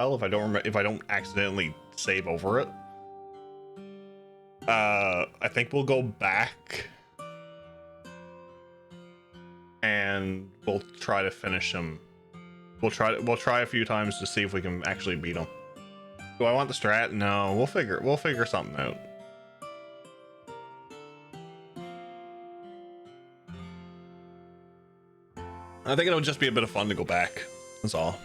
Well, if I don't accidentally save over it. I think we'll go back and we'll try to finish him. We'll try a few times to see if we can actually beat him. Do I want the strat? No, we'll figure something out. I think it'll just be a bit of fun to go back. That's all.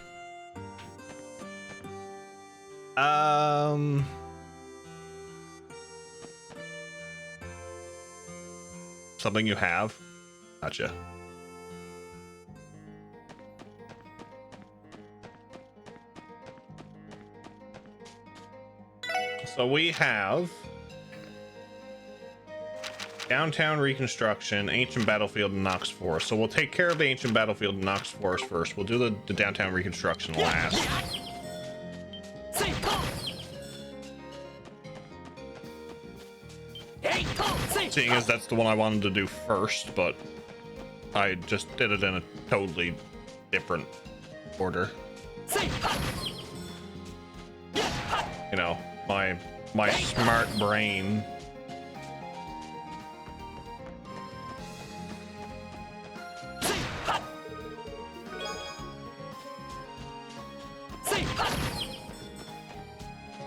Something you have? Gotcha. So we have downtown reconstruction, ancient battlefield, and Nox Forest. So we'll take care of the ancient battlefield and Nox Forest first. We'll do the downtown reconstruction last. Seeing as that's the one I wanted to do first, but I just did it in a totally different order. You know, my smart brain.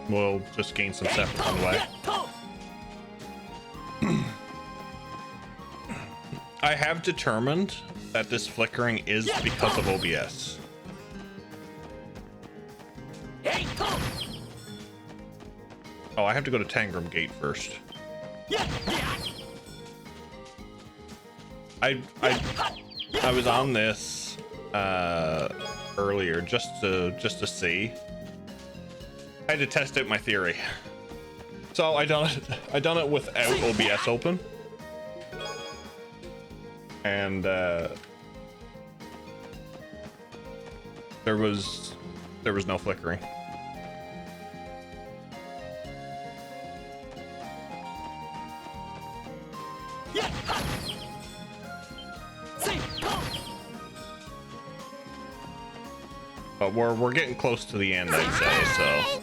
We'll just gain some steps on the way. I have determined that this flickering is because of OBS. Oh, I have to go to Tangram Gate first. I was on this earlier just to see. I had to test out my theory. So I done it without OBS open. And there was no flickering. But we're getting close to the end, I'd say. So,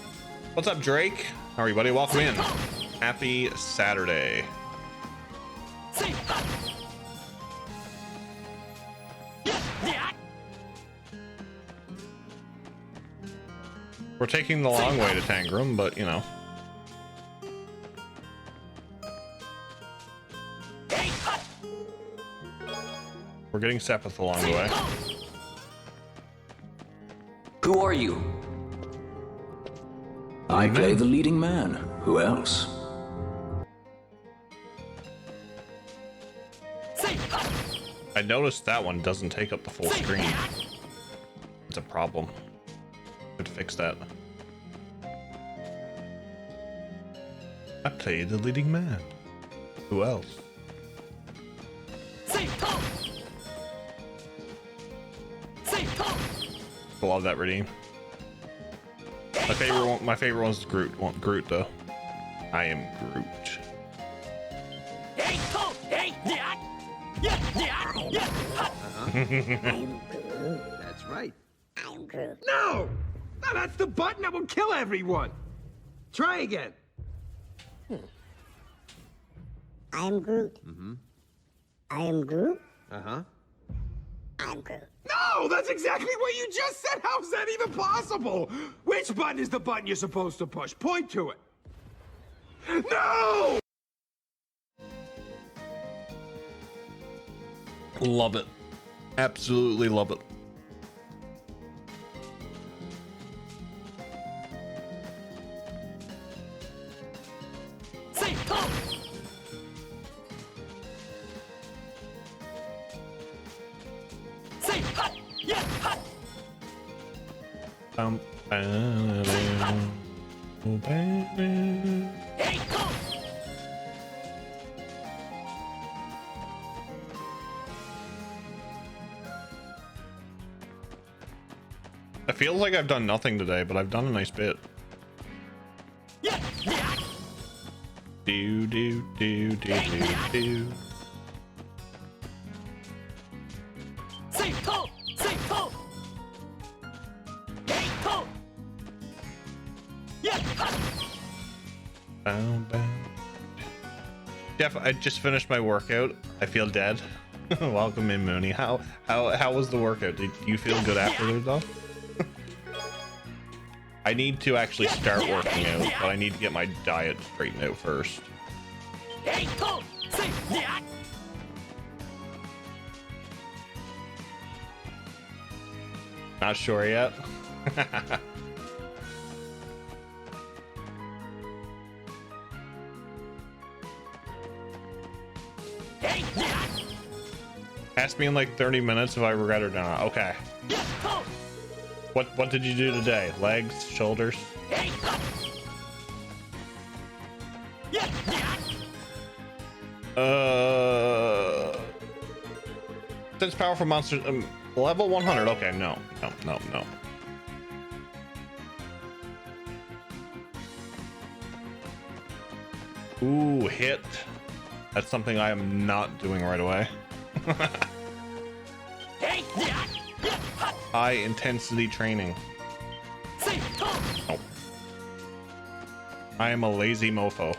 what's up, Drake? How are you, buddy? Welcome in. Happy Saturday. We're taking the long way to Tangram, but you know. We're getting Sepith along the way. Who are you? I play the leading man. Who else? I noticed that one doesn't take up the full screen. It's a problem. To fix that. I play the leading man. Who else? Love that redeem. My favorite one's Groot. Groot though. I am Groot. That's right. I'm Groot. No! No, that's the button that will kill everyone! Try again. I am Groot. I am Groot. Uh-huh. I'm Groot. No! That's exactly what you just said! How's that even possible? Which button is the button you're supposed to push? Point to it. No! Love it. Absolutely love it. It feels like I've done nothing today, but I've done a nice bit. Do do do do do do. Jeff, I just finished my workout. I feel dead. Welcome in, Mooney. How was the workout? Did you feel good afterwards, though? I need to actually start working out, but I need to get my diet straightened out first. Not sure yet. Ask me in like 30 minutes if I regret it or not. Okay. What did you do today? Legs, shoulders? Since powerful monsters level 100. Okay, no. Ooh, hit. That's something I am not doing right away. High intensity training. Oh. I am a lazy mofo.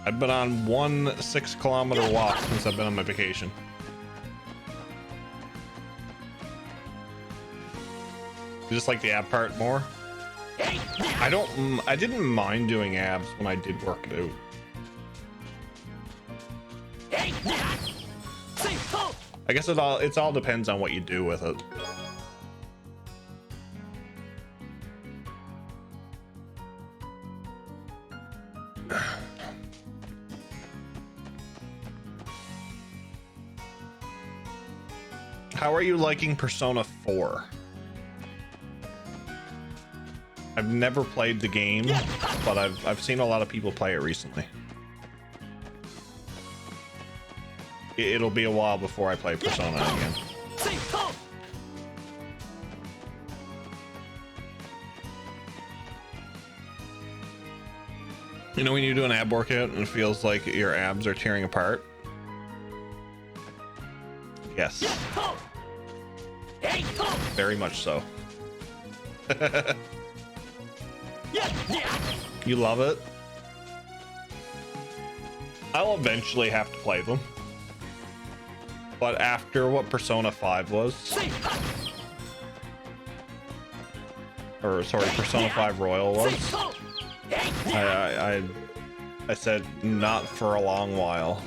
I've been on one 6-kilometer walk since I've been on my vacation. You just like the ab part more? I didn't mind doing abs when I did work it out. I guess it all depends on what you do with it. How are you liking Persona 4? I've never played the game, but I've seen a lot of people play it recently. It'll be a while before I play Persona again. You know when you do an ab workout and it feels like your abs are tearing apart? Yes. Very much so. You love it? I'll eventually have to play them. But after what Persona 5 was, or sorry, Persona 5 Royal was, I said not for a long while.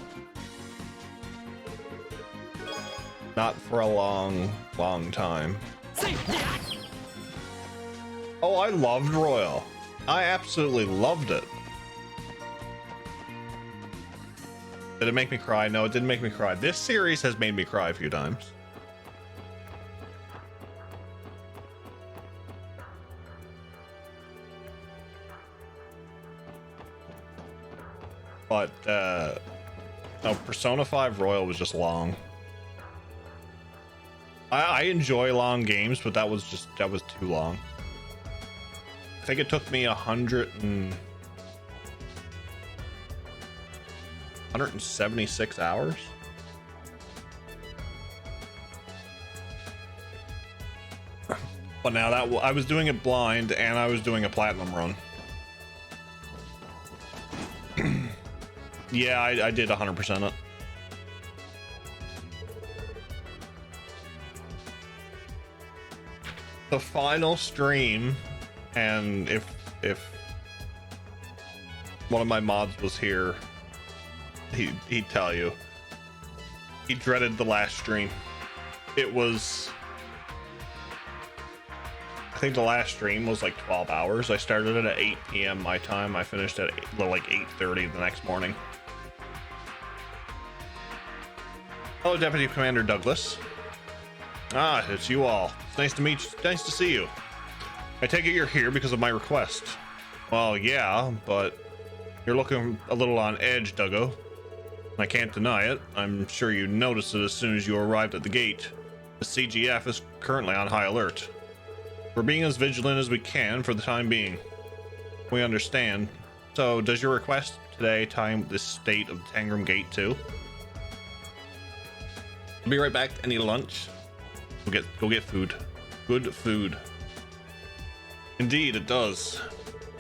Not for a long time. Oh, I loved Royal. I absolutely loved it. Did it make me cry? No, it didn't make me cry. This series has made me cry a few times. But, no, Persona 5 Royal was just long. I enjoy long games, but that was too long. I think it took me 176 hours. But now that I was doing it blind and I was doing a platinum run. Yeah, I did 100% it. The final stream, and if one of my mods was here, he'd tell you he dreaded the last stream. It was, I think the last stream was like 12 hours. I started it at 8 p.m. my time. I finished at like 8:30 the next morning. Hello, Deputy Commander Douglas. Ah, it's you all. It's nice to meet you. Nice to see you. I take it you're here because of my request. Well, yeah, but you're looking a little on edge, Duggo. I can't deny it. I'm sure you noticed it as soon as you arrived at the gate. The CGF is currently on high alert. We're being as vigilant as we can for the time being. We understand. So, does your request today tie this state of the Tangram Gate too? I'll be right back. I need a lunch. Go get food. Good food. Indeed, it does.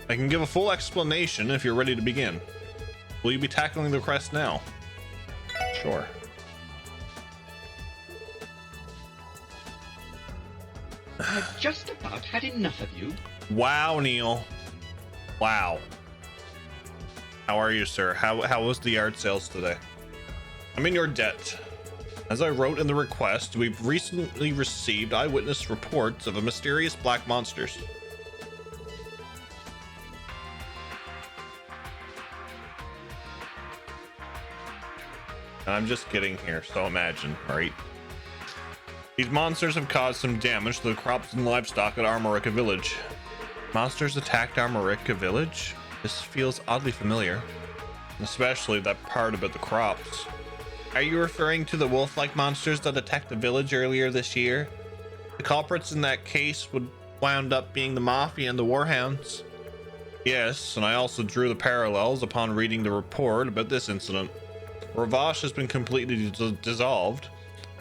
I can give a full explanation if you're ready to begin. Will you be tackling the quest now? Sure. I've just about had enough of you. Wow, Neil. Wow. How are you, sir? How was the yard sales today? I'm in your debt. As I wrote in the request, we've recently received eyewitness reports of a mysterious black monsters. I'm just getting here, so imagine, right? These monsters have caused some damage to the crops and livestock at Armorica Village. Monsters attacked Armorica Village? This feels oddly familiar. Especially that part about the crops. Are you referring to the wolf-like monsters that attacked the village earlier this year? The culprits in that case would wound up being the Mafia and the Warhounds. Yes, and I also drew the parallels upon reading the report about this incident. Ravash has been completely dissolved,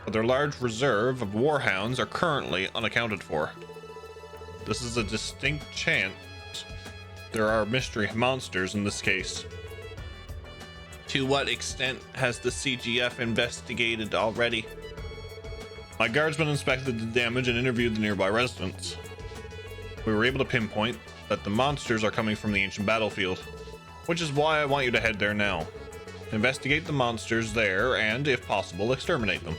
but their large reserve of warhounds are currently unaccounted for. This is a distinct chance there are mystery monsters in this case. To what extent has the CGF investigated already? My guardsmen inspected the damage and interviewed the nearby residents. We were able to pinpoint that the monsters are coming from the ancient battlefield, which is why I want you to head there now. Investigate the monsters there and, if possible, exterminate them.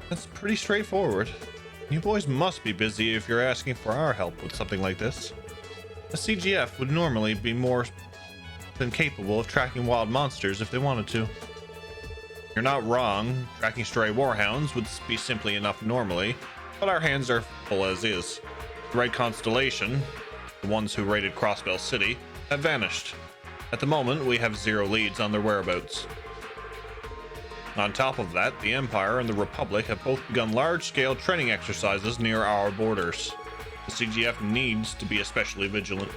That's pretty straightforward. You boys must be busy if you're asking for our help with something like this. The CGF would normally be more than capable of tracking wild monsters if they wanted to. You're not wrong, tracking stray warhounds would be simply enough normally, but our hands are full as is. The Red Constellation, the ones who raided Crossbell City, have vanished. At the moment, we have zero leads on their whereabouts. On top of that, the Empire and the Republic have both begun large-scale training exercises near our borders. The CGF needs to be especially vigilant.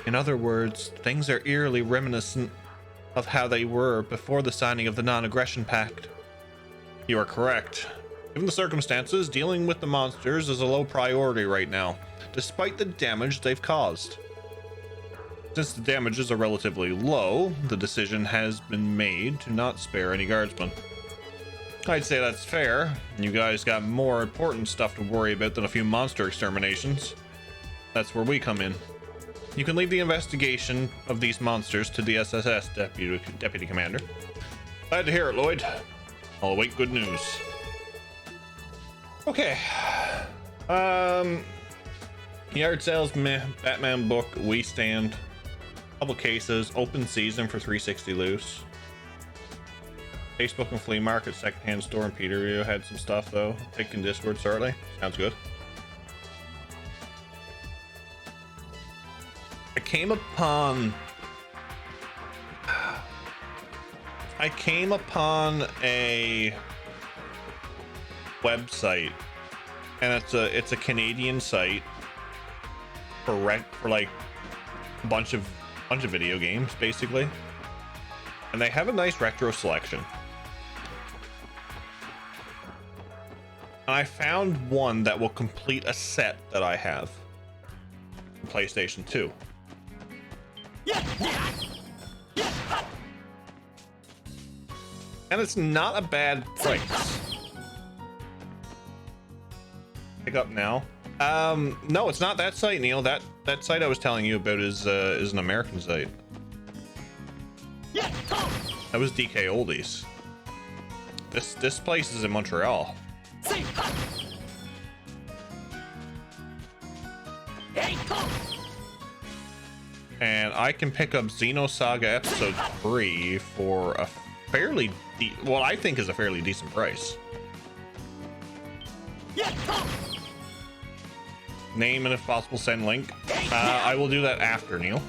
In other words, things are eerily reminiscent of how they were before the signing of the Non-Aggression Pact. You are correct. Given the circumstances, dealing with the monsters is a low priority right now, despite the damage they've caused. Since the damages are relatively low, the decision has been made to not spare any guardsmen. I'd say that's fair. You guys got more important stuff to worry about than a few monster exterminations. That's where we come in. You can leave the investigation of these monsters to the SSS Deputy Commander. Glad to hear it, Lloyd. I'll await good news. Okay. Yard sales, meh. Batman book, we stand. Couple cases, open season for 360 loose. Facebook and flea market, secondhand store in Peterview had some stuff though. Pick in Discord shortly. Sounds good. I came upon a website, and it's a Canadian site for like a bunch of video games basically, and they have a nice retro selection. And I found one that will complete a set that I have for PlayStation 2. And it's not a bad price. Pick up now. No, it's not that site, Neil. That site I was telling you about is an American site. That was DK Oldies. This place is in Montreal. And I can pick up Xenosaga Episode 3 for a fairly what I think is a fairly decent price. Name and if possible send link. I will do that after, Neil.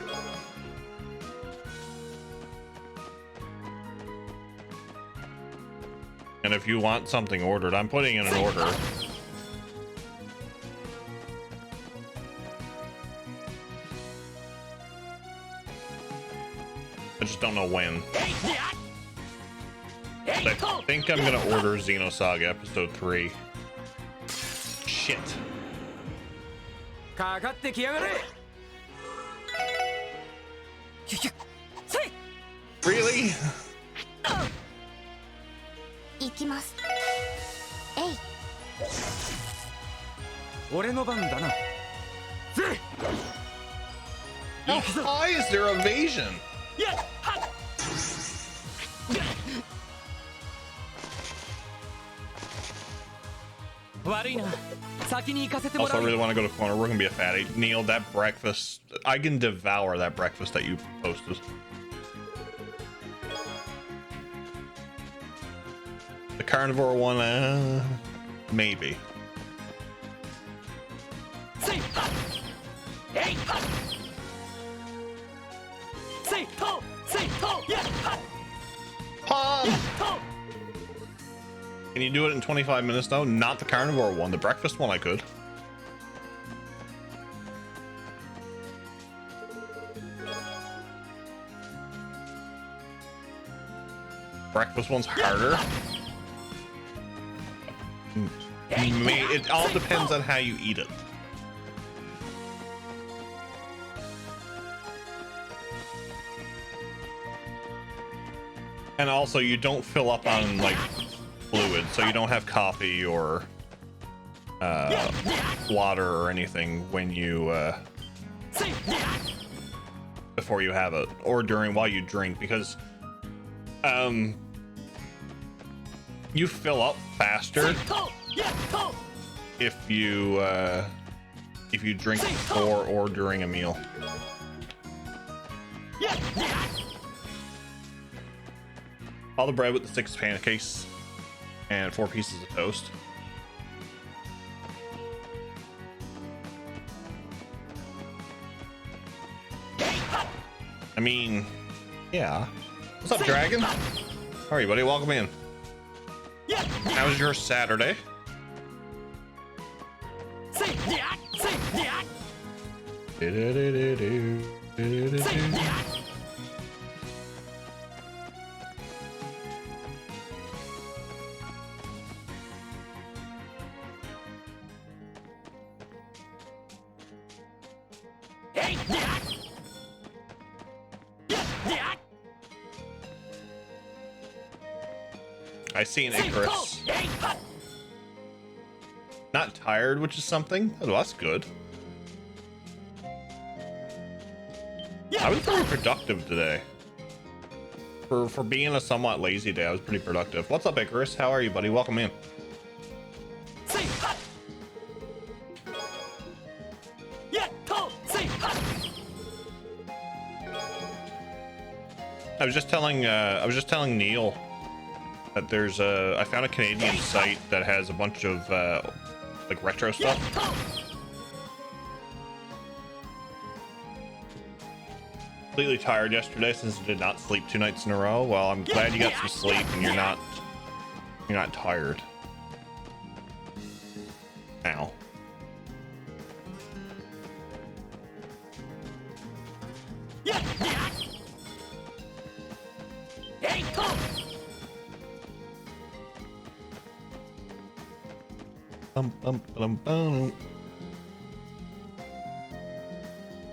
And if you want something ordered, I'm putting in an order. I just don't know when. I think I'm gonna order Xenosaga Episode 3. Shit. Really? 行きます。えい。俺の番だな。 How high is their evasion? Also, I really want to go to corner. We're gonna be a fatty. Neil, that breakfast, I can devour that breakfast that you posted. The carnivore one, maybe. Can you do it in 25 minutes though? Not the carnivore one, the breakfast one I could. Breakfast one's harder. It all depends on how you eat it. And also, you don't fill up on like fluid, so you don't have coffee or water or anything when you before you have it, or during while you drink, because you fill up faster if you drink before or during a meal. All the bread with the 6 pancakes and 4 pieces of toast. I mean, yeah. What's up, Dragon? How are you, buddy? Welcome in. How was your Saturday? I see an Icarus. Not tired, which is something. Oh, that's good. I was very productive today. For being a somewhat lazy day, I was pretty productive. What's up, Icarus? How are you, buddy? Welcome in. I was just telling Neil that there's I found a Canadian site that has a bunch of like retro stuff. Completely tired yesterday since I did not sleep 2 nights in a row. Well, I'm glad you got some sleep and you're not tired. Ow.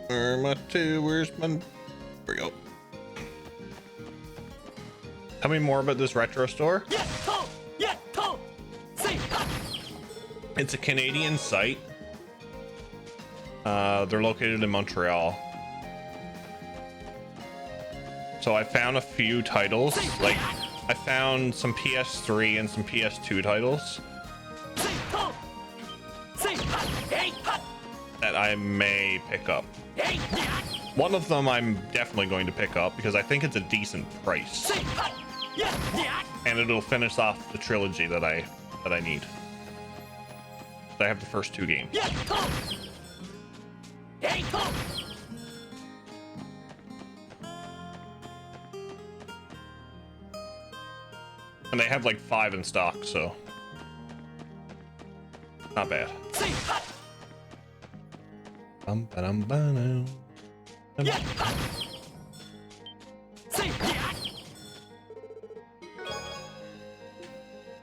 Where am I to? Where's my... There we go. Tell me more about this retro store. It's a Canadian site. They're located in Montreal. So I found a few titles. Like, I found some PS3 and some PS2 titles that I may pick up. One of them I'm definitely going to pick up because I think it's a decent price, and it'll finish off the trilogy that I need. I have the first 2 games. And they have like 5 in stock, so not bad.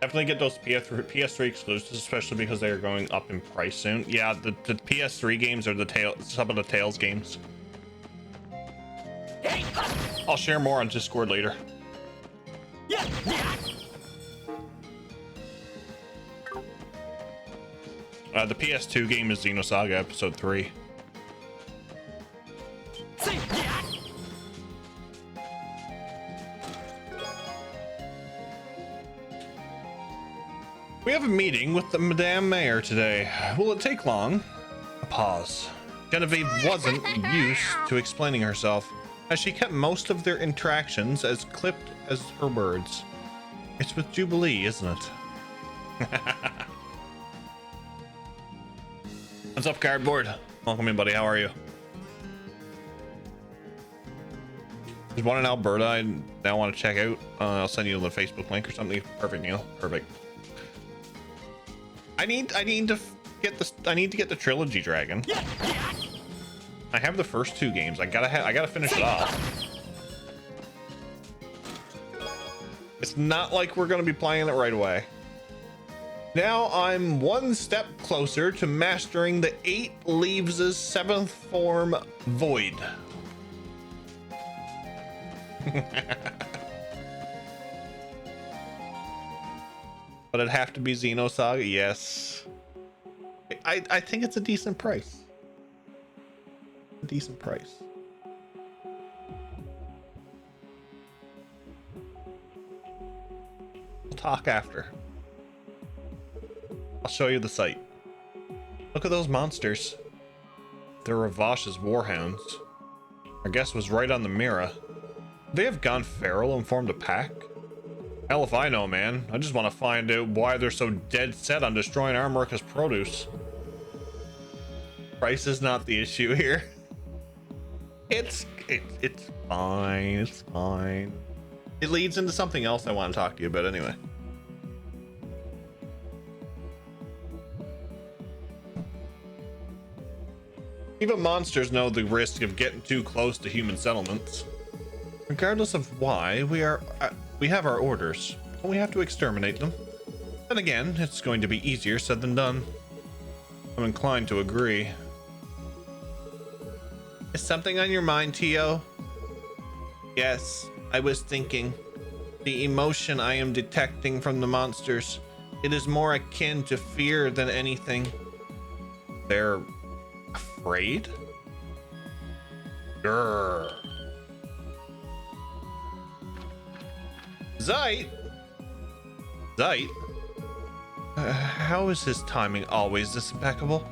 Definitely get those PS3 exclusives, especially because they are going up in price soon. Yeah, the PS3 games are some of the Tales games. I'll share more on Discord later. The PS2 game is Xenosaga Episode 3. We have a meeting with the Madame Mayor today. Will it take long? A pause. Genevieve wasn't used to explaining herself, as she kept most of their interactions as clipped as her words. It's with Jubilee, isn't it? What's up, Cardboard? Welcome in, buddy. How are you? There's one in Alberta I now want to check out. I'll send you the Facebook link or something. Perfect, Neil. Perfect. I need to get the trilogy dragon. I have the first two games. I gotta finish it off. It's not like we're gonna be playing it right away. Now I'm one step closer to mastering the 8 Leaves' 7th form Void. But it'd have to be Xenosaga, yes. I think it's a decent price. A decent price. We'll talk after. I'll show you the site. Look at those monsters. They're Ravash's warhounds. Our guess was right on the mirror. They have gone feral and formed a pack? Hell if I know, man. I just want to find out why they're so dead set on destroying Armorica's produce. Price is not the issue here. It's fine. It's fine. It leads into something else I want to talk to you about anyway. Even monsters know the risk of getting too close to human settlements. Regardless of why, we have our orders, and we have to exterminate them. Then again, it's going to be easier said than done. I'm inclined to agree. Is something on your mind, Tio? Yes, I was thinking. The emotion I am detecting from the monsters, it is more akin to fear than anything. They're afraid? Grrr. Zeit? How is his timing always this impeccable?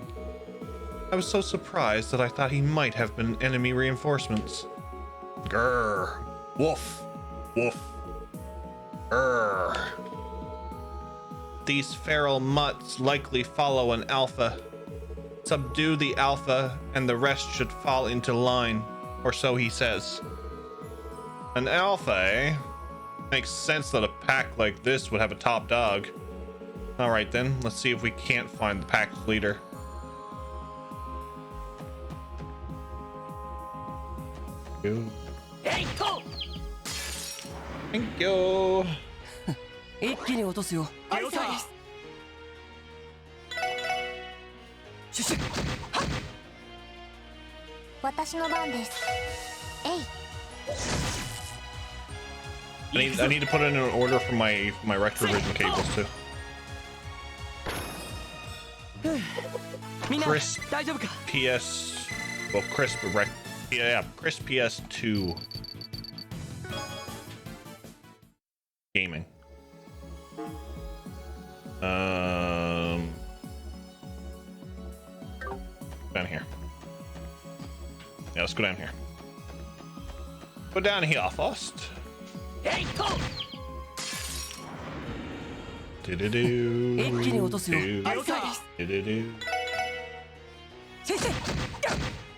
I was so surprised that I thought he might have been enemy reinforcements. Grrr. Woof. Woof. Grrr. These feral mutts likely follow an alpha. Subdue the alpha and the rest should fall into line, or so he says. An alpha, eh? Makes sense that a pack like this would have a top dog. All right then, let's see if we can't find the pack leader. Thank you. 一気に落とすよ。了解です。シュシュ。私の番です。えい。I need to put in an order for my Retrovision cables too. Crisp PS, well, crisp crisp PS2 gaming. Down here. Yeah, let's go down here. Go down here first. Do-do-do. Do-do-do. I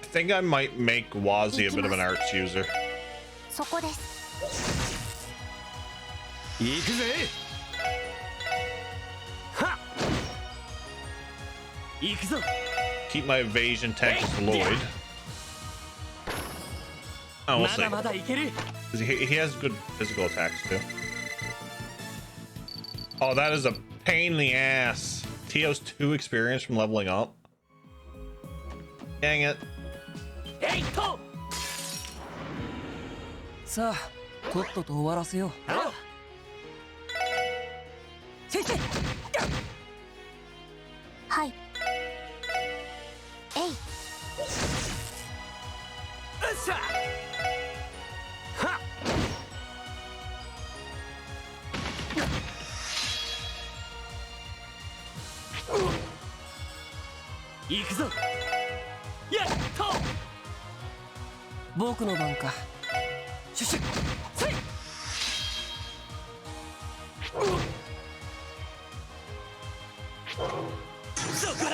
think I might make Wazi a bit of an arts user. そこです。行くぜ。は。行くぞ。 Keep my evasion tank as Lloyd. Oh, we'll see. He has good physical attacks too. Oh, that is a pain in the ass. TO's 2 experience from leveling up. Dang it. さあとっとと終わらせようせいせいはい。えい。行くぞやっと僕の番かシュシュせいそこだ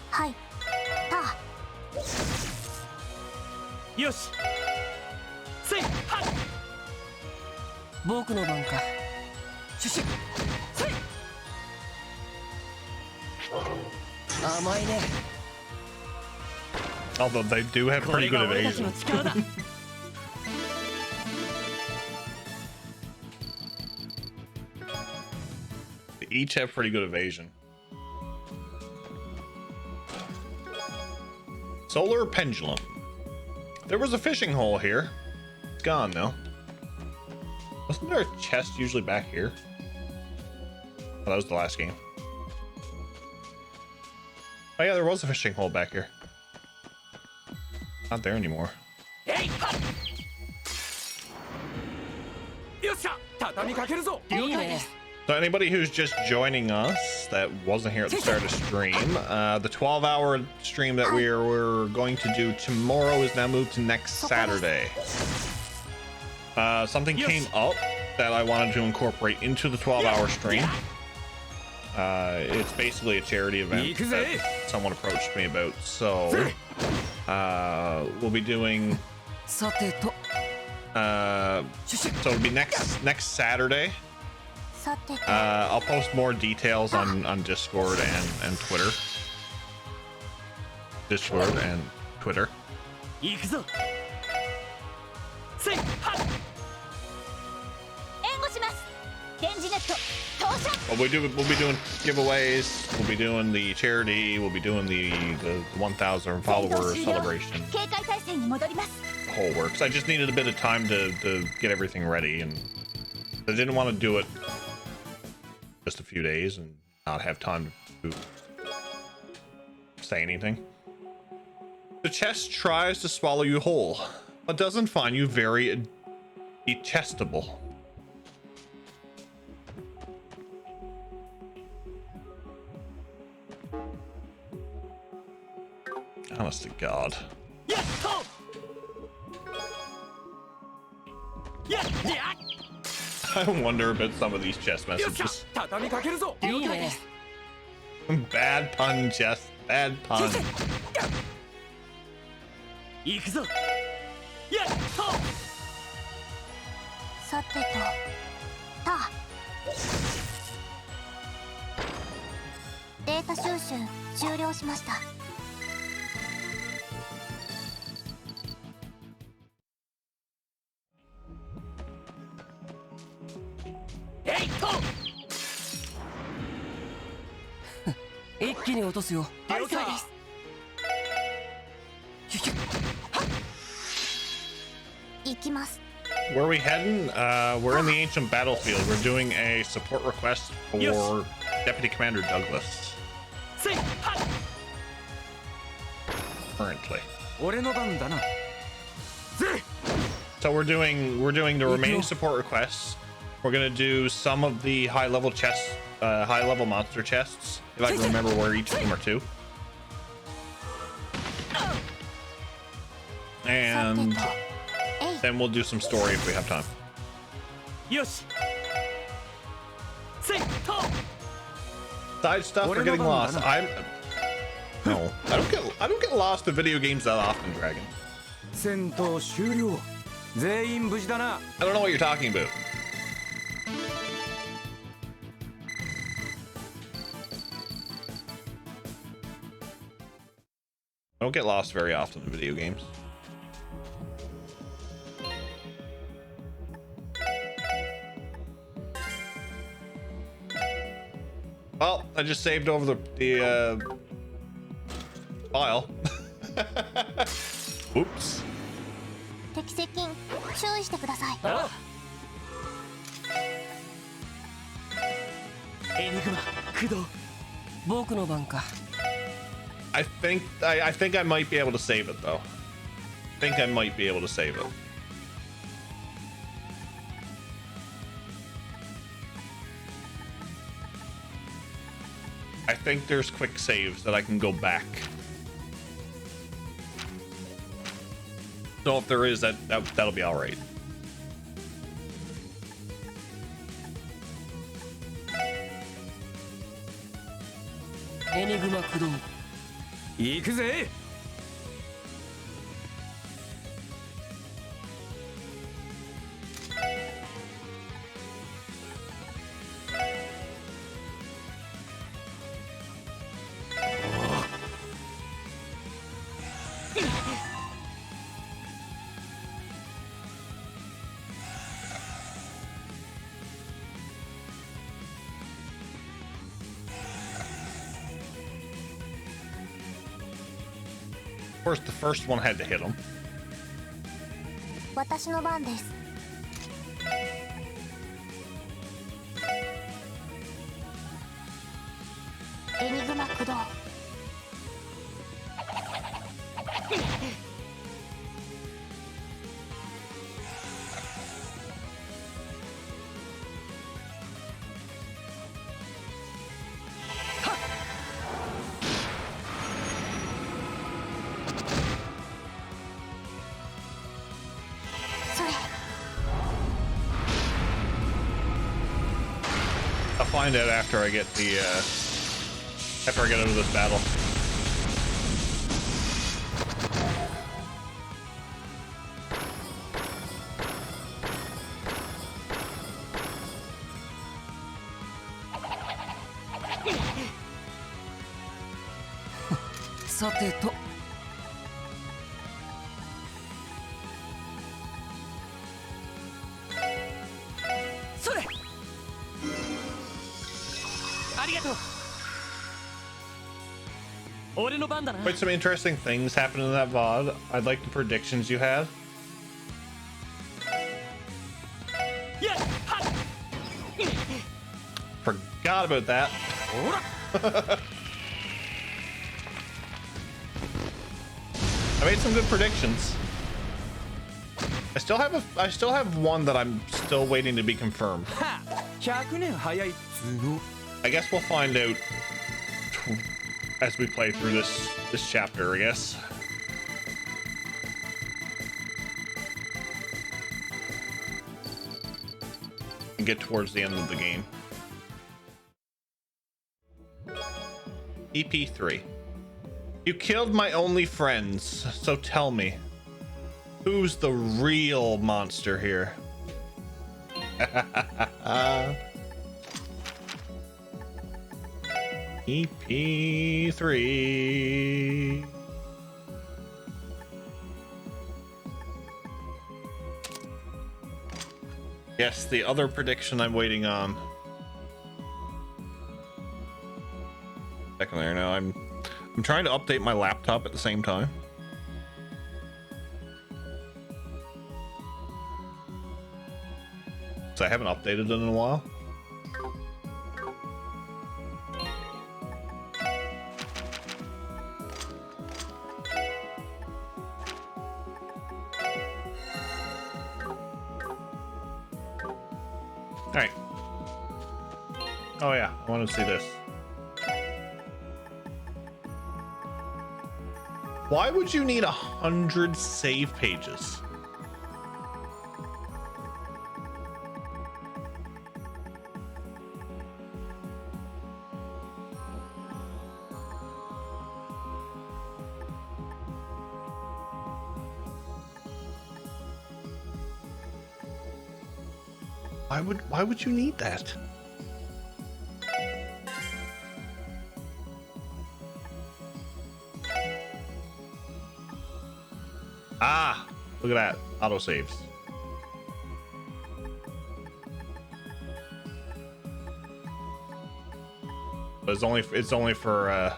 はい。よしせいはっ僕の番かシュシュせい甘いね Although they do have こ pretty れ good が俺たち evasion. の力だ They each have pretty good evasion. Solar pendulum. There was a fishing hole here. It's gone now. Wasn't there a chest usually back here? Oh, that was the last game. Oh yeah, there was a fishing hole back here. Not there anymore. よっしゃ畳みかけるぞいいね So anybody who's just joining us that wasn't here at the start of stream, the 12-hour stream that we're going to do tomorrow is now moved to next Saturday. Something came up that I wanted to incorporate into the 12-hour stream. It's basically a charity event that someone approached me about. So we'll be doing. さてと So it'll be next Saturday. さてと。I'll post more details on Discord and Twitter. Discord and Twitter. 行くぞせいはっ援護します。電磁ネット投射。 Well, we'll be doing giveaways. We'll be doing the charity. We'll be doing the 1,000 follower celebration. 警戒態勢に戻ります。 The whole works. I just needed a bit of time to get everything ready, and I didn't want to do it just a few days and not have time to say anything. The chest tries to swallow you whole, but doesn't find you very digestible. Honest to God. やっとやっやっ I wonder about some of these chest よっしゃ messages. 畳みかけるぞいいね Bad pun, chest. Bad pun. 行くぞやっとさてと。た。データ収集終了しました。 えいっと一気に落とすよ了解ですシュシュ行きます。 Where are we heading? We're in the ancient battlefield. We're doing a support request for Yes. Deputy Commander Douglas せいはっ currently. 俺の番だなぜ So we're doing the remaining support requests. We're gonna do some of the high level chests, high level monster chests, if I can remember where each of them are to. And さてと。えい。 then we'll do some story if we have time. よしせいと Side stuff or getting lost. I don't get lost in video games that often, Dragon. 戦闘終了全員無事だな I don't know what you're talking about. I don't get lost very often in video games. Well, I just saved over the file. Oops. 敵接近注意してください。エニグマ駆動。僕の番か。I think I think I might be able to save it though. I think I might be able to save it. I think there's quick saves that I can go back. So if there is, that'll be all right. Enigma 駆動。行くぜ。Of course, the first one had to hit him. 私の番です。エニグマ駆動。それ。I'll find out after I get the after I get out of this battle. Saてと。それ。ありがとう。俺の番だな。 Quite some interesting things happened in that VOD. I'd like the predictions you had. いや、はっ。 Forgot about that. ほら。 I made some good predictions. I still have one that I'm still waiting to be confirmed. はあ。100年早い。すご。 I guess we'll find out as we play through this chapter, I guess. And get towards the end of the game. EP3. You killed my only friends, so tell me, who's the real monster here? EP3. Yes, the other prediction I'm waiting on. Second there now. I'm trying to update my laptop at the same time. So I haven't updated it in a while. All right. Oh yeah, I want to see this. Why would you need 100 save pages? Why would you need that? Ah, look at that. Auto saves. But it's only for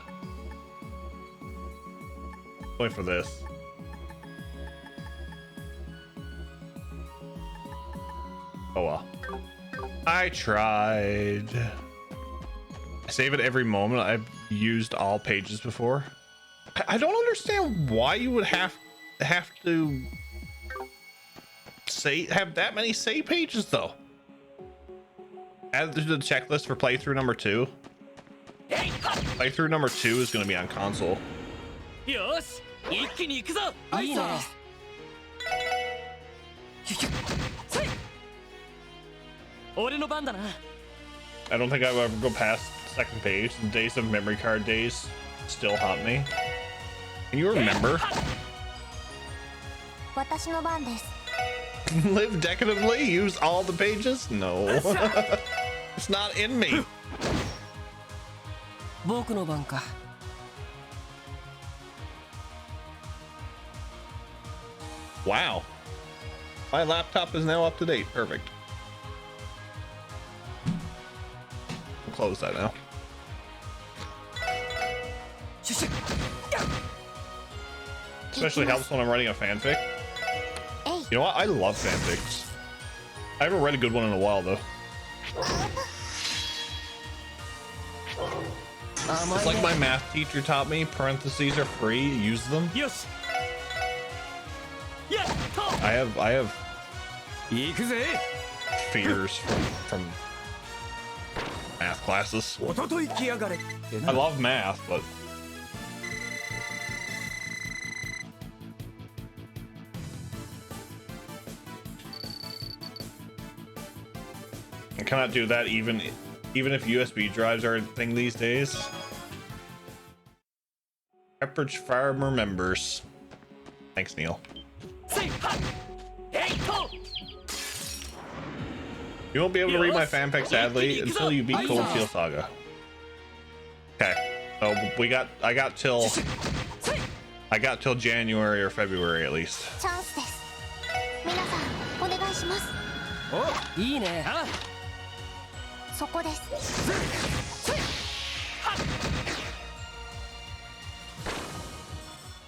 this. Oh well. I tried. I save it every moment. I've used all pages before. I don't understand why you would have to have that many save pages though. Add to the checklist for playthrough number 2. Playthrough number 2 is going to be on console. よし一気に行くぞいいね俺の番だな I don't think I'll ever go past the second page. The days of memory card days still haunt me. Can you remember? 私の番です Live decadently? Use all the pages? No. It's not in me. 僕の番か Wow. My laptop is now up to date. Perfect. We'll close that now. Especially helps when I'm writing a fanfic. You know what? I love fanfics. I haven't read a good one in a while though. It's like my math teacher taught me, parentheses are free, use them. よしやっと I have 行くぜ fears from math classes. おととい来やがれ I love math, but I cannot do that even if USB drives are a thing these days. Pepperidge Farmer members. Thanks, Neil. せいはえいと You won't be able to read my fanfic sadly until you beat Cold Steel Saga. Okay, so I got till January or February at least. チャンスです皆さんお願いしますおいいねあそこです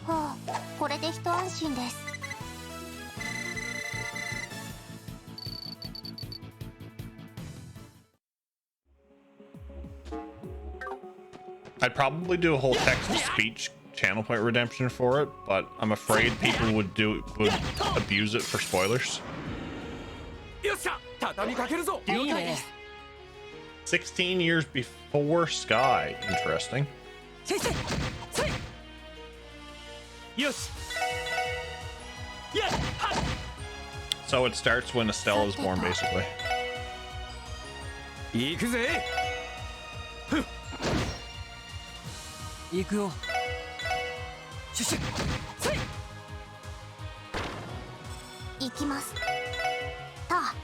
はあこれで一安心です I'd probably do a whole text-to-speech channel point redemption for it, but I'm afraid people would abuse it for spoilers. よっしゃ畳みかけるぞいいね 16 years before Sky. Interesting. せいせいせいよしやっは So it starts when Estelle is born, basically. 行くぜ行くよシュシュせい行きますたあ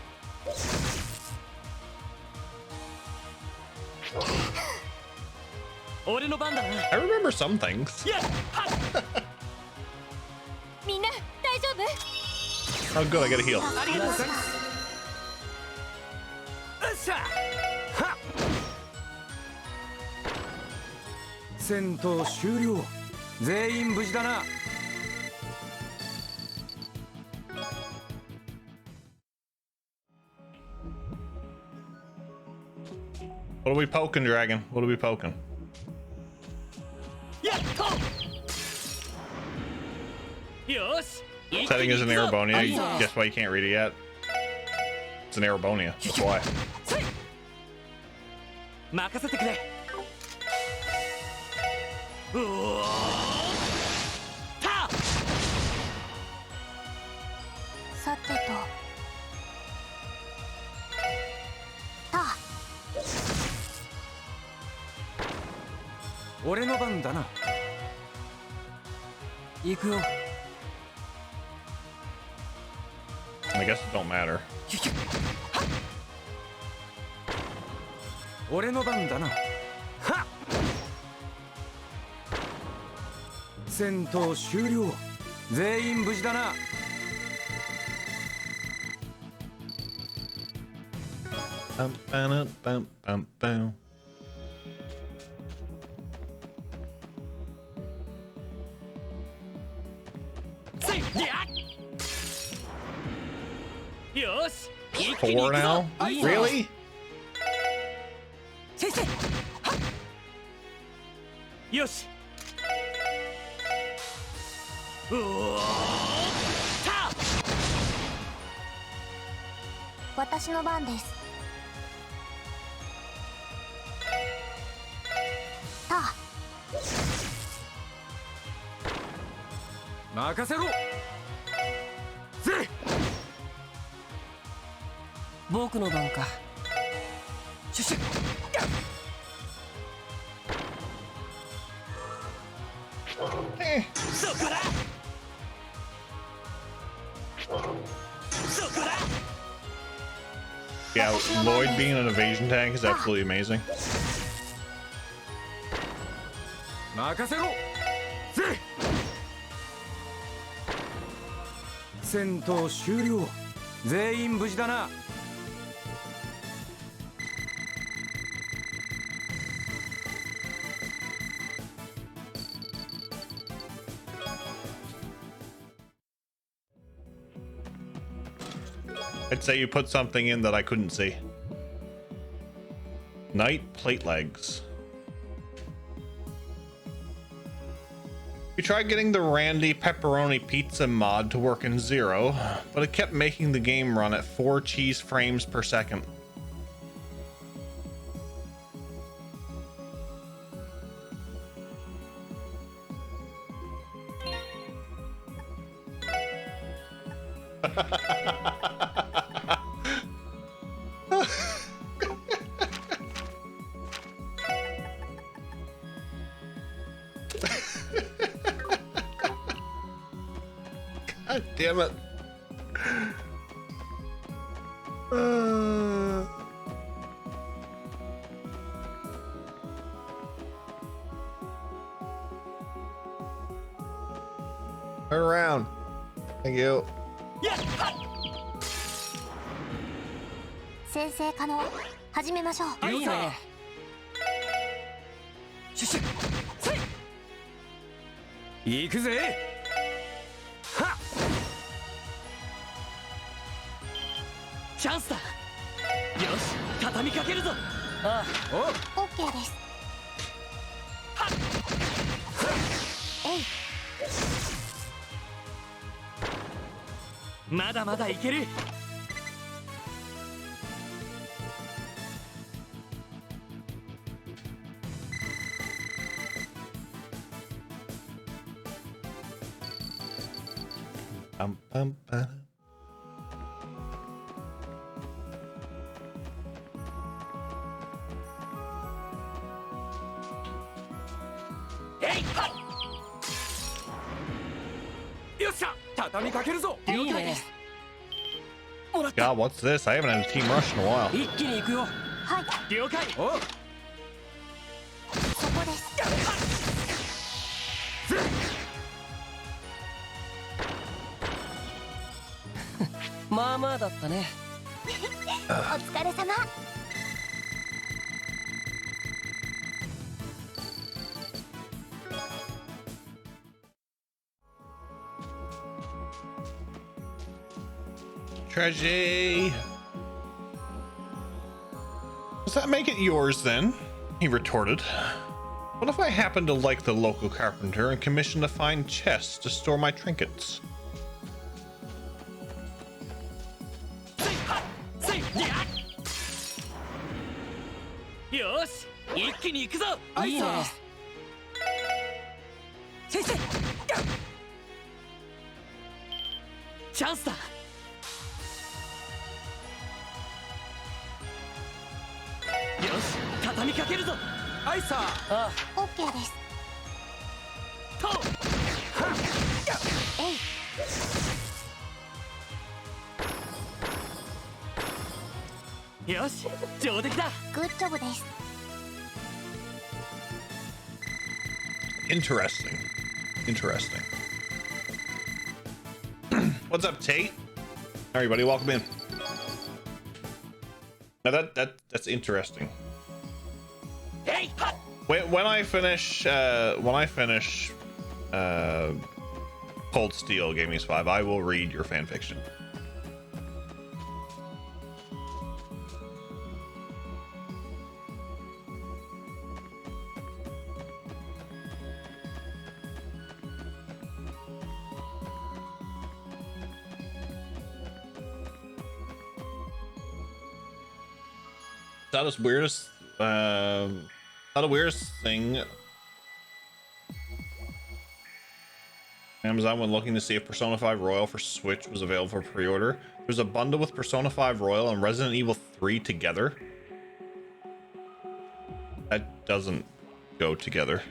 俺の番だな I remember some things. やっはみんな大丈夫 Oh, good, I get a heal. ありがとうございますよっしゃはっ戦闘終了全員無事だな What are we poking, Dragon? What are we poking? やっとよし Setting is an Erebonnia. いいね Guess why you can't read it yet? It's an Erebonnia. That's why. せい任せてくれうおーたさてとたあ俺の番だな行くよ I guess it don't matter. 俺の番だなはっ戦闘終了全員無事だな Bum, bum, bum, bum, bum. 4 now? Really? 先生はっよしうおーた私の番です。た任せろぜ僕の番かシュシュッそこだそこだ Yeah, Lloyd being an evasion tank is absolutely amazing. 任せろぜ戦闘終了全員無事だな I'd say you put something in that I couldn't see. Night plate legs. We tried getting the Randy pepperoni pizza mod to work in Zero, but it kept making the game run at 4 cheese frames per second. God damn it. Turn around. Thank you. 生成可能。始めましょう。いいねシュシュッせい行くぜはっチャンスだよし畳みかけるぞああおオッケーです。えい。まだまだいける Bum, ba. God, what's this? I haven't had a team rush in a while. 一気に行くよはい了解おうそこです。まあまあだったねお疲れ様。Treasure. Does that make it yours then? He retorted. What if I happen to like the local carpenter and commission a fine chest to store my trinkets? よし一気に行くぞいいね先生チャンスだよし畳みかけるぞアイサーあオッケーです。とえい。よし上出来だグッジョブです。 Interesting. Interesting. What's up, Tate? Everybody, welcome in. Now that's interesting. Hey! When I finish Cold Steel Gaming 5, I will read your fan fiction. That is weirdest. Not the weirdest thing. Amazon when looking to see if Persona 5 Royal for Switch was available for pre-order. There's a bundle with Persona 5 Royal and Resident Evil 3 together. That doesn't go together.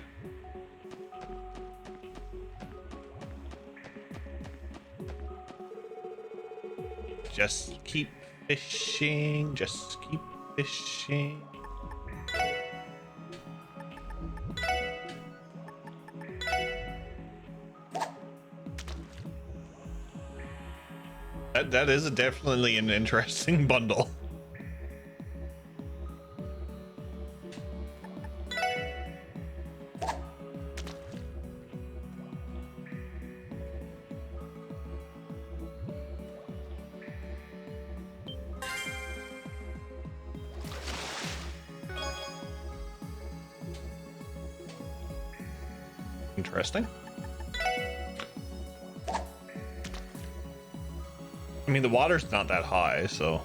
Just keep fishing. Just keep fishing. That is definitely an interesting bundle. Interesting. I mean, the water's not that high, so.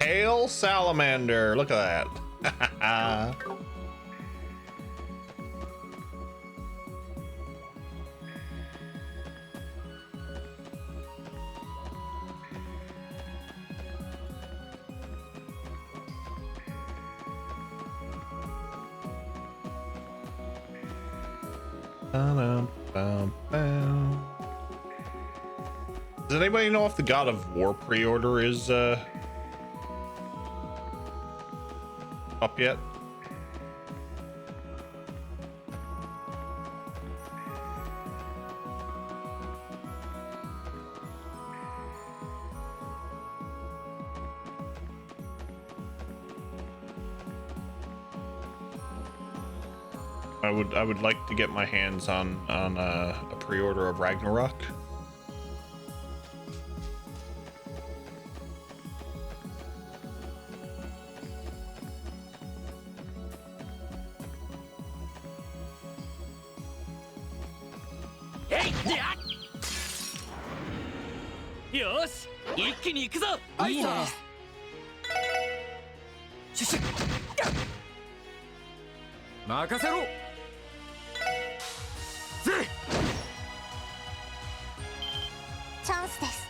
Hail salamander. Look at that. Does anybody know if the God of War pre-order is up yet? I would like to get my hands on a pre-order of Ragnarok. Yosh, 一気に行くぞ。いいね。シュシュ。任せろ。チャンスです。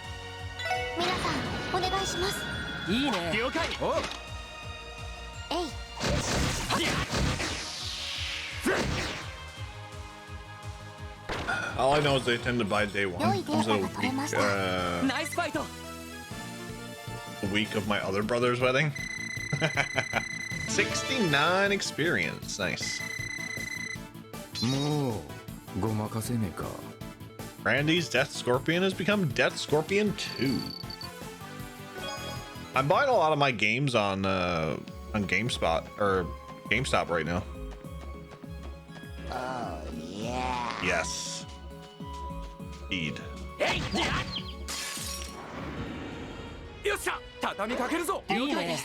皆さんお願いします。いいね。了解。お。えい。All I know is they tend to buy day one. Comes at Nice fight. a week of my other brother's wedding. 69 experience. Nice. Randy's Death Scorpion has become Death Scorpion 2. I'm buying a lot of my games on GameSpot or GameStop right now. Oh, yeah. Yes. Indeed. よっしゃ、畳みかけるぞ。いいね。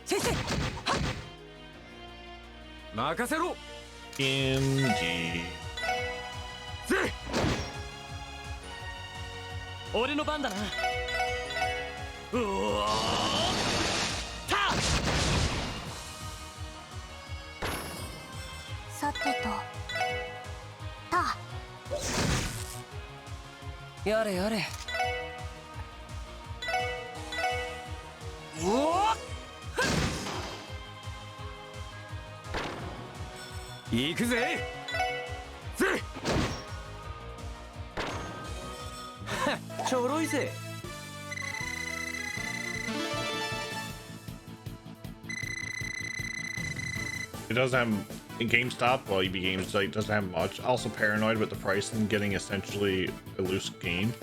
先生。任せろ。Indeed. 俺の番だな。うおー。た。さてと。た。やれやれ。うおー。行くぜ。ちょろいぜ。It doesn't have GameStop. Well, EB Games site doesn't have much. Also paranoid with the price and getting essentially a loose game.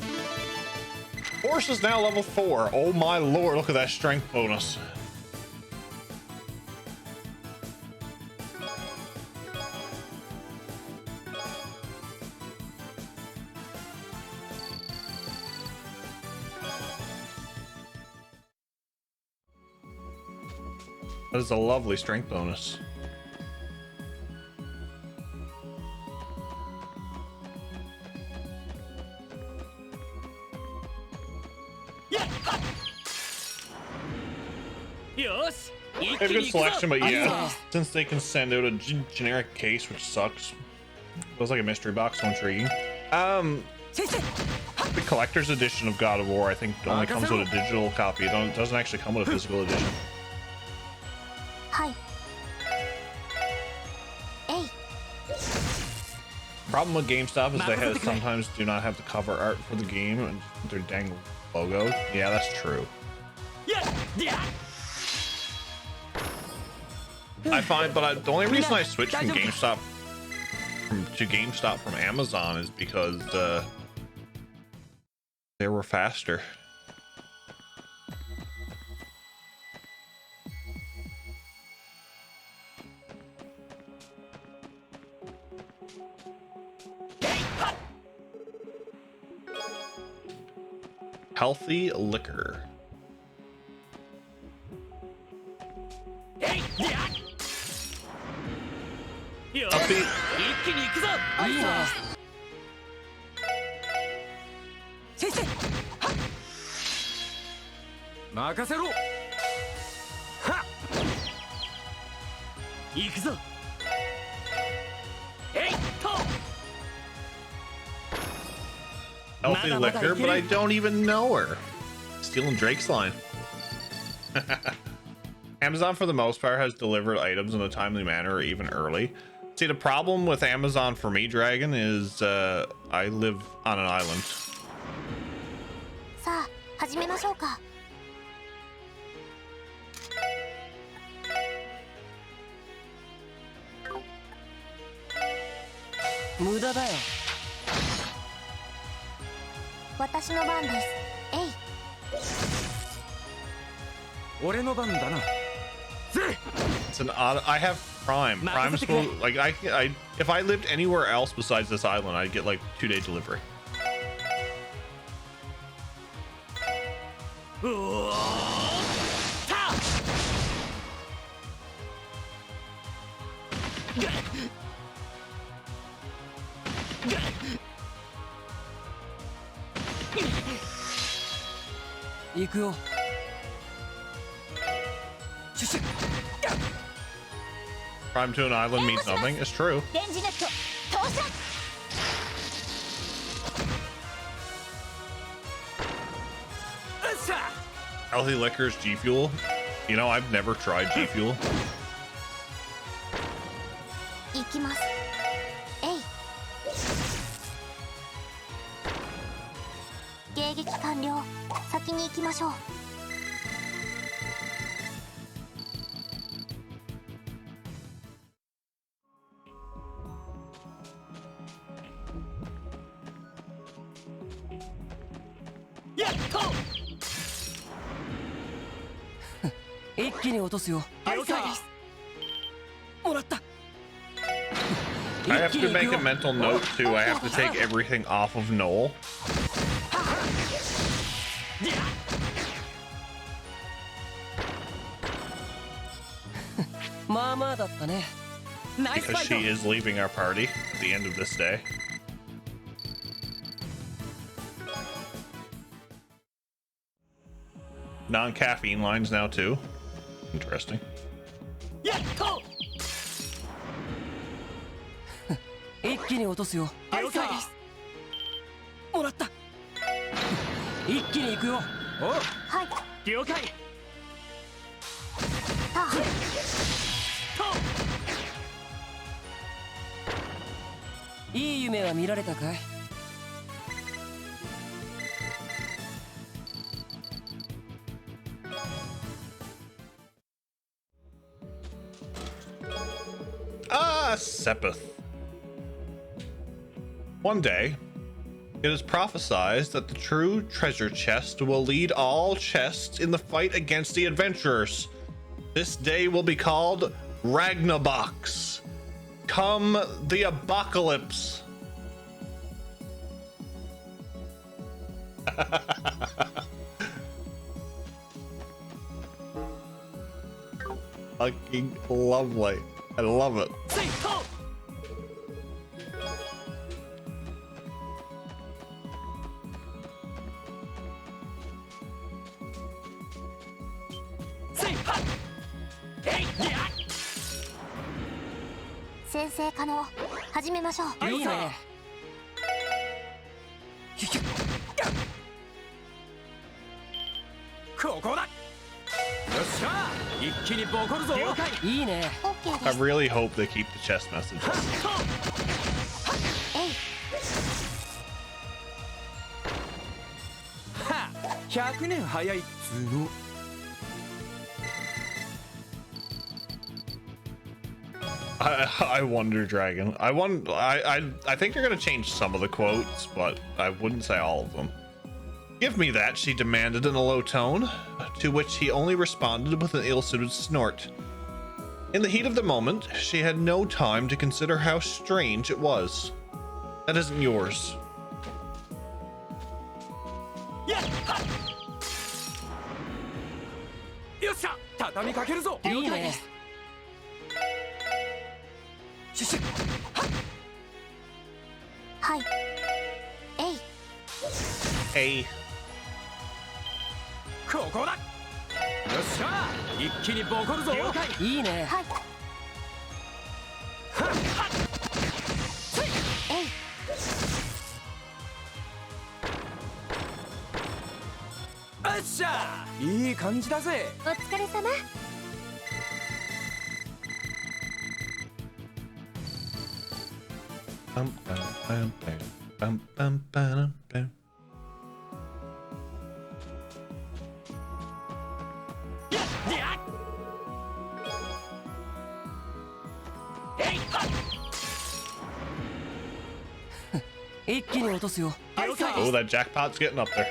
Horse is now level 4. Oh my lord! Look at that strength bonus. That is a lovely strength bonus. よし They have a good selection, but yeah, since they can send out a generic case, which sucks. Feels like a mystery box, so intriguing. The collector's edition of God of War, I think, only comes with a digital copy. It doesn't actually come with a physical edition. はいえい Problem with GameStop is they sometimes do not have the cover art for the game and their dang logo. Yeah, that's true. I find, but the only reason I switched from GameStop to GameStop from Amazon is because they were faster. Healthy liquor. Healthy. 一気に行くぞいいね先生任せろはっ行くぞえいと Healthy liquor, but I don't even know her. Stealing Drake's line. Amazon, for the most part, has delivered items in a timely manner or even early. See, the problem with Amazon for me, Dragon, is I live on an island. さあ始めましょうか無駄だよ私の番ですえい 俺の番だな It's an odd. I have Prime. Prime's supposed, like I if I lived anywhere else besides this island, I'd get like 2-day delivery. うおーた行くよ Prime to an island means nothing. It's true. レンジネット投射 Healthy liquor is G Fuel. You know, I've never tried G Fuel. 行きますえい迎撃完了先に行きましょう やっと一気に落とすよ了解もらった I have to make a mental note too. I have to take everything off of Noel. まあまあだったねナイスフ Because ァイト she is leaving our party at the end of this day. Non-caffeine lines now too. Interesting. やっと一気に落とすよ了解ですもらった一気に行くよおはい了解たいい夢は見られたかい Ah, Sepith. One day, it is prophesied that the true treasure chest will lead all chests in the fight against the adventurers. This day will be called Ragnabox. Come the apocalypse. Fucking lovely. I love it. ついと All 先生可能始めましょう。いいね。ここだ。よっしゃ、一気にボコるぞ。了解。いいね。 OK で I す。 really hope they keep the chest messages. えい。は100年早いっつーの。I wonder, Dragon. I think you're gonna change some of the quotes, but I wouldn't say all of them. Give me that, she demanded in a low tone, to which he only responded with an ill-suited snort. In the heat of the moment, she had no time to consider how strange it was. That isn't yours. よっしゃ、畳みかけるぞ。いいね。シュシュ。はい。えい。 Hey. ここだ。よっしゃ、一気にボコるぞ。了解。いいね。はい。えい。よっしゃ、いい感じだぜ。お疲れ様。 Bum, bum, bum, bum, bum, bum, bum. Oh, that jackpot's getting up there.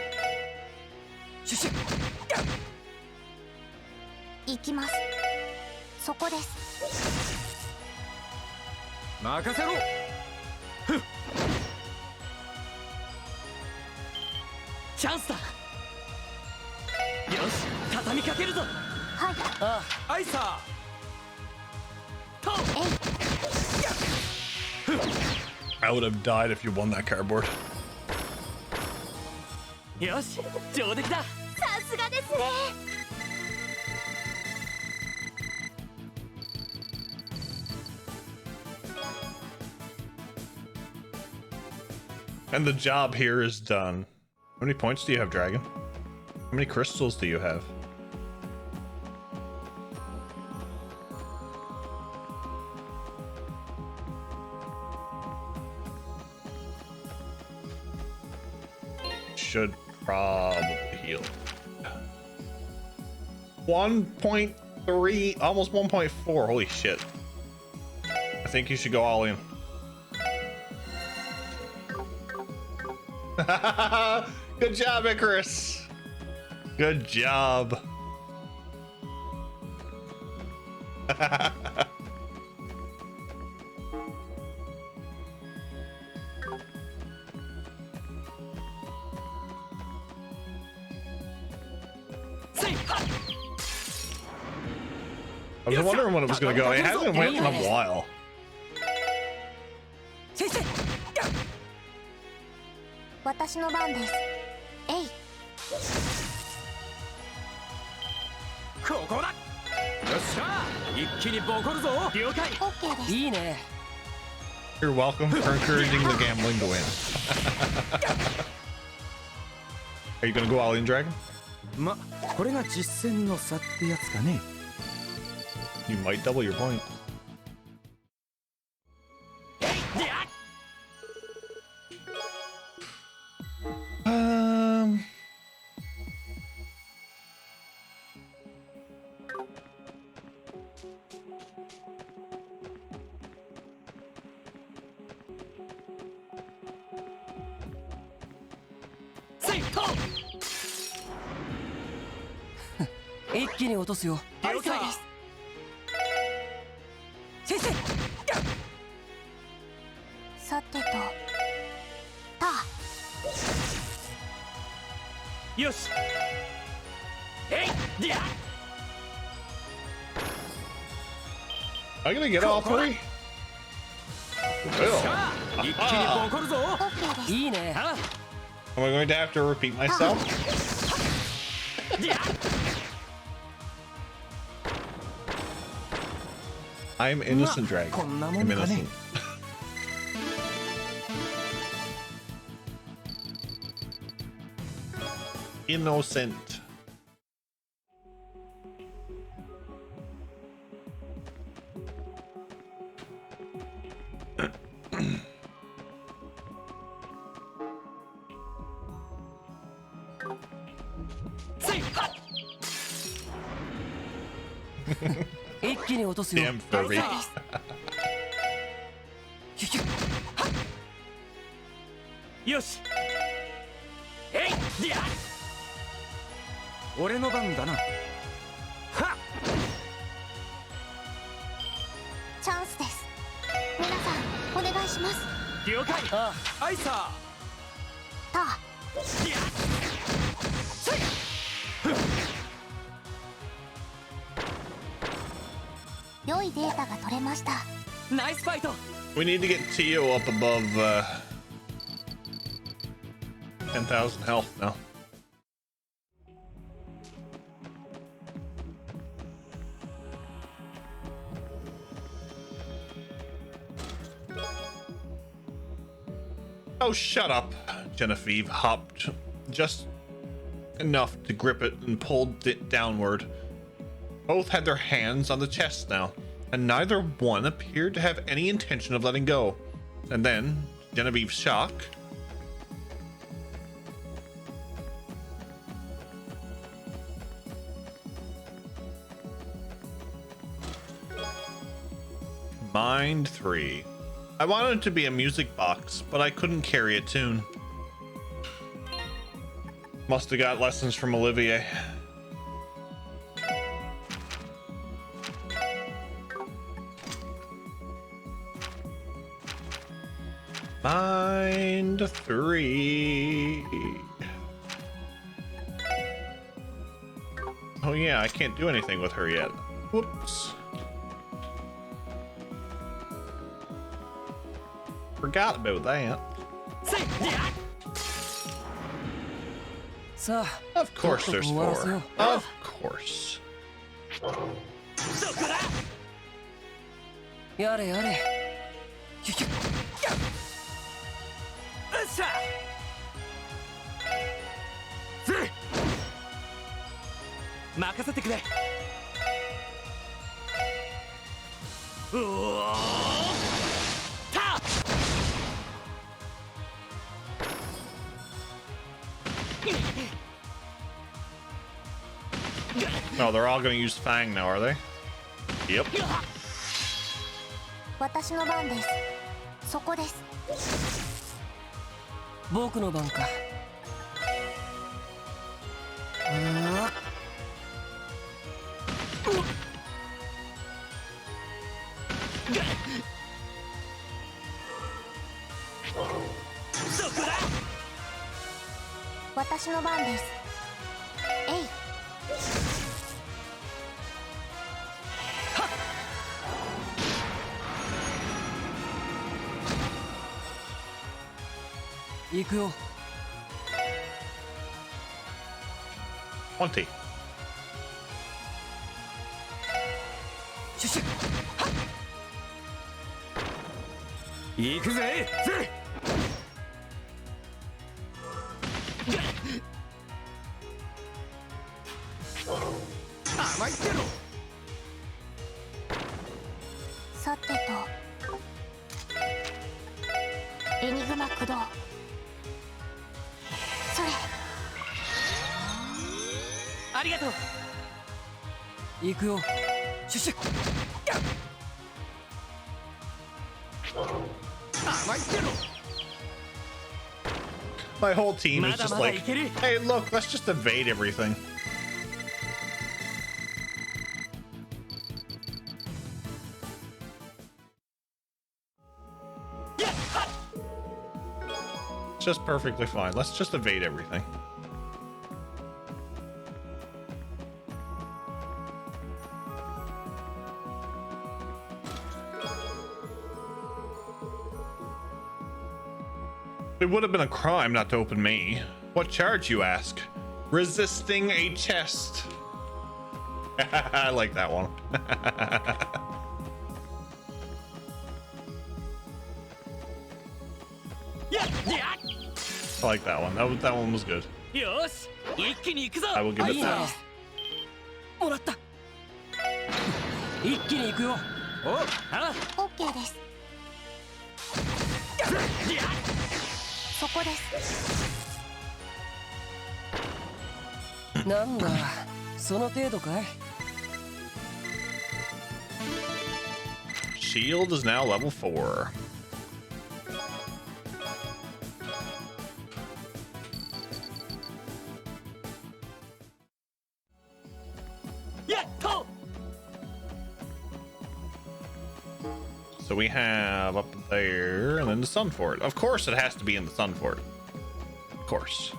行きます。そこです。任せろ。チャンスだ。よし、畳みかけるぞ。はい。あアイサあ、と。I would have died if you won that cardboard. よし、上出来だ。さすがですね。 And the job here is done. How many points do you have, Dragon? How many crystals do you have? Should probably heal. 1.3, almost 1.4. Holy shit. I think you should go all in. Good job, Icarus. Good job. I was wondering when it was going to go. It hasn't went in a while. 先生。私の番です。えい。ここだ。よっしゃ、一気にボコるぞ。了解。 OK です。いいね。 You're welcome for encouraging the gambling to win. Are you going to go all in, Dragon? ま、これが実践の差ってやつかね。 You might double your point. Um, 一気に落とすよ。了解です。先生。さてと。た。よし。えい、りゃ。 Am I gonna get all three? Will. 一気にボコるぞ。 OK です。いいね。 Am I going to have to repeat myself? りゃ。I'm innocent, dragon. こんなも I'm んかね innocent. Innocent. Damn Furby. よしえいや俺の番だなはっチャンスです。皆さんお願いします。了解ああいさといやせい良いデータが取れました。ナイスファイト We need to get Tio up above 10,000 health now. Oh, shut up. Genevieve hopped just enough to grip it and pulled it downward. Both had their hands on the chest now, and neither one appeared to have any intention of letting go. And then, Genevieve's shock. Mind 3. I wanted it to be a music box, but I couldn't carry a tune. Must have got lessons from Olivier. Mind 3. Oh yeah, I can't do anything with her yet. Whoops. Forgot about that. さあ Of course there's とっとと終わらせよ 4. Of course. どこだやれやれキュキュッよっしゃふっ任せてくれうおーた No, they're all gonna use Fang now, are they? Yep. 私の番です。そこです。僕の番かあそこだ私の番です。えい。行くよ20. シュシュはっ行くぜぜ甘いってろさてとエニグマ駆動それありがとう行くよシュシュ甘いってろ My whole team is just like, hey, look, let's just evade everything. It's just perfectly fine. Let's just evade everything. It would have been a crime not to open me. What charge, you ask? Resisting a chest. I like that one. I like that one. That one was good. よし一気に行くぞ I will give it いいね that. もらった一気に行くよあ OK ですそこですなんだその程度かい Shield is now level 4. So we have up there and then the Sun Fort. Of course it has to be in the Sun Fort. Of course.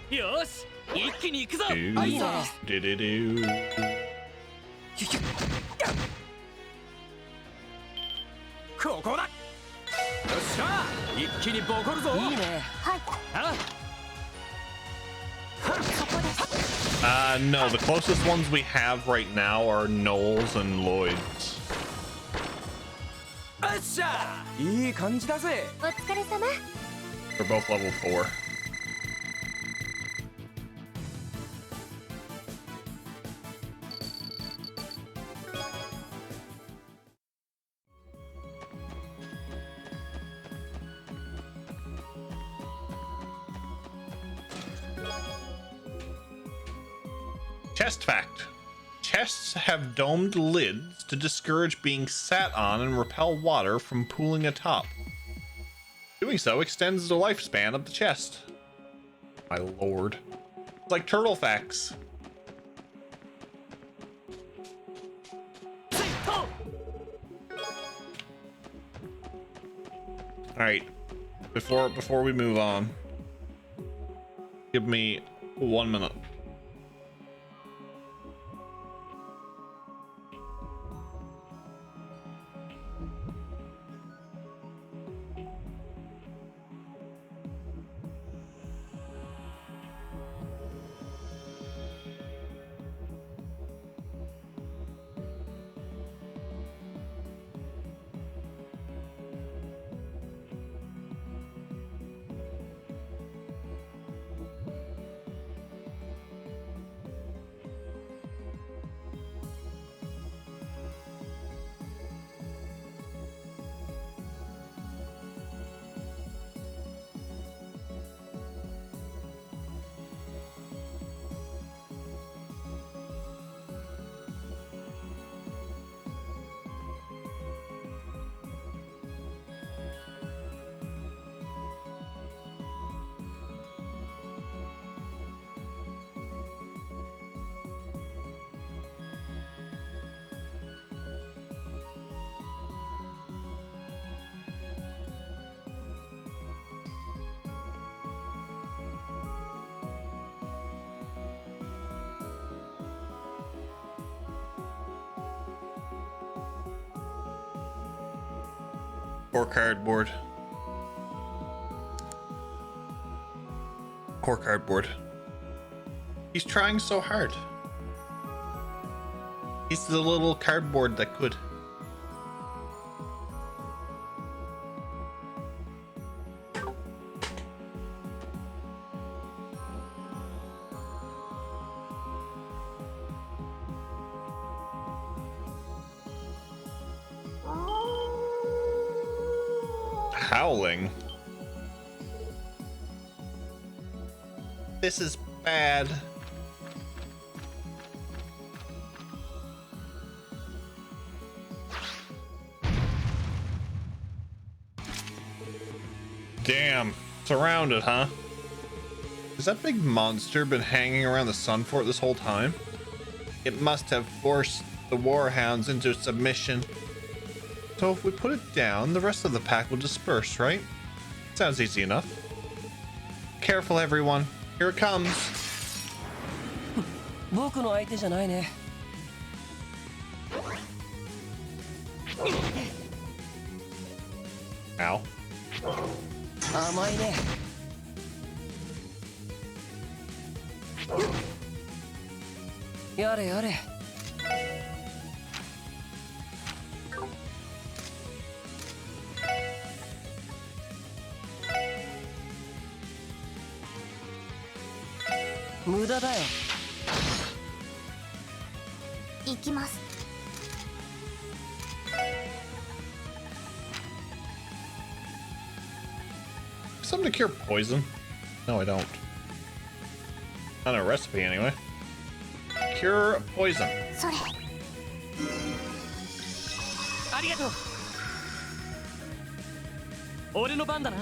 Yosh, 一気に行くぞ Do, いいね do. ここだよっしゃ一気にボコるぞいいねはいあそこです No, the closest ones we have right now are Knowles and Lloyd's. よっしゃいい感じだぜお疲れ様 They're both level 4. Chest fact. Chests have domed lids to discourage being sat on and repel water from pooling atop. Doing so extends the lifespan of the chest. My lord. It's like turtle facts. Alright. Before we move on, give me 1 minute. Poor cardboard. Poor cardboard. He's trying so hard. He's the little cardboard that could. Howling. This is bad. Damn. Surrounded, huh? Has that big monster been hanging around the Sun Fort this whole time? It must have forced the warhounds into submission. So if we put it down, the rest of the pack will disperse, right? Sounds easy enough. Careful, everyone. Here it comes. 僕の相手じゃないね Ow. 甘いねやれやれ。無駄だよ。行きます。 Something to cure poison? No, I don't. Not a recipe, anyway. Cure poison. それ。ありがとう。俺の番だな。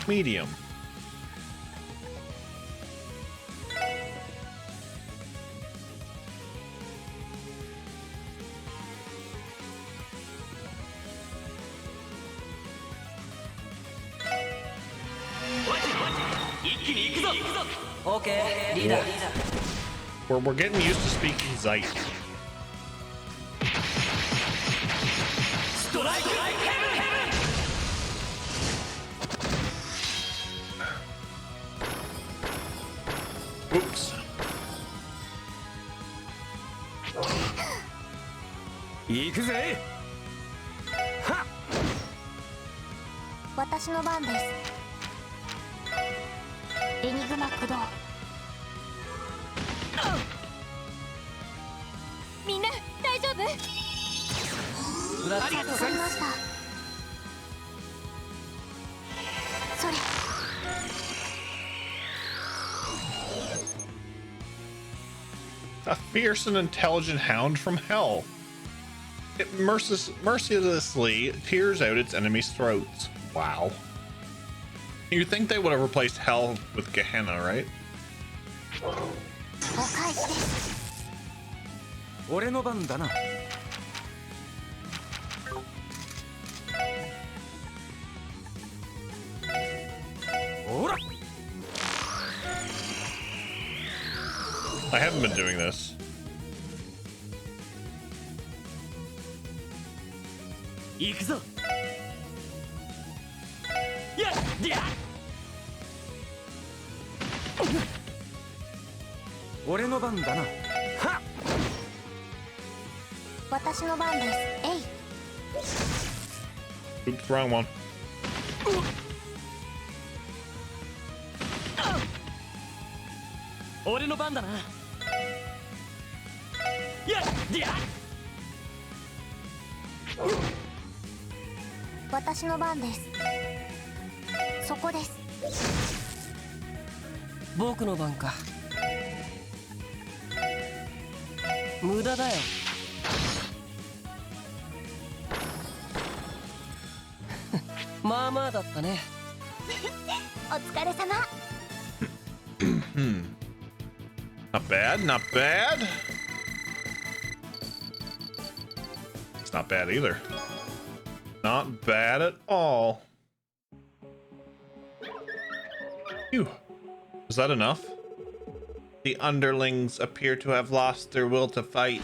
Medium. OK、リーダー。We're getting used to speaking Zeit. ストライク。Oops. 行くぜ。私の番です。エニグマ駆動。みんな大丈夫？ありがとう。わかりました。それ。 A fierce and intelligent hound from hell. It mercilessly tears out its enemies' throats. Wow. You'd think they would have replaced hell with Gehenna, right? お返しです。俺の番だな。ほら。 I haven't been doing this. 行くぞ。やっ、やっ。俺の番だな。はっ。私の番です。えい。 Oops, wrong one. 俺の番だな。やっ、やっ。私の番です。そこです。僕の番か。無駄だよ。まあまあだったね。お疲れ様。Not bad, not bad. It's not bad either. Not bad at all. Phew. Is that enough? The underlings appear to have lost their will to fight.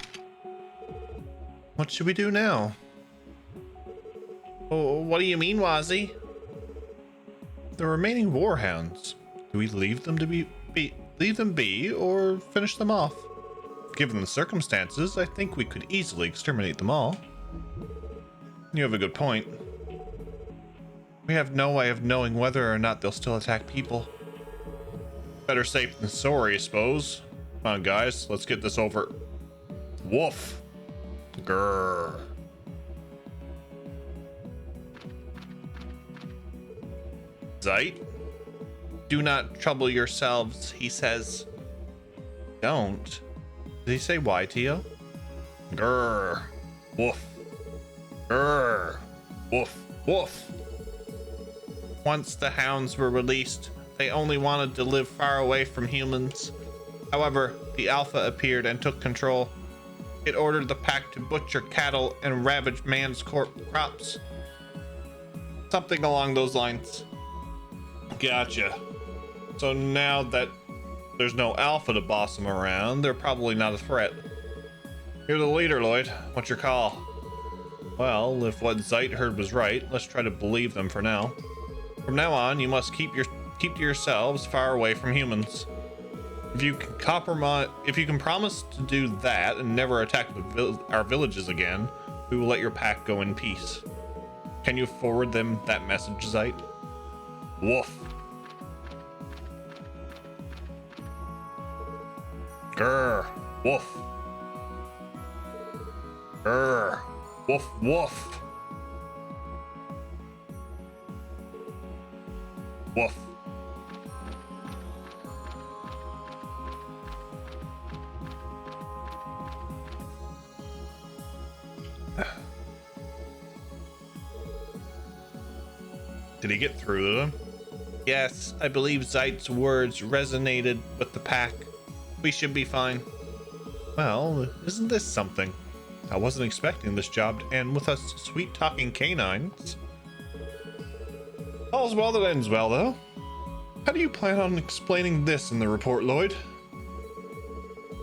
What should we do now? Oh, what do you mean, Wazzy? The remaining warhounds. Do we leave them to leave them be or finish them off? Given the circumstances, I think we could easily exterminate them all. You have a good point. We have no way of knowing whether or not they'll still attack people. Better safe than sorry, I suppose. Come on, guys, let's get this over. Woof. Grrr. Zeit? Do not trouble yourselves, he says. Don't? Did he say why, Tio? Grrr. Woof. Grrr. Woof. Woof. Once the hounds were released, they only wanted to live far away from humans. However, the Alpha appeared and took control. It ordered the pack to butcher cattle and ravage man's crops. Something along those lines. Gotcha. So now that there's no Alpha to boss them around, they're probably not a threat. You're the leader, Lloyd. What's your call? Well, if what Zeit heard was right, let's try to believe them for now. From now on, you must keep to yourselves far away from humans. If you can promise to do that and never attack our villages again, we will let your pack go in peace. Can you forward them that message, Zeit? Woof. Grr. Woof. Grr. Woof, woof. Woof. Did he get through to them? Yes, I believe Zeit's words resonated with the pack. We should be fine. Well, isn't this something? I wasn't expecting this job to end with us sweet-talking canines. All's well that ends well, though. How do you plan on explaining this in the report, Lloyd?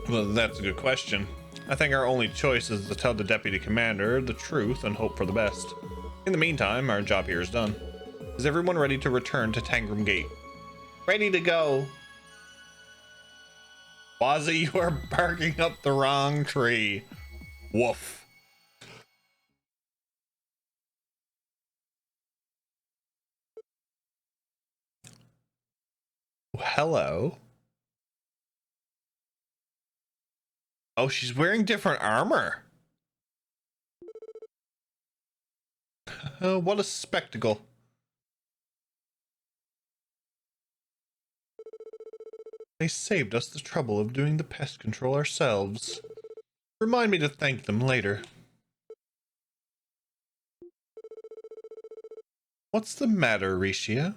Well, that's a good question. I think our only choice is to tell the deputy commander the truth and hope for the best. In the meantime, our job here is done. Is everyone ready to return to Tangram Gate? Ready to go. Wazzy, you are barking up the wrong tree. Woof. Hello. Oh, she's wearing different armor. What a spectacle. They saved us the trouble of doing the pest control ourselves. Remind me to thank them later. What's the matter, Rishia?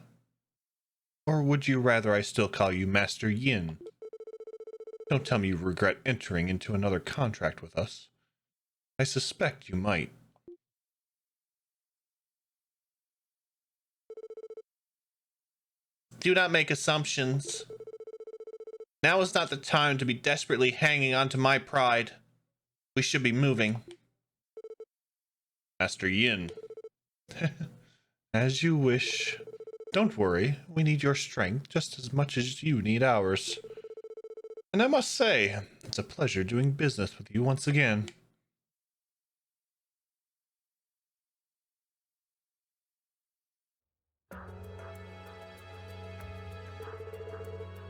Or would you rather I still call you Master Yin? Don't tell me you regret entering into another contract with us. I suspect you might. Do not make assumptions. Now is not the time to be desperately hanging on to my pride. We should be moving. Master Yin. As you wish. Don't worry, we need your strength just as much as you need ours. And I must say, it's a pleasure doing business with you once again.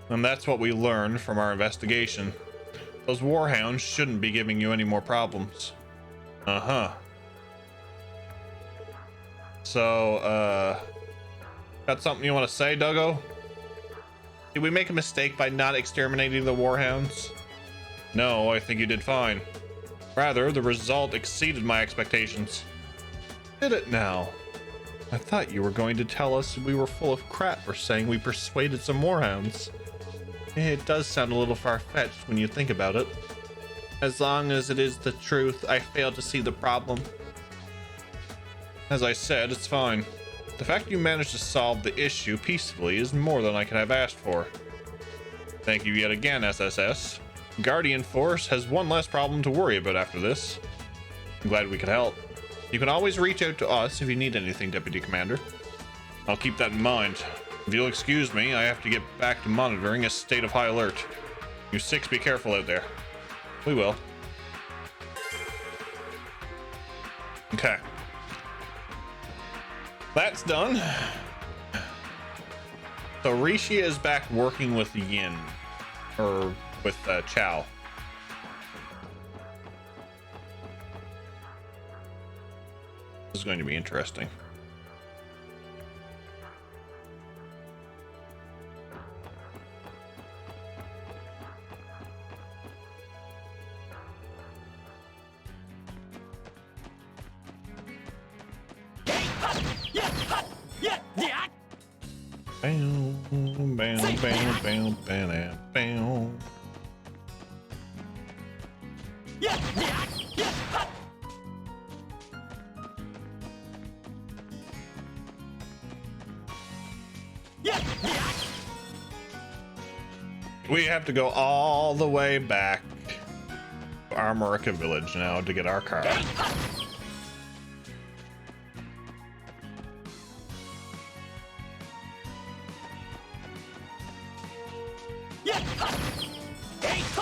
And that's what we learned from our investigation. Those warhounds shouldn't be giving you any more problems. Uh-huh. So, got something you want to say, Duggo? Did we make a mistake by not exterminating the warhounds? No, I think you did fine. Rather, the result exceeded my expectations. Did it now? I thought you were going to tell us we were full of crap for saying we persuaded some warhounds. It does sound a little far-fetched when you think about it. As long as it is the truth, I fail to see the problem. As I said, it's fine. The fact you managed to solve the issue peacefully is more than I could have asked for. Thank you yet again, SSS. Guardian Force has one less problem to worry about after this. I'm glad we could help. You can always reach out to us if you need anything, Deputy Commander. I'll keep that in mind. If you'll excuse me, I have to get back to monitoring a state of high alert. You six be careful out there. We will. Okay. That's done. So Rishia is back working with Yin. Or with Chow. This is going to be interesting. Bam, bam, bam, bam, bam, bam. We have to go all the way back to Armorica Village now to get our car. やっはえいと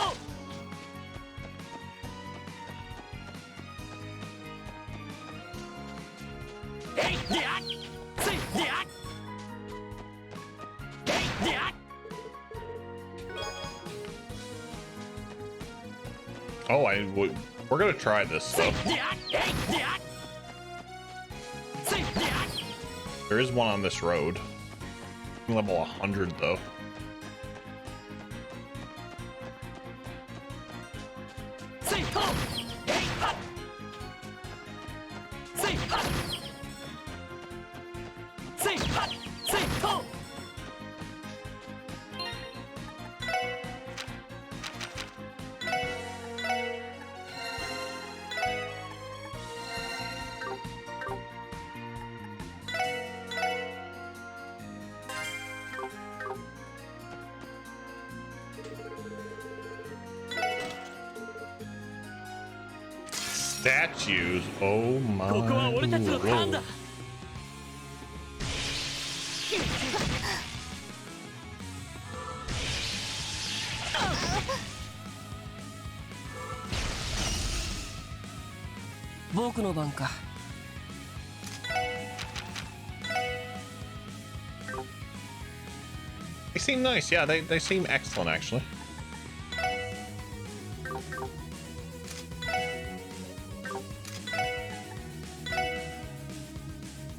えいであついであえいであ Oh, we're gonna try this stuff. There is one on this road. Level 100 though. Statues. Oh my ここは俺たちのターンだ lord. 僕の番か They seem nice. Yeah, they seem excellent actually.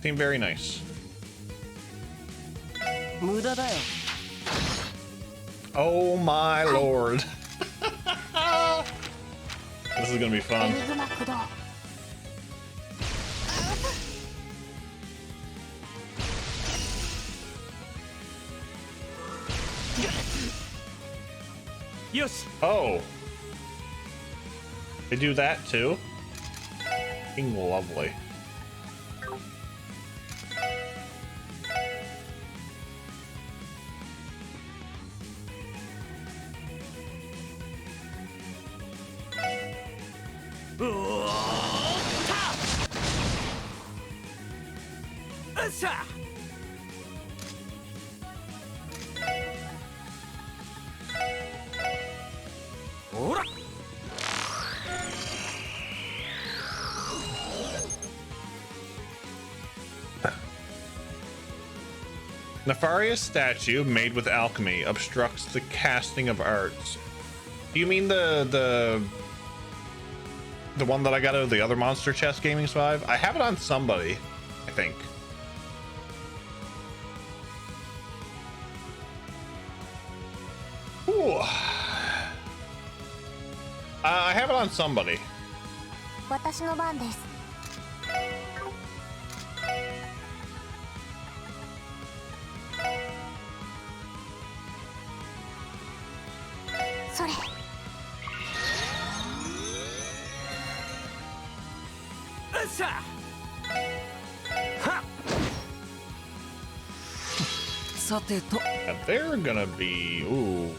Seem very nice. 無駄だよ Oh my lord. This is gonna be エ fun. ニグマ駆動 よし Oh. They do that too? Fucking lovely. Nefarious statue made with alchemy obstructs the casting of arts. Do you mean the one that I got out of the other Monster Chest Gaming 5? I have it on somebody, I think. Ooh. I have it on somebody. 私の番ですそれ さてと Now they're gonna be ooh.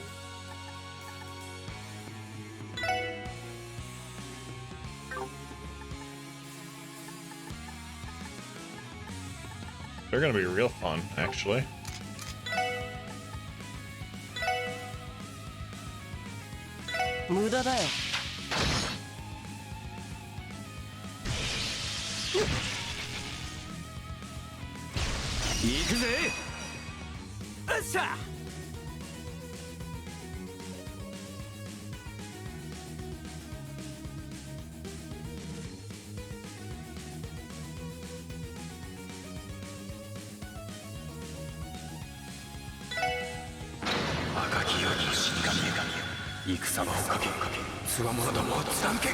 They're gonna be real fun, actually.無駄だよ 行くぜよっしゃ 赤き世に死神よ戦場をかけつわものどもを貫け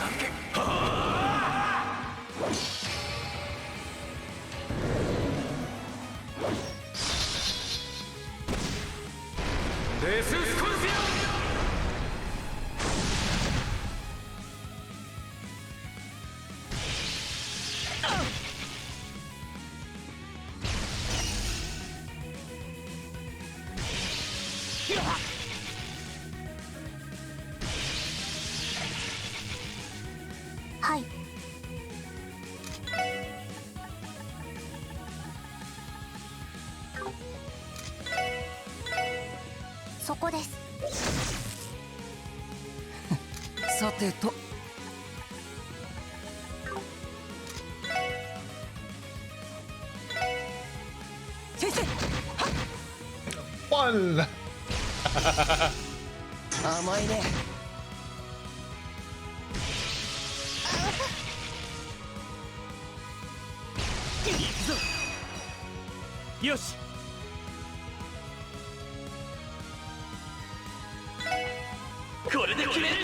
デススコルピオはいそこですさてと。先生。One. 甘いね。行くぞ。よし。これで決める。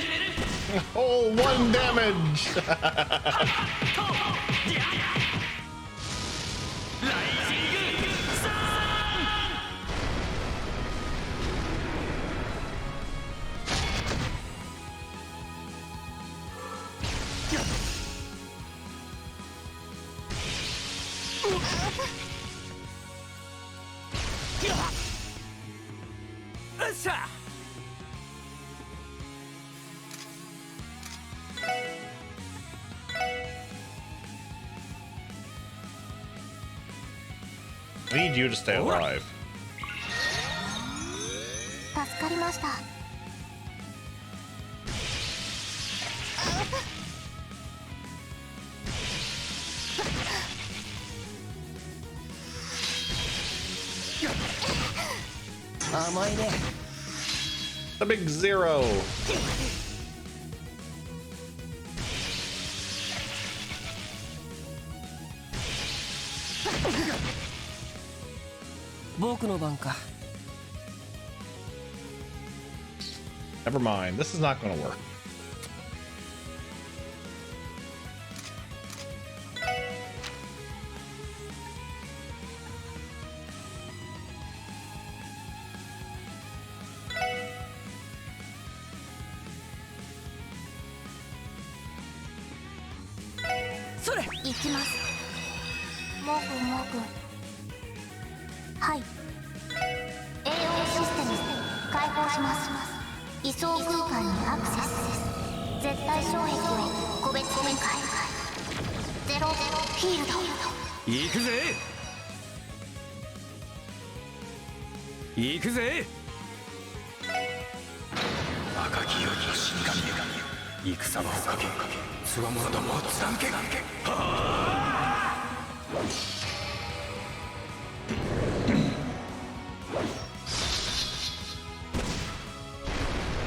Oh, 1 damage. ライジングサン。よっしゃ。I need you to stay alive. 助かりました。甘いね。The big zero. 僕の番か。 Never mind. This is not going to work.それ。行きます。モー君モー君。はい。栄養システム開放します。位相空間にアクセス。絶対障壁を個別展開。ゼロフィールド。行くぜ。行くぜ。赤きよりの死神よ、戦場をかけ、つわものどもを貫け。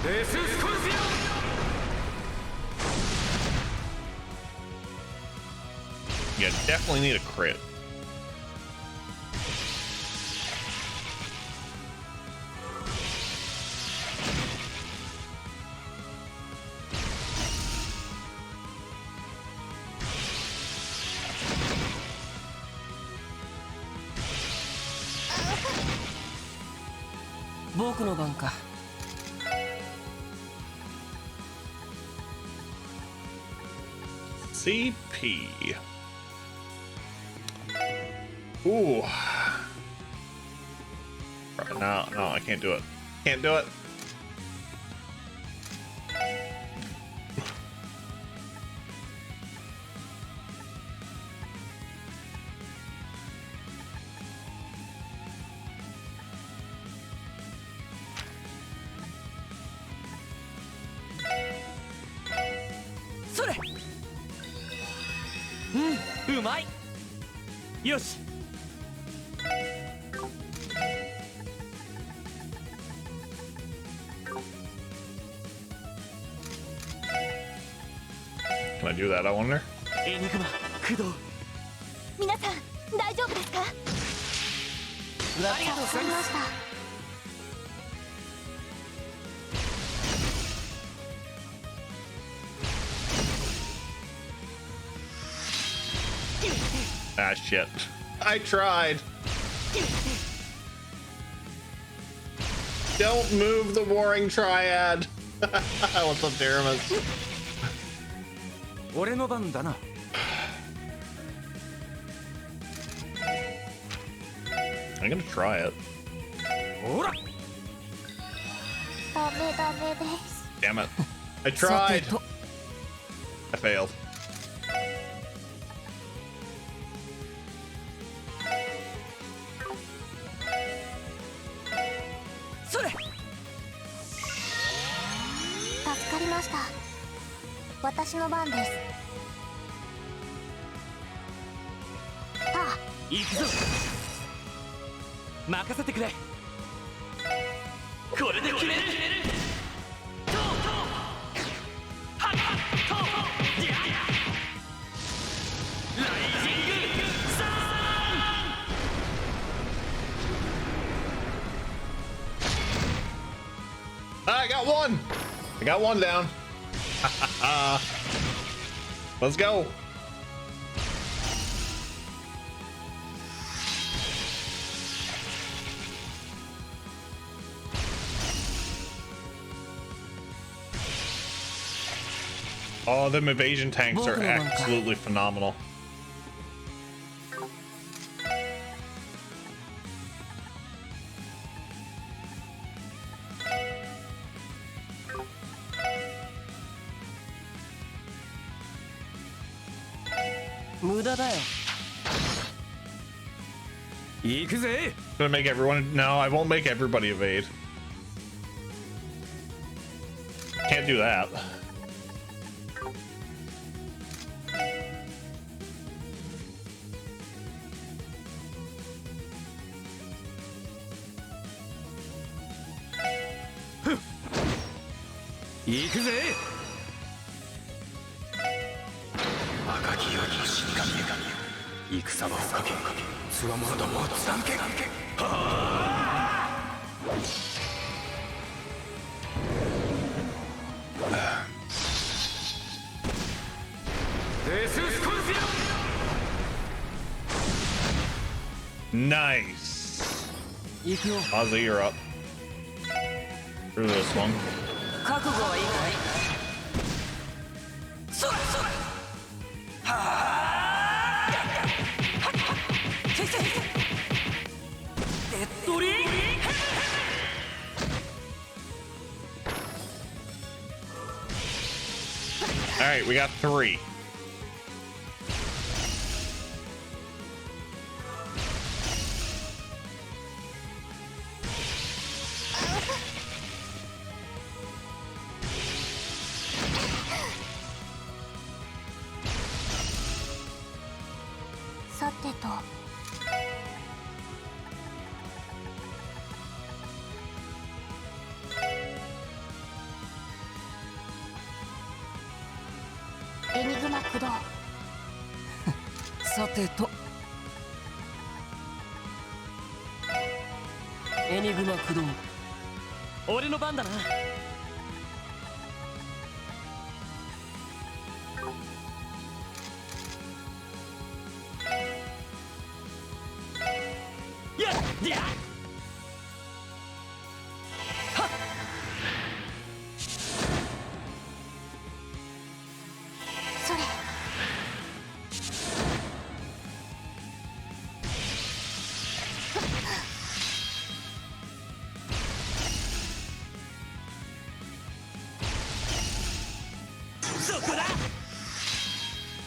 デススコルピオン。 You definitely need a crit.僕の番か。 CP. Ooh. No, no, I can't do it. Can't do it. Mm, うまい。よし。 Can I do that, I wonder? エニグマ駆動。皆さん大丈夫ですか？ありがとうございます。助かりました。 Ah, shit. I tried. Don't move the warring triad. What's up, Daramus? 俺の番だな。 I'm gonna try it. ほら。ダメダメです。 Damn it. I さ tried. てと。 I failed. それ。助かりました。私の番です。行くぞ。任せてくれ。これで決める。I got one. I got one down. Let's go. Oh, them evasion tanks are absolutely phenomenal. Gonna make everyone. No, I won't make everybody evade. Can't do that. Nice. Ozzy, you're up. Through this one. All right, we got 3.エニグマ駆動。俺の番だな。やっやっはっ。それ。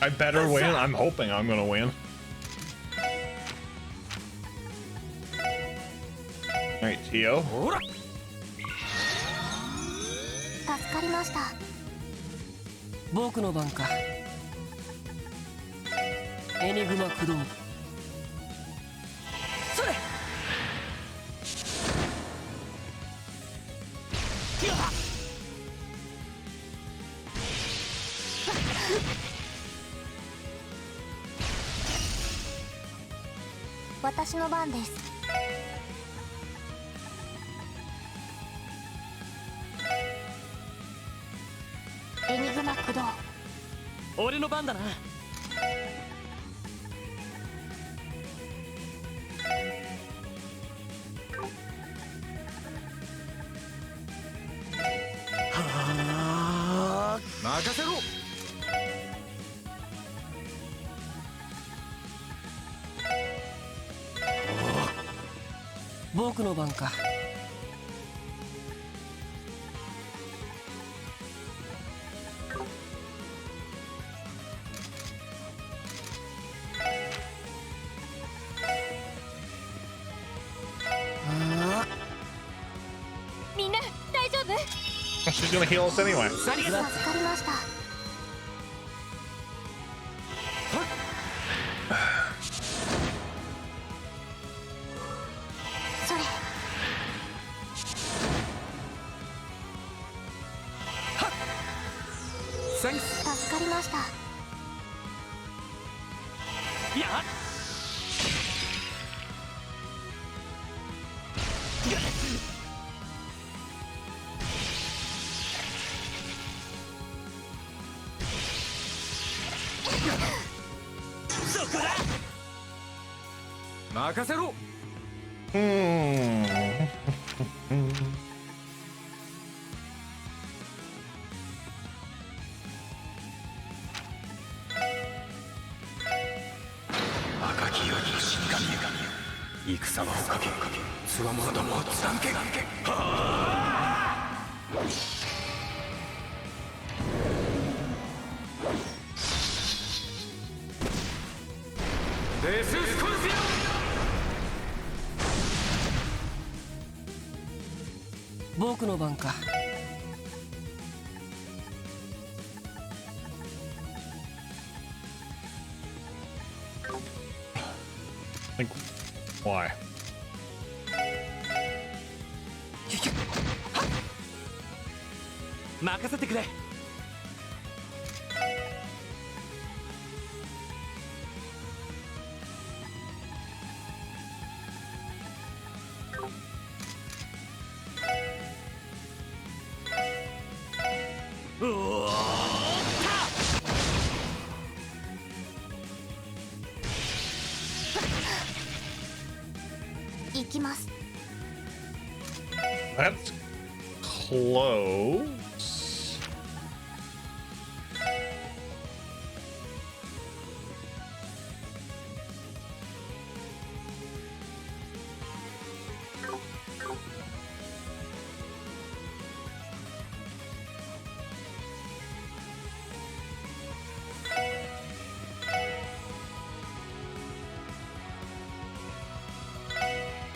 I better win. I'm hoping I'm gonna win. Alright, Tio. 助かりました。僕の番か。エニグマ駆動。それ。私の番です。エニグマ駆動。俺の番だな。はあ、任せろ。僕の番か。みんな大丈夫？ She's gonna heal us anyway. 助かりました。センス。助かりました。いやそこだ。任せろ。赤き夜の死神よ、戦場をかけつわものどもを貫け。デススコルピオン。僕の番か。Like, why? 任せてくれ。おおー行きます。 That's close.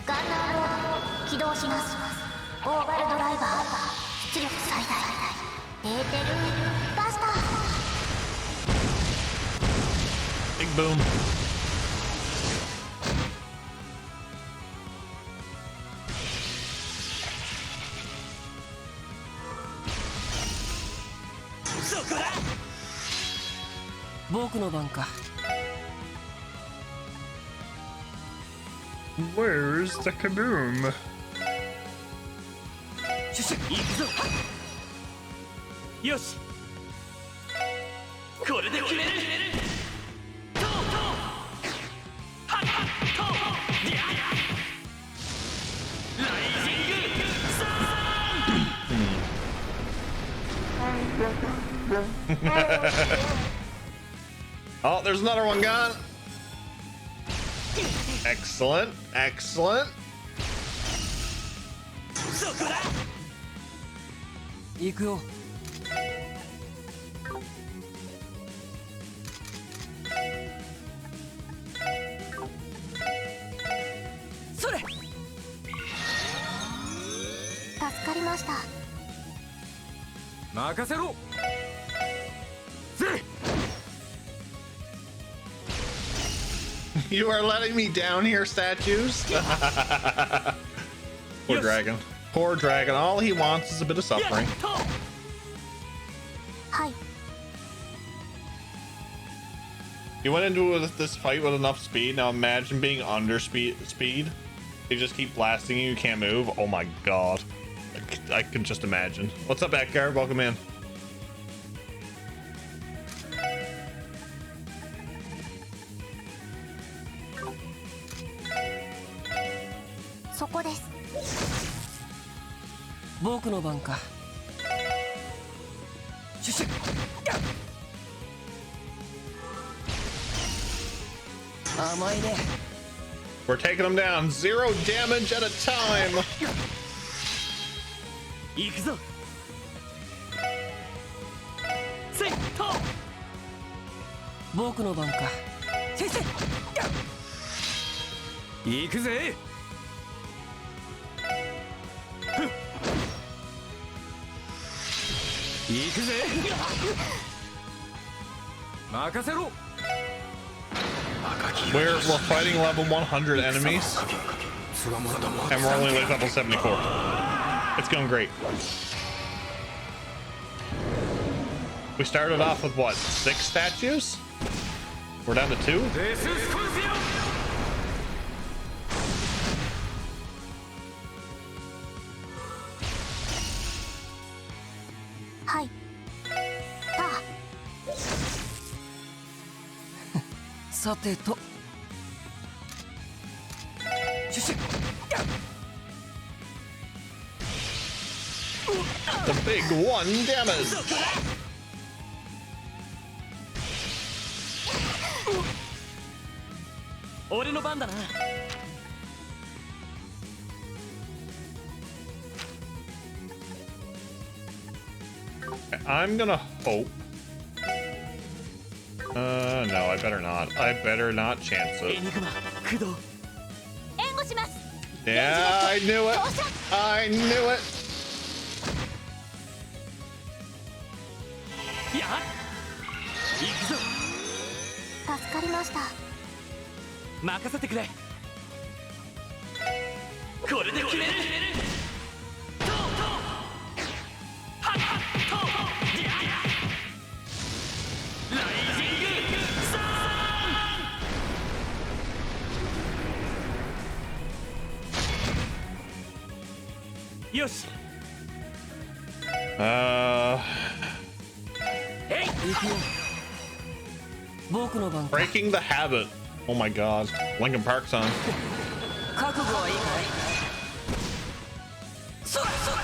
ガンナーモード起動します。オーバルドライバー出力最大。エーテルバスター。 Big boom.そこだ。僕の番か。 Where's the kaboom? シュシュ行くぞ。よし、これで決める。トートーハッハットーリャライジングサーン。 Oh, there's another one gone. Excellent, excellent. そこだ。行くよ。それ。助かりました。任せろ。ぜ。 You are letting me down here, statues. Poor Yes. dragon. Poor dragon. All he wants is a bit of suffering. はい。 You went into this fight with enough speed. Now imagine being under speed. They just keep blasting you. You can't move. Oh my god. I can just imagine. What's up, Edgar? Welcome in. そこです。僕の番か。シュシュ。甘いね。 We're taking them down. 0 damage at a time. 行くぞ。せいと。僕の番か。先生。行くぜ。行くぜ。任せろ。 We're fighting level 100 enemies, and we're only like level 74. It's going great. We started off with what, 6 statues? We're down to 2? Hi. Ah, さてとシュシュ The big 1 damage! I'm gonna hope. No, I better not. I better not chance it. エニグマ駆動援護します。 Yeah, I knew it. I knew it. やっ行くぞ助かりました。任せてくれこれで決めるトートーハッハットーディアライジングサーンよしえい行くよ僕の番 Breaking the habit. Oh my god. Linkin Park song. 覚悟はいいかいそれそれ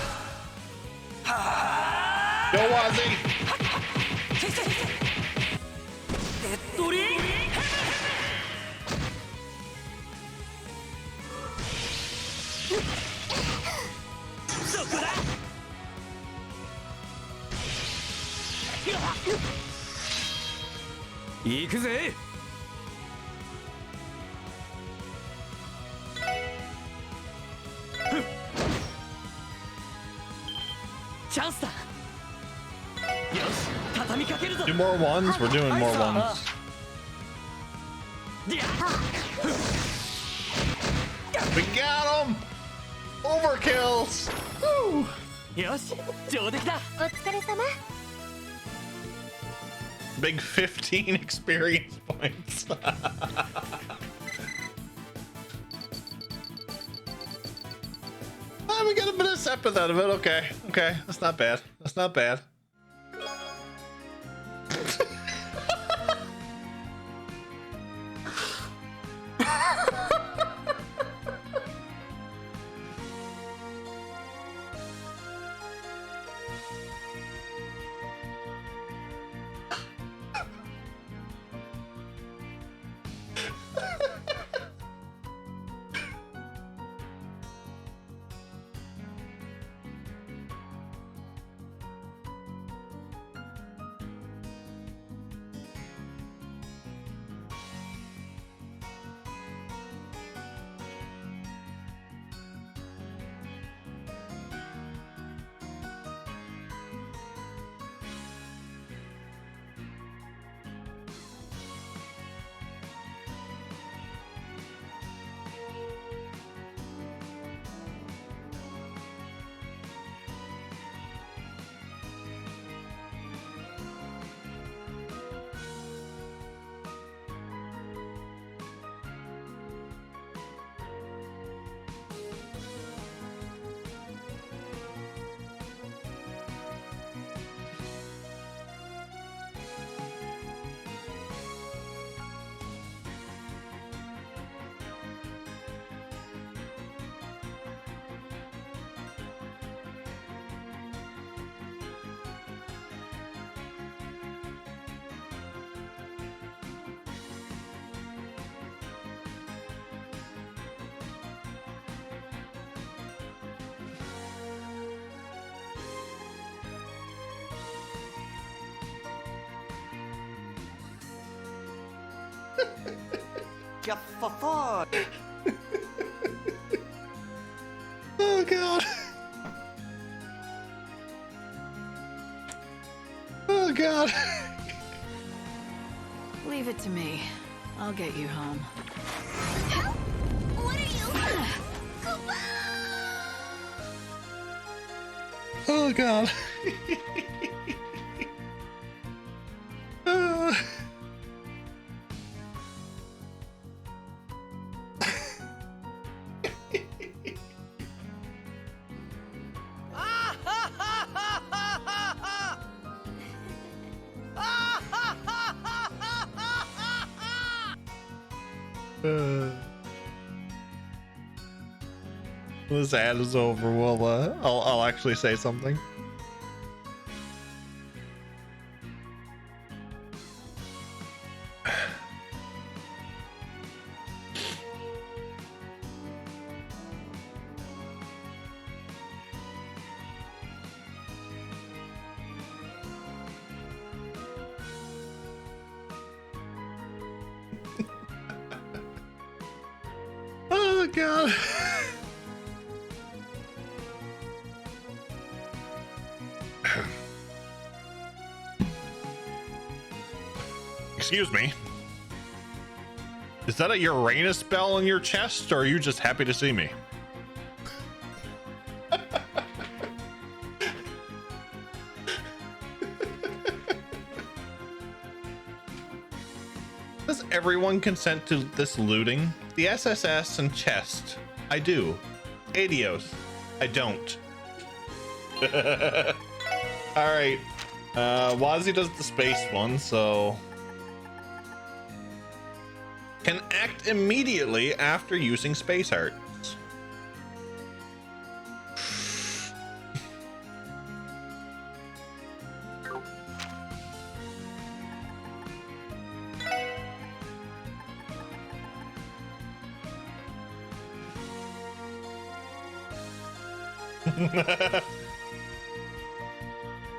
Go Wazzy! 先生デッドリーそこだ行くぜチャンスだよし畳みかけるぞ Do more ones? We're doing more ones. ディア We got him! Overkills! Woo! よし上出来だお疲れ様。 Big 15 experience points. We got a bit of sepith out of it. Okay. Okay. That's not bad. That's not bad. Yeah, for fuck. Oh god. Oh god. Leave it to me. I'll get you home. What are you? Oh god. This ad is over. I'll actually say something. Oh god. Excuse me. Is that a Uranus bell in your chest, or are you just happy to see me? Does everyone consent to this looting? The SSS and chest. I do. Adios. I don't. Alright. Wazzy does the space one, so... Can act immediately after using space hearts.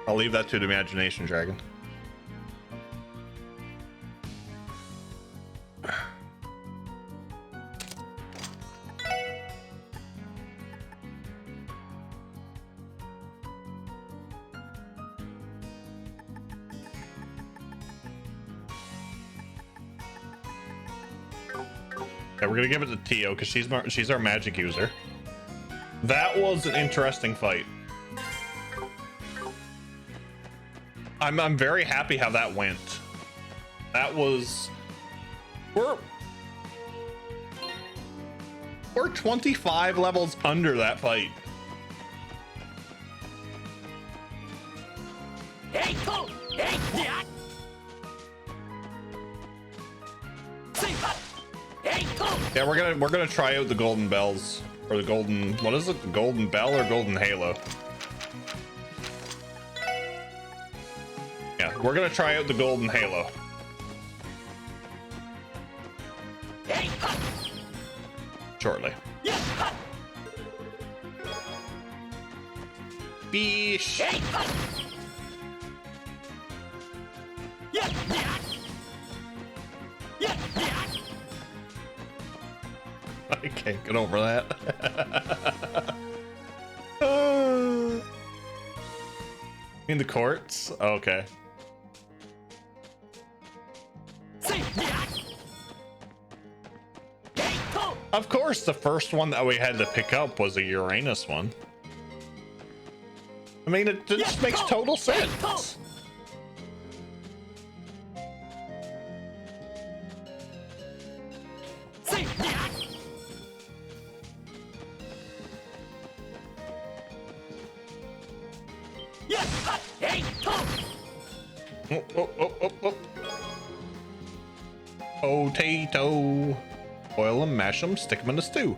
I'll leave that to the imagination, Dragon. Yeah, we're gonna give it to Tio because she's our magic user. That was an interesting fight. I'm very happy how that went. That was we're 25 levels under that fight. Yeah, we're gonna try out the golden bells, or the golden, what is it? The golden bell or golden halo? Yeah, we're gonna try out the golden halo. Shortly. Beesh. I can't get over that. In the courts? Okay. Of course, the first one that we had to pick up was a Uranus one. I mean, it just makes total sense. Oh. Potato. Boil them, mash them, stick them in a stew.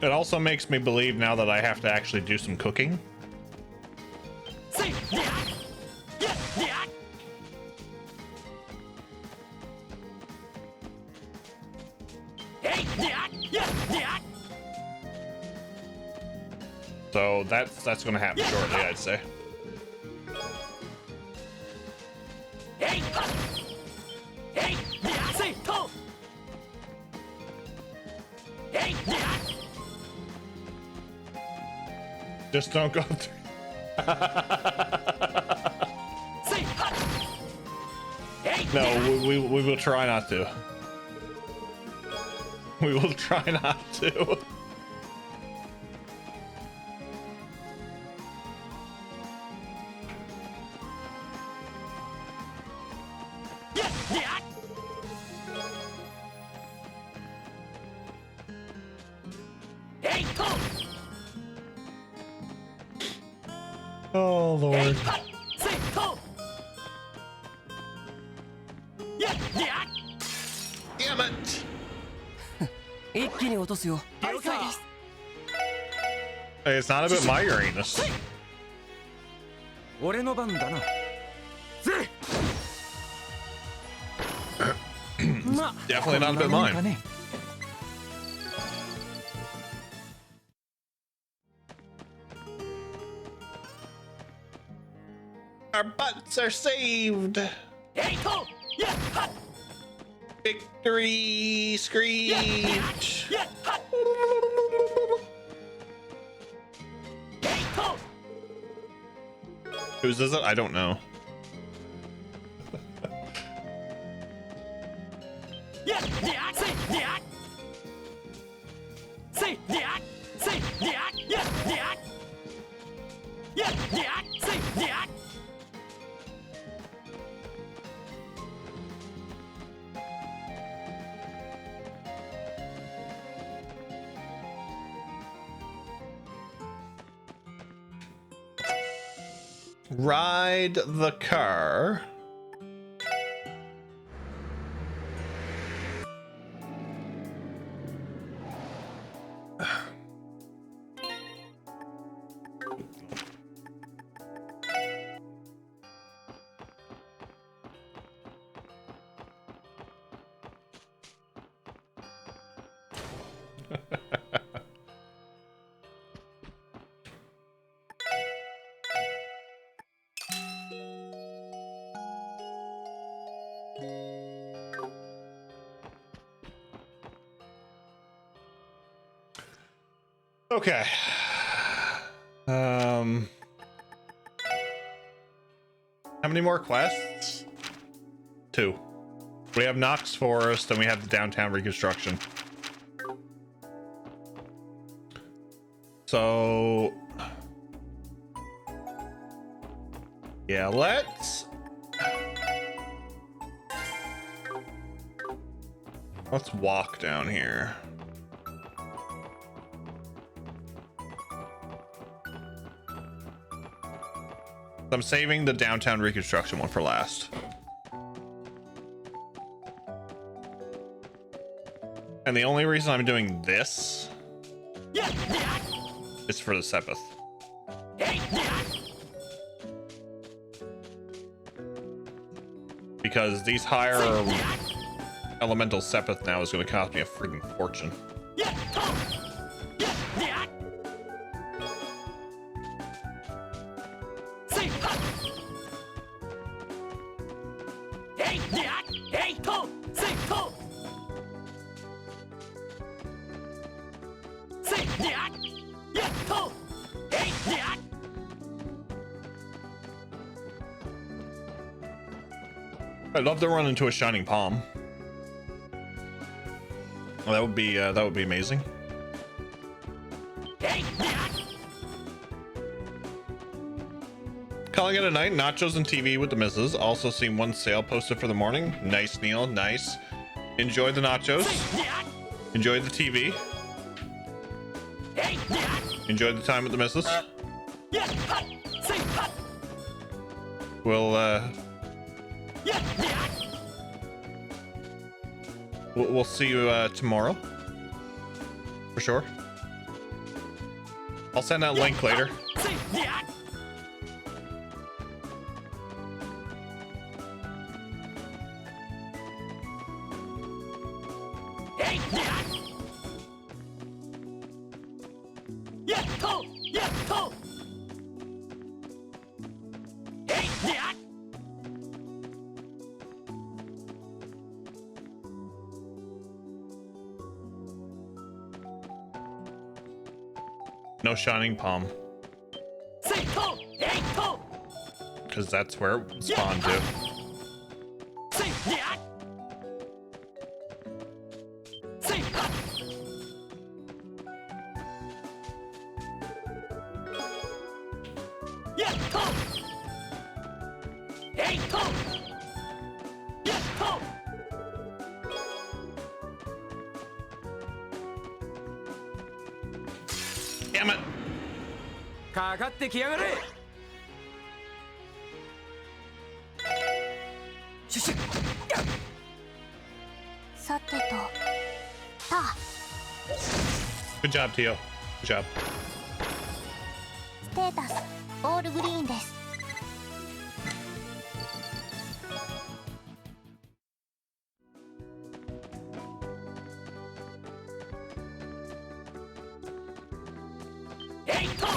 It also makes me believe now that I have to actually do some cooking. So that's going to happen shortly, I'd say. Just don't go through. No, we will try not to. We will try not to. Oh Lord. Damn it. 一気に落とすよ。 Hey, it's not about my Uranus. 俺の番だな。 Definitely not about mine. Our butts are saved. Victory screech. Whose is it? I don't know. Ride the car. Okay. How many more quests? 2. We have Knox Forest and we have the downtown reconstruction. So yeah, let's walk down here. I'm saving the downtown reconstruction one for last. And the only reason I'm doing this is for the Sepith. Because these higher elemental Sepith now is going to cost me a freaking fortune. I'd love to run into a shining palm. Well, that would be amazing. Calling it a night. Nachos and TV with the missus. Also seen one sale posted for the morning. Nice, Neil. Nice. Enjoy the nachos. Enjoy the TV. Enjoy the time with the missus. We'll see you tomorrow for sure. I'll send that link later. No shining palm. Because that's where it spawned to. Damn it! かかってきやがれ。シュシュッ。さてとた Good job, Tio. Good job. ステータスオールグリーンです。えいと。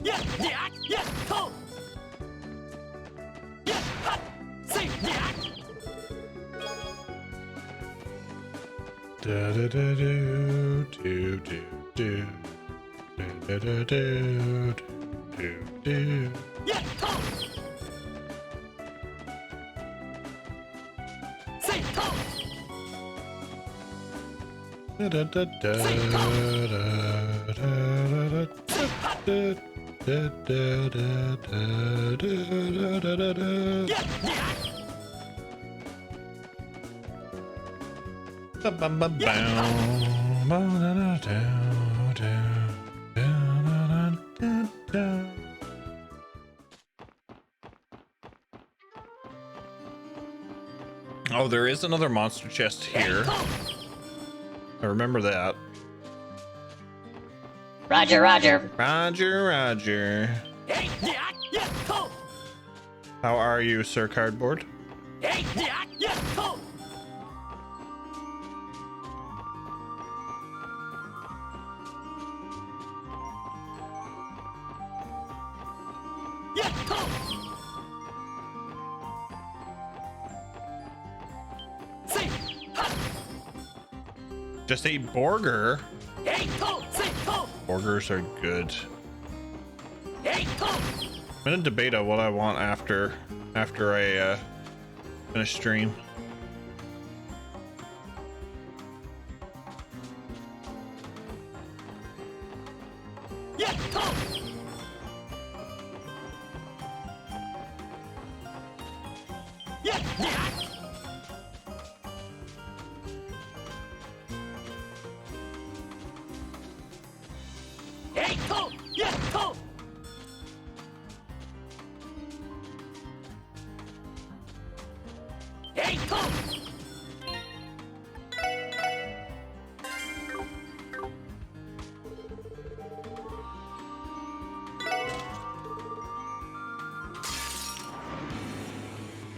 やっややっと。やっはっせいやっ。Da da da do do do do da da do do do. やっと。せいと。 Da da da da da da da da. やっや。 Bum bum bum. Ba da da da da. Oh, there is another monster chest here. I remember that. Roger, Roger. Roger, Roger. How are you, Sir Cardboard? Just ate burger. Burgers are good. I'm gonna debate on what I want after I finish stream.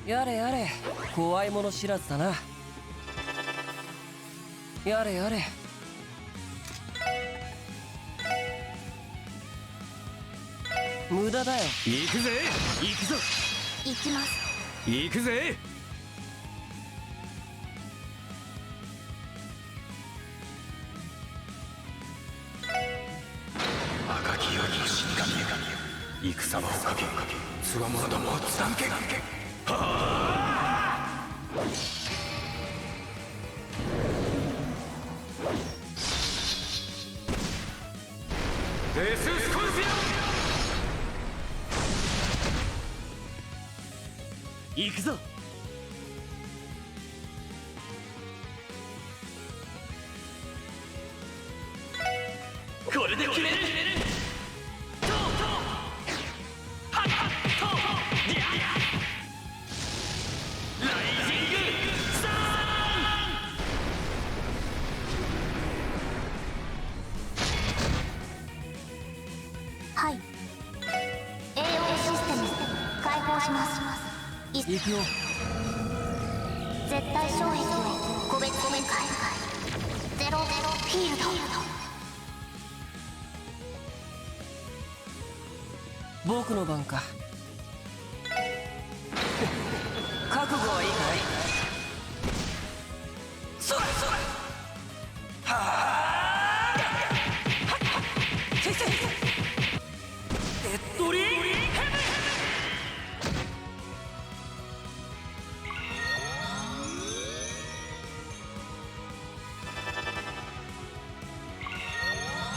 やれやれ、怖いもの知らずだな。やれやれ。無駄だよ。行くぜ。行くぞ。行きます。行くぜ。赤き世に死神よ、戦場をかけ、つわものどもをつだんけ。デススコルピオン。行くぞ。これで決める。はい。栄養システム開放します。行くよ。絶対障壁を個別展開。ゼロフィールド。僕の番か。覚悟はいいかい？それそれ。はあ。せいせい。デッドリーヘブン。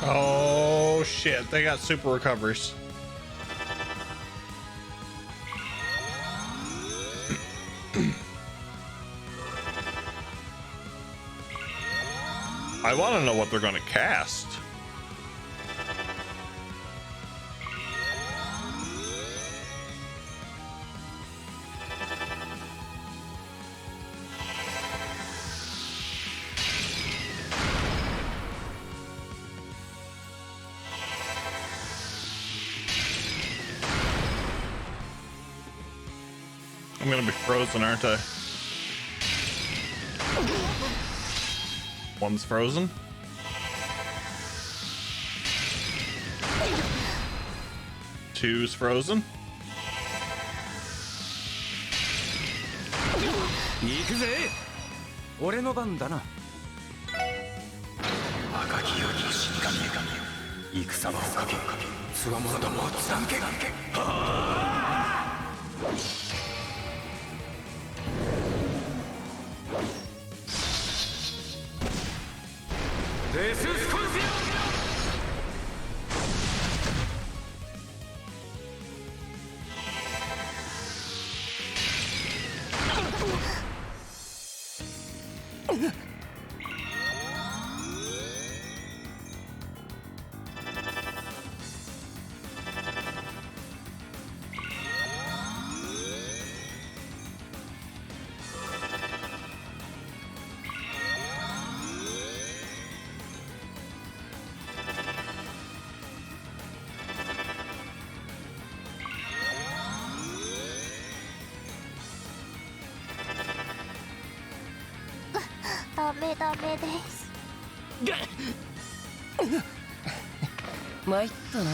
Oh shit, they got super recovers. I want to know what they're going to cast. I'm gonna be frozen, aren't I? One's frozen. Two's frozen. 行くぜ俺の番だな赤き世に死神よ戦場をかけつわものどもをつらんけデススコルピオン ダメダメです。参ったな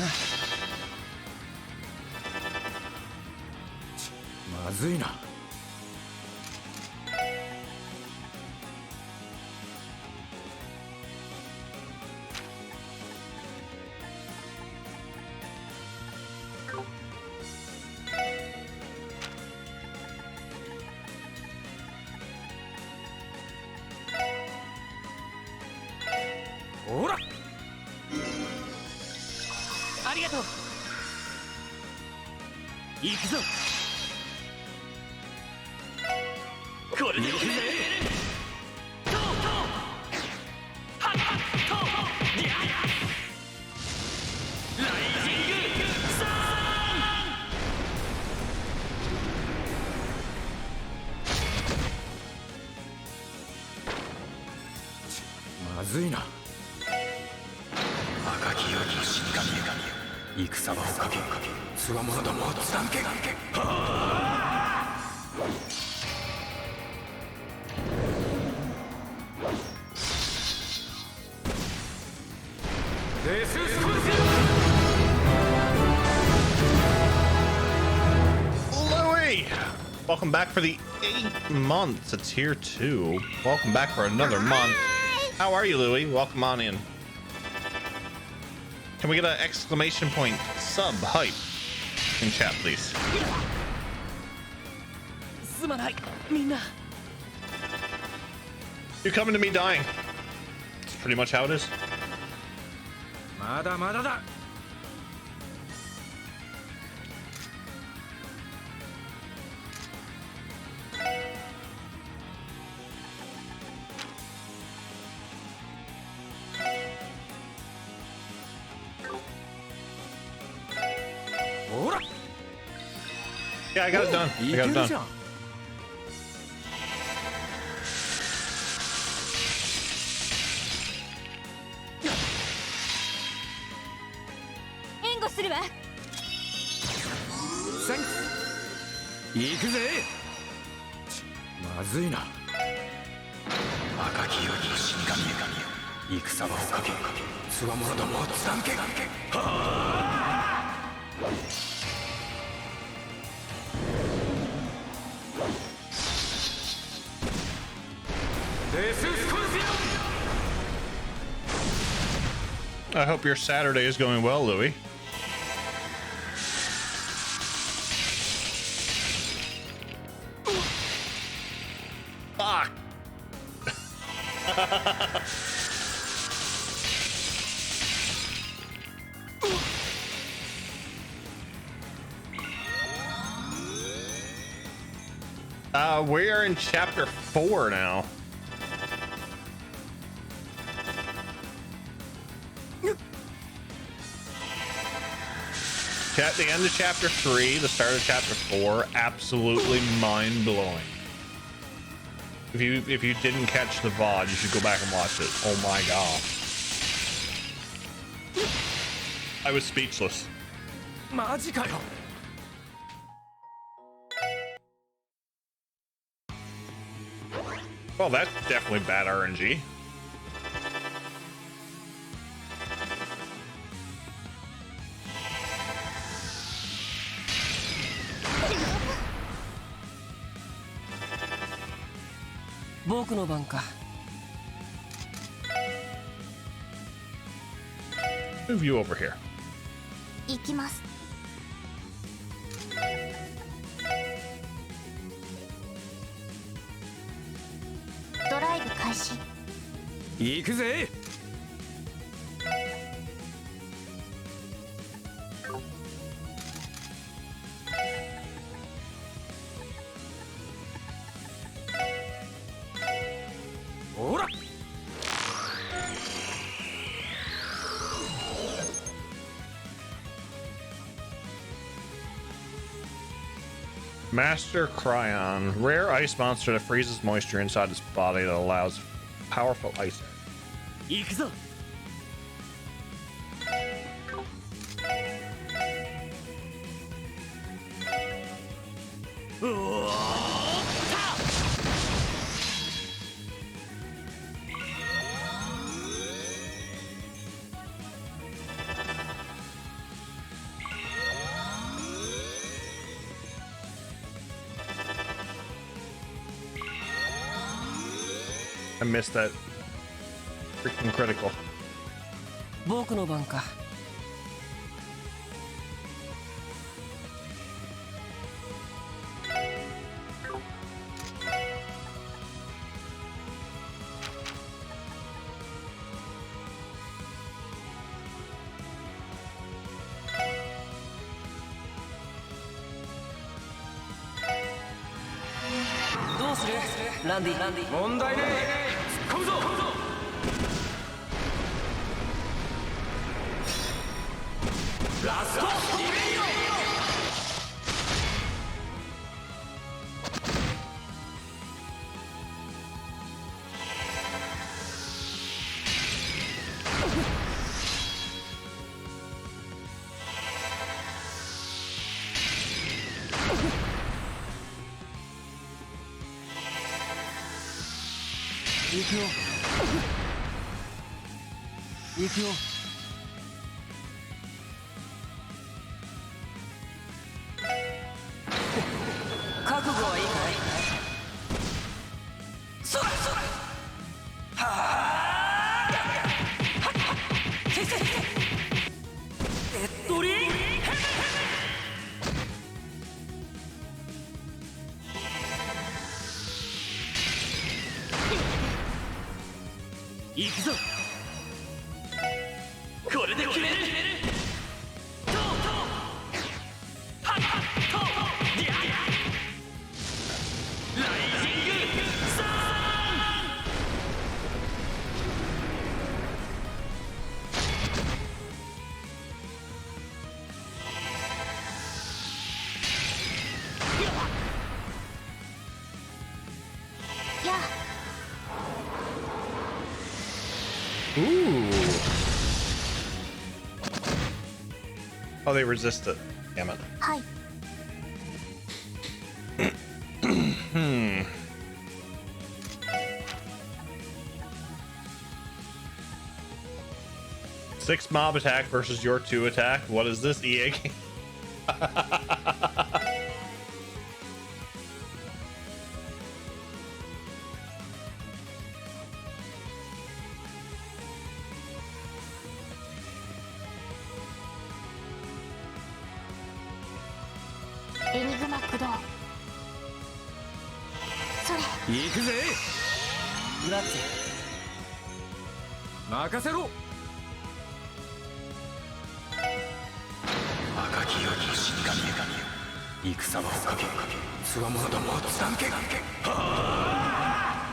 まずいなほらありがとう行くぞこれで行くぜトートーハッハットーリャライジングサーンまずいな赤き世に死神よ戦場をかけつわものどもをつらんけデススコルピオン Louie! Welcome back for the 8 months. It's here too. Welcome back for another month. How are you, Louie? Welcome on in. Can we get an exclamation point sub hype in chat, please? すまないみんな You're coming to me dying. That's pretty much how it is. まだまだだほら Yeah, I got it done. I い got け it る done. じゃん援護するわ。センク行くぜまずいな赤き世に死神よ戦場をかけつわものどもをつらんけデススコルピオン I hope your Saturday is going well, Louie. Fuck! We are in chapter 4 now. The end of chapter 3, the start of chapter 4, absolutely mind-blowing. If you didn't catch the VOD, you should go back and watch it. Oh my god. I was speechless. マジかよ Well, that's definitely bad RNG. Move you over here. 行きます。ドライブ開始。行くぜ。ほら。Master Cryon. Rare ice monster that freezes moisture inside its body that allows powerful ice. 行くぞ。うおーった I missed that. Freaking critical. 僕の番か。どうするランディ。問題ねえ。突っ込むぞ。ラストリベリ行くよ。行くよ。覚悟はいいかい？そらそら。はあ。先生。ドリーム。行くぞ。これで決める。トートーハッハットーディアライジングサやあ。 Ooh. Oh, they resist it. Damn it. はい。 6 mob attack versus your 2 attack. What is this EA game? エニグマ駆動。それ。行くぜ。グラッツェ。任せろ。赤きよき死神よ。戦のかけ。つわものどもをつだんけ。はあ。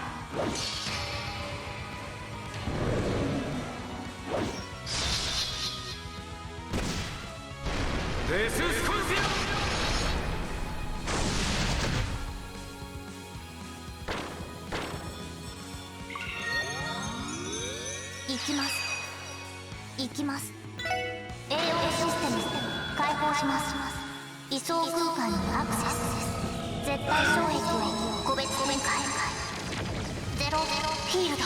デススコルピオン。行きます。行きます。栄養システム開放します。位相空間にアクセスです。絶対障壁を個別展開。絶ロフィールド。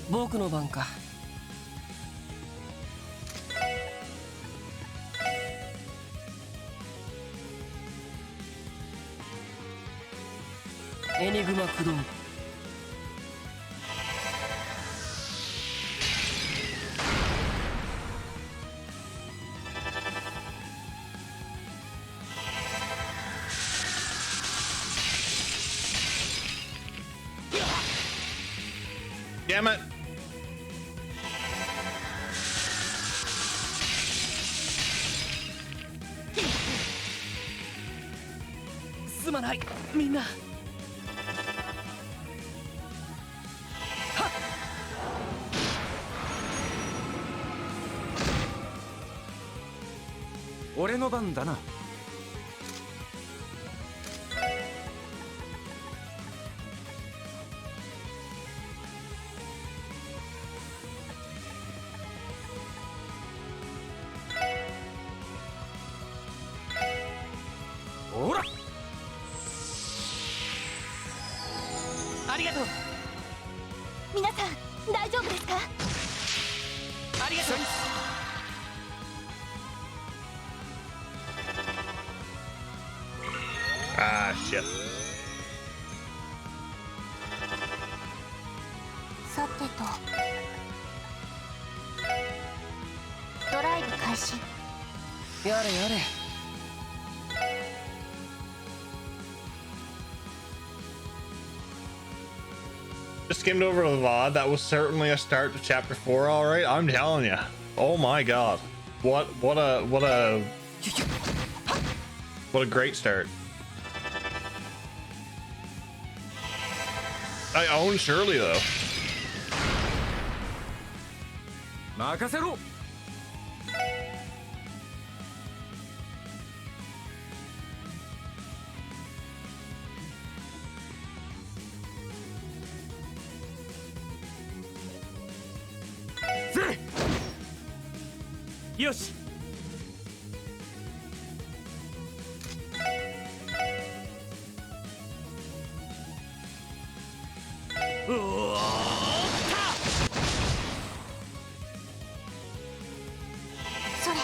僕の番か。エニグマ駆動。Damn it. すまないみんな。俺の番だな。ほら、ありがとう。皆さん大丈夫ですか？ありがとう。Ah, shit. さてと、ドライブ開始。やれやれ。Just skimmed over the VOD. That was certainly a start to chapter 4, all right. I'm telling you. Oh my god. What a great start. I own Shirley though. 任せろ。よし。それ。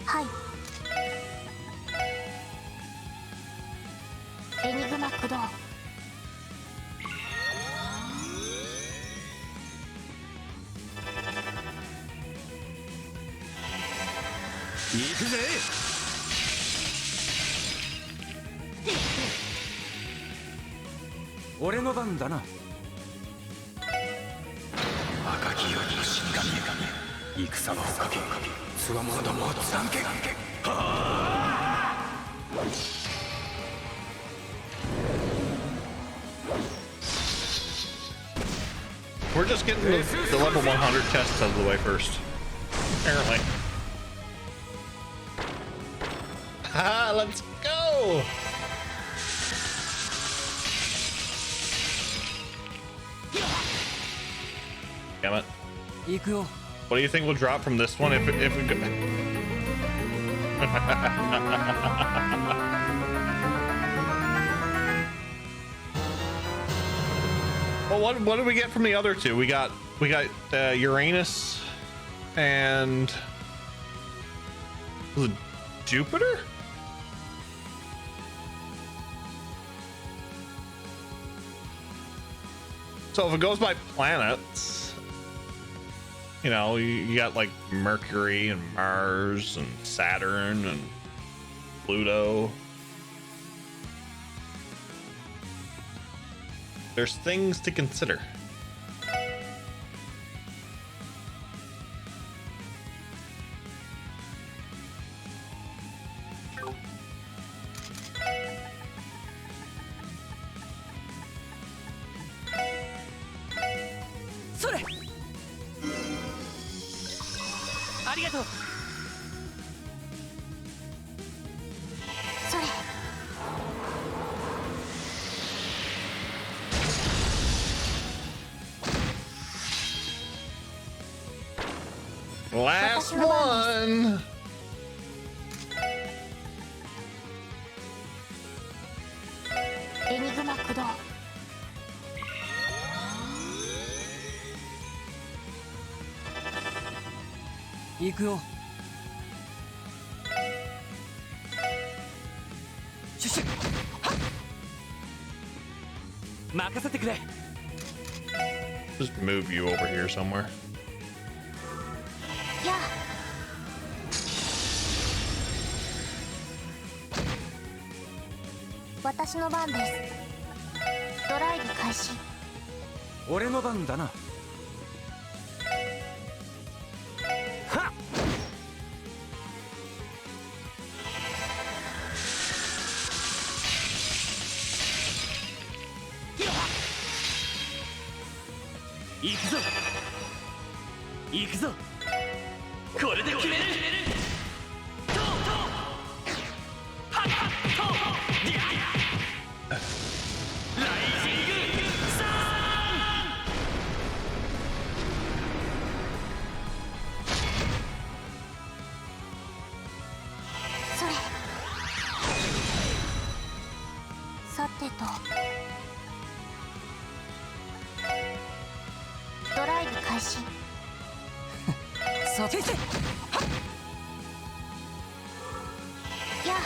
はい。エニグマ駆動。行くぜ。俺の番だな。赤きよりの死神よ、戦のかけつわものどもをつらんけ。 We're just getting the level 100 tests out of the way first. Apparently. Ha! Let's go! Damn it. 行くよ。 What do you think will drop from this one if we go? Well, what did we get from the other two? We got Uranus and was it Jupiter? So if it goes by planets, you know, you got like Mercury and Mars and Saturn and Pluto. There's things to consider. ありがとう。それ Last one. エニグマ駆動。行くよ。シュシュッはっ任せてくれ。 Just move you over here somewhere. やあ私の番です。ドライブ開始。俺の番だな。はっ行くぞ行くぞ。これで決める。トートーはっはっトーディアライジングサそれさてとドライブ開始。先生。やあ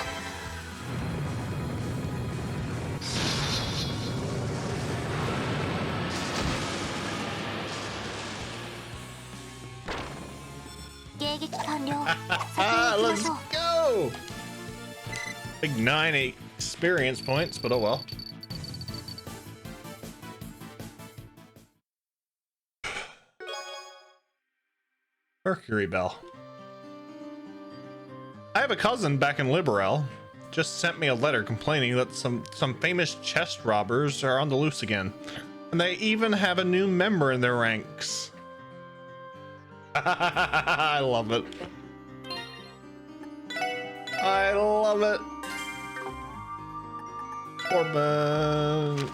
迎撃完了。 Ah, 先に行きま let's しょう。 go. Big 9 experience points, but oh well. Mercury Bell. I have a cousin back in Liberal. Just sent me a letter complaining that some famous chest robbers are on the loose again. And they even have a new member in their ranks. I love it. I love it. Corbin.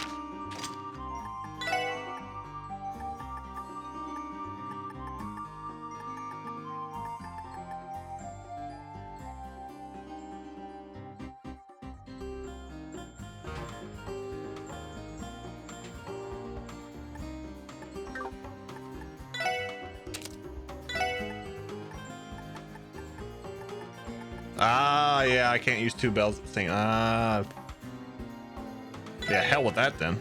Ah, yeah, I can't use two bells at the same. Ah, yeah, hell with that then.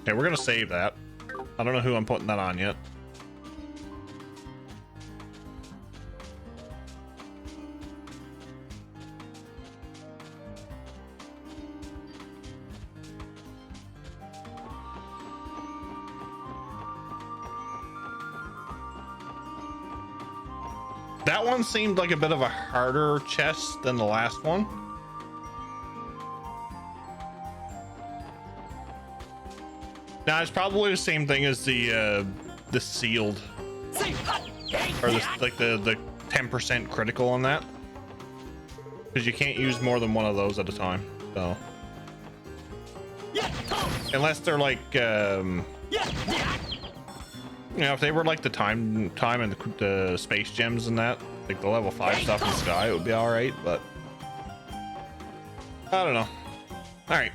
Okay, we're gonna save that. I don't know who I'm putting that on yet. That one seemed like a bit of a harder chest than the last one. Now it's probably the same thing as the sealed, or like the 10% critical on that, because you can't use more than one of those at a time. So unless they're like you know, if they were like the time and the space gems and that, like the level 5 stuff in Sky, it would be all right, but I don't know. All right.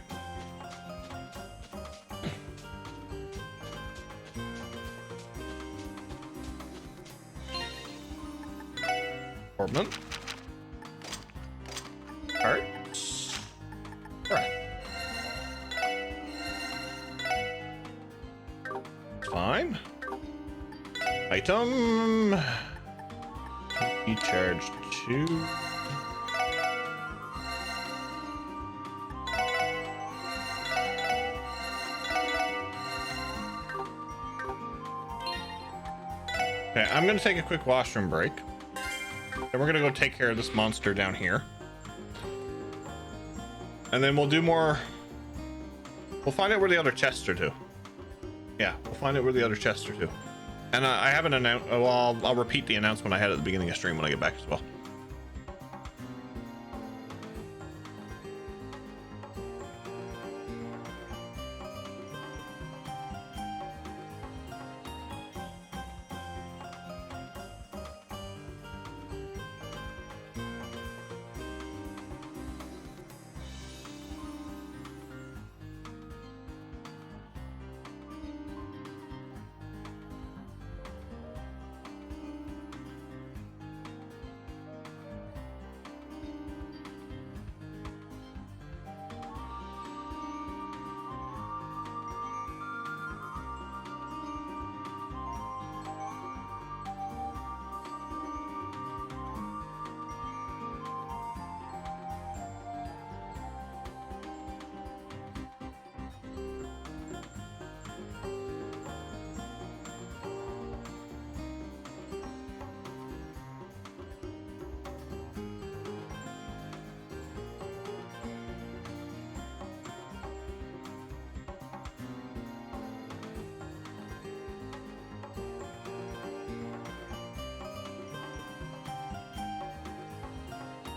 Orbment. Heart. Breath. Fine. Item. He charged 2. Okay, I'm gonna take a quick washroom break. Then we're gonna go take care of this monster down here. And then we'll do more. We'll find out where the other chests are to. Yeah, we'll find out where the other chests are to. And I haven't announced. Well, I'll repeat the announcement I had at the beginning of stream when I get back as well.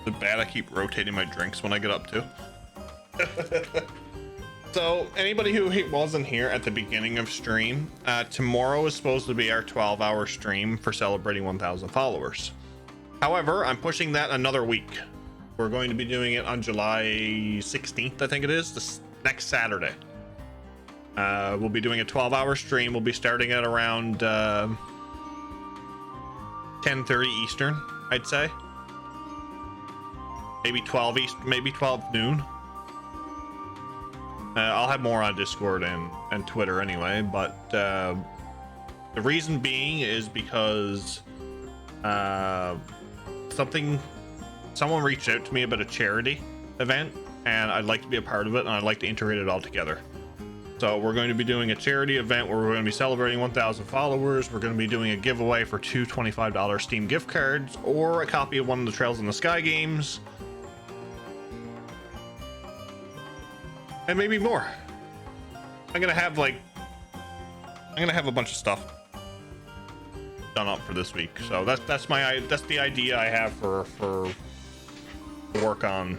Is it bad I keep rotating my drinks when I get up too? So anybody who wasn't here at the beginning of stream, tomorrow is supposed to be our 12-hour stream for celebrating 1,000 followers. However, I'm pushing that another week. We're going to be doing it on July 16th, I think it is, this next Saturday. We'll be doing a 12-hour stream. We'll be starting at around 10:30 Eastern, I'd say. Maybe 12 East, maybe 12 noon. I'll have more on Discord and Twitter anyway, but the reason being is because someone reached out to me about a charity event, and I'd like to be a part of it, and I'd like to integrate it all together. So we're going to be doing a charity event where we're going to be celebrating 1,000 followers. We're going to be doing a giveaway for 2 $25 Steam gift cards or a copy of one of the Trails in the Sky games. And maybe more. I'm gonna have a bunch of stuff done up for this week. So that's the idea I have for work on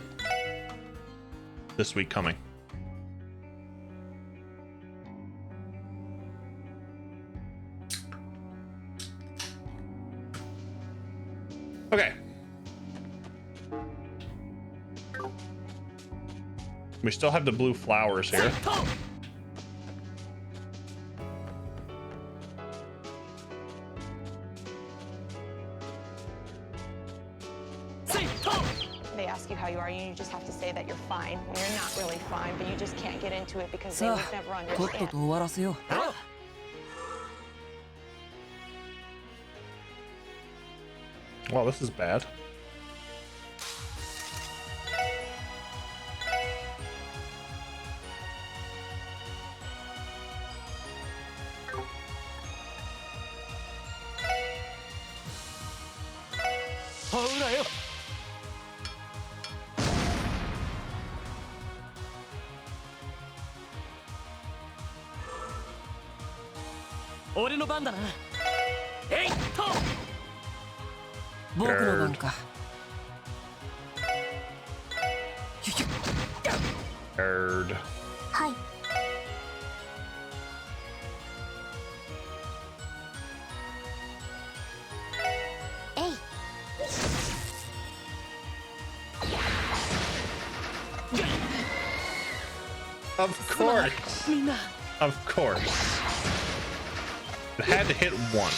this week coming. Okay. We still have the blue flowers here. They ask you how you are, you just have to say that you're fine when you're not really fine, but you just can't get into it because they would never understand. Well, this is bad. Nerd. Hi. Hey. Of course. Of course. It had to hit one.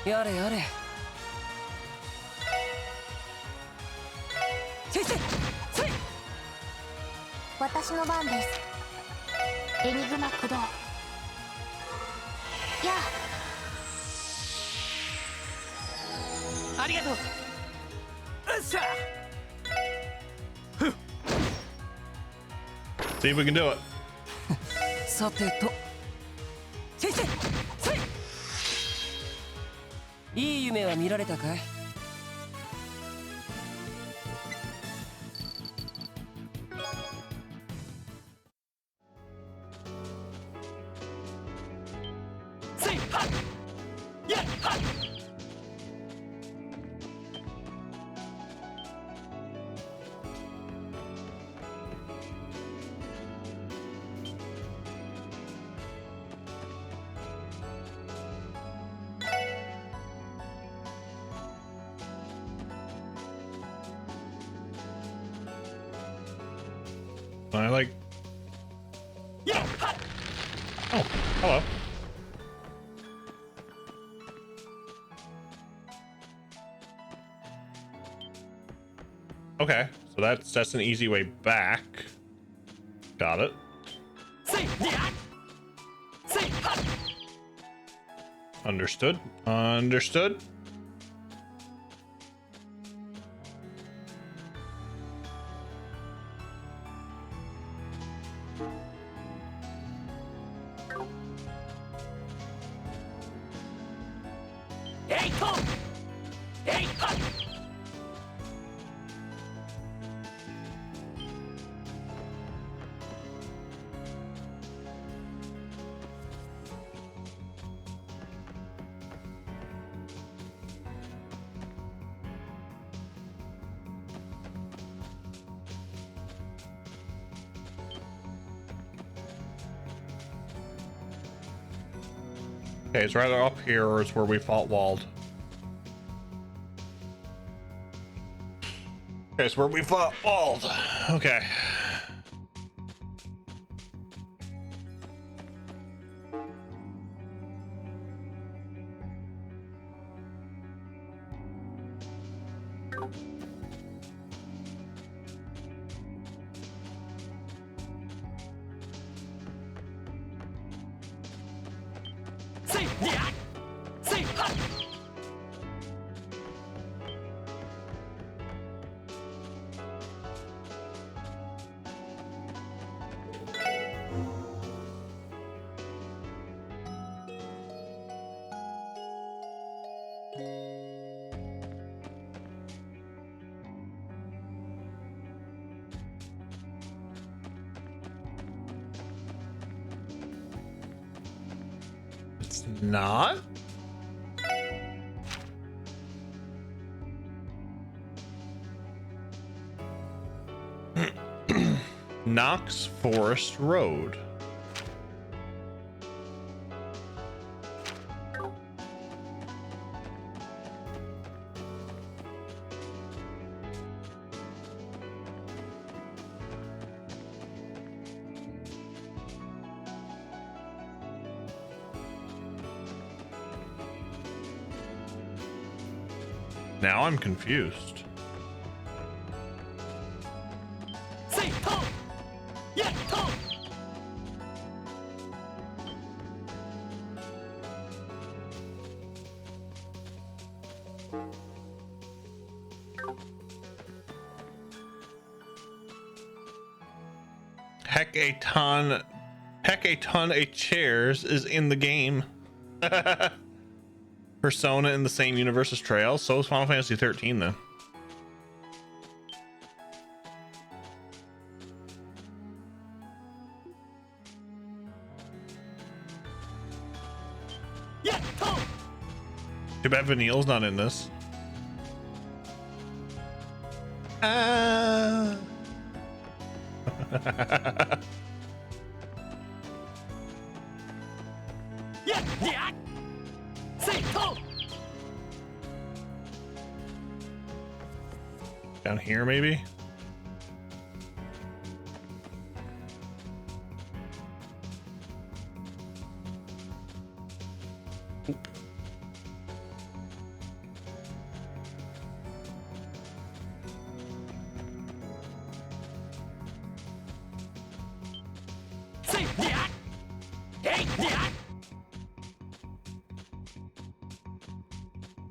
やれやれせいせいせい私の番です。エニグマ駆動。やあ。ありがとう。よっしゃ See if we can do it. さてとせいせいせいいい夢は見られたかい？せいはっやっはっ I like. Oh, hello. Okay, so that's an easy way back. Got it. Understood. Understood. Okay, it's right up here, or it's where we fought walled. Okay, it's where we fought walled. Okay. It's not? Knox Forest Road. Now I'm confused. Heck a ton of chairs is in the game. Persona in the same universe as Trails, so is Final Fantasy 13 then. Too bad Vanille's not in this. Down here, maybe?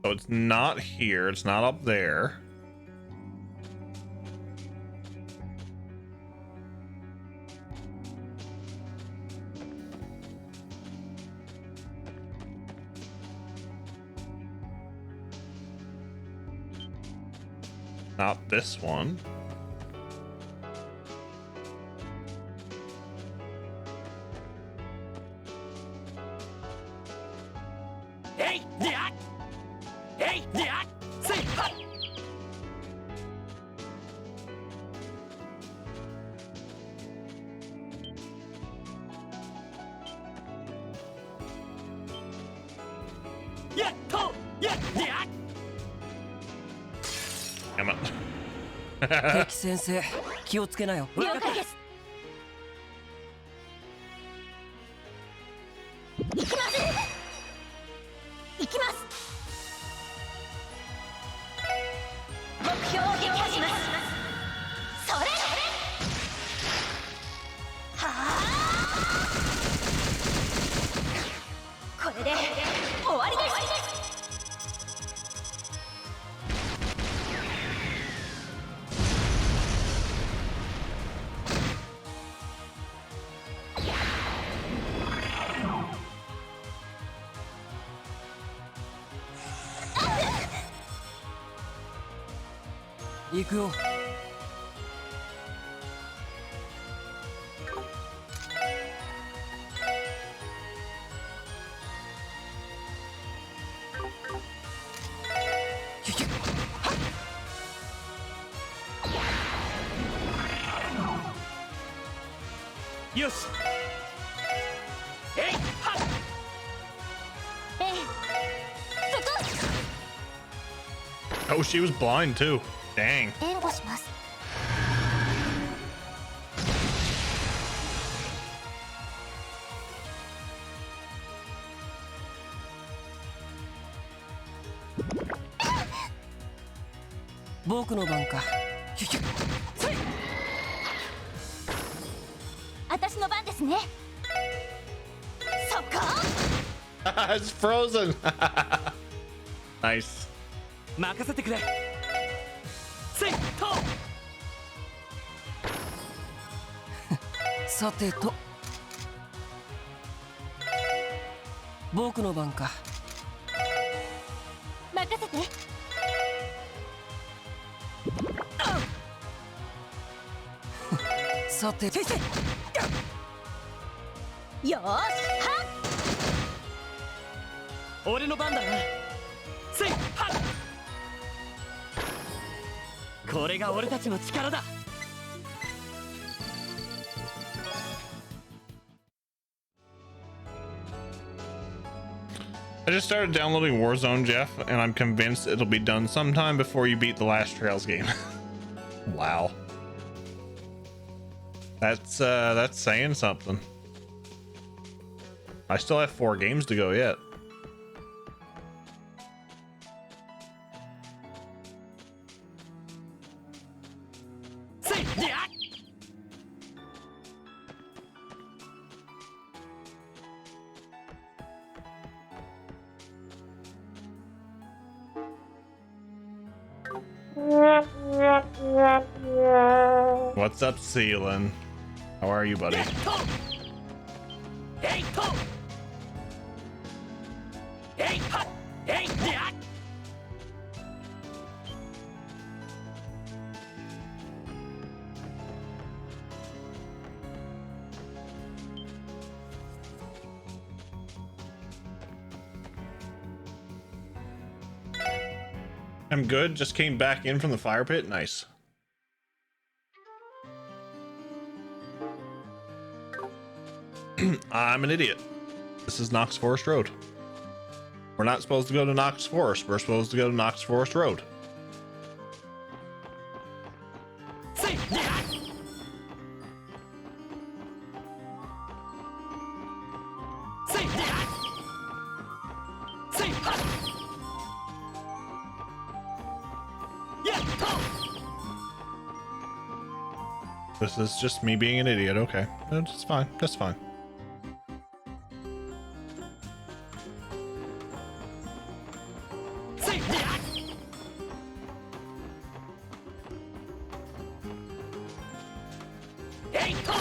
So it's not here, it's not up there. Not this one. Hey, yeah. Hey, yeah. Say, ha. Yeah, to, yeah, yeah. Damn it. 敵先生気をつけなよ。了解です。行きます。行きます。目標を撃破します。それ。はあ。これで終わりです。行くよ。よし。えい、はっ。ええ。そこ。 Oh, she was blind too. Dang. 援護します。僕の番か。私の番ですね。そこ。It's frozen. Nice. 任せてくれ。せい、と。さてと。僕の番か。任せて。さて。先生。よーし、はっ。俺の番だな。せい、はっ。これが俺たちの力だ。I just started downloading Warzone, Jeff, and I'm convinced it'll be done sometime before you beat the last Trails game. Wow. That's saying something. I still have 4 games to go yet. Say, yeah. What's up, Sealan? How are you, buddy? Hey, to. Hey, ha. Hey, yeah. I'm good. Just came back in from the fire pit. Nice. I'm an idiot. This is Knox Forest Road. We're not supposed to go to Knox Forest. We're supposed to go to Knox Forest Road. Say, yeah. Say, yeah. Say, ha. Yeah, to. This is just me being an idiot. Okay. That's fine. That's fine. Say, yeah. Hey, to.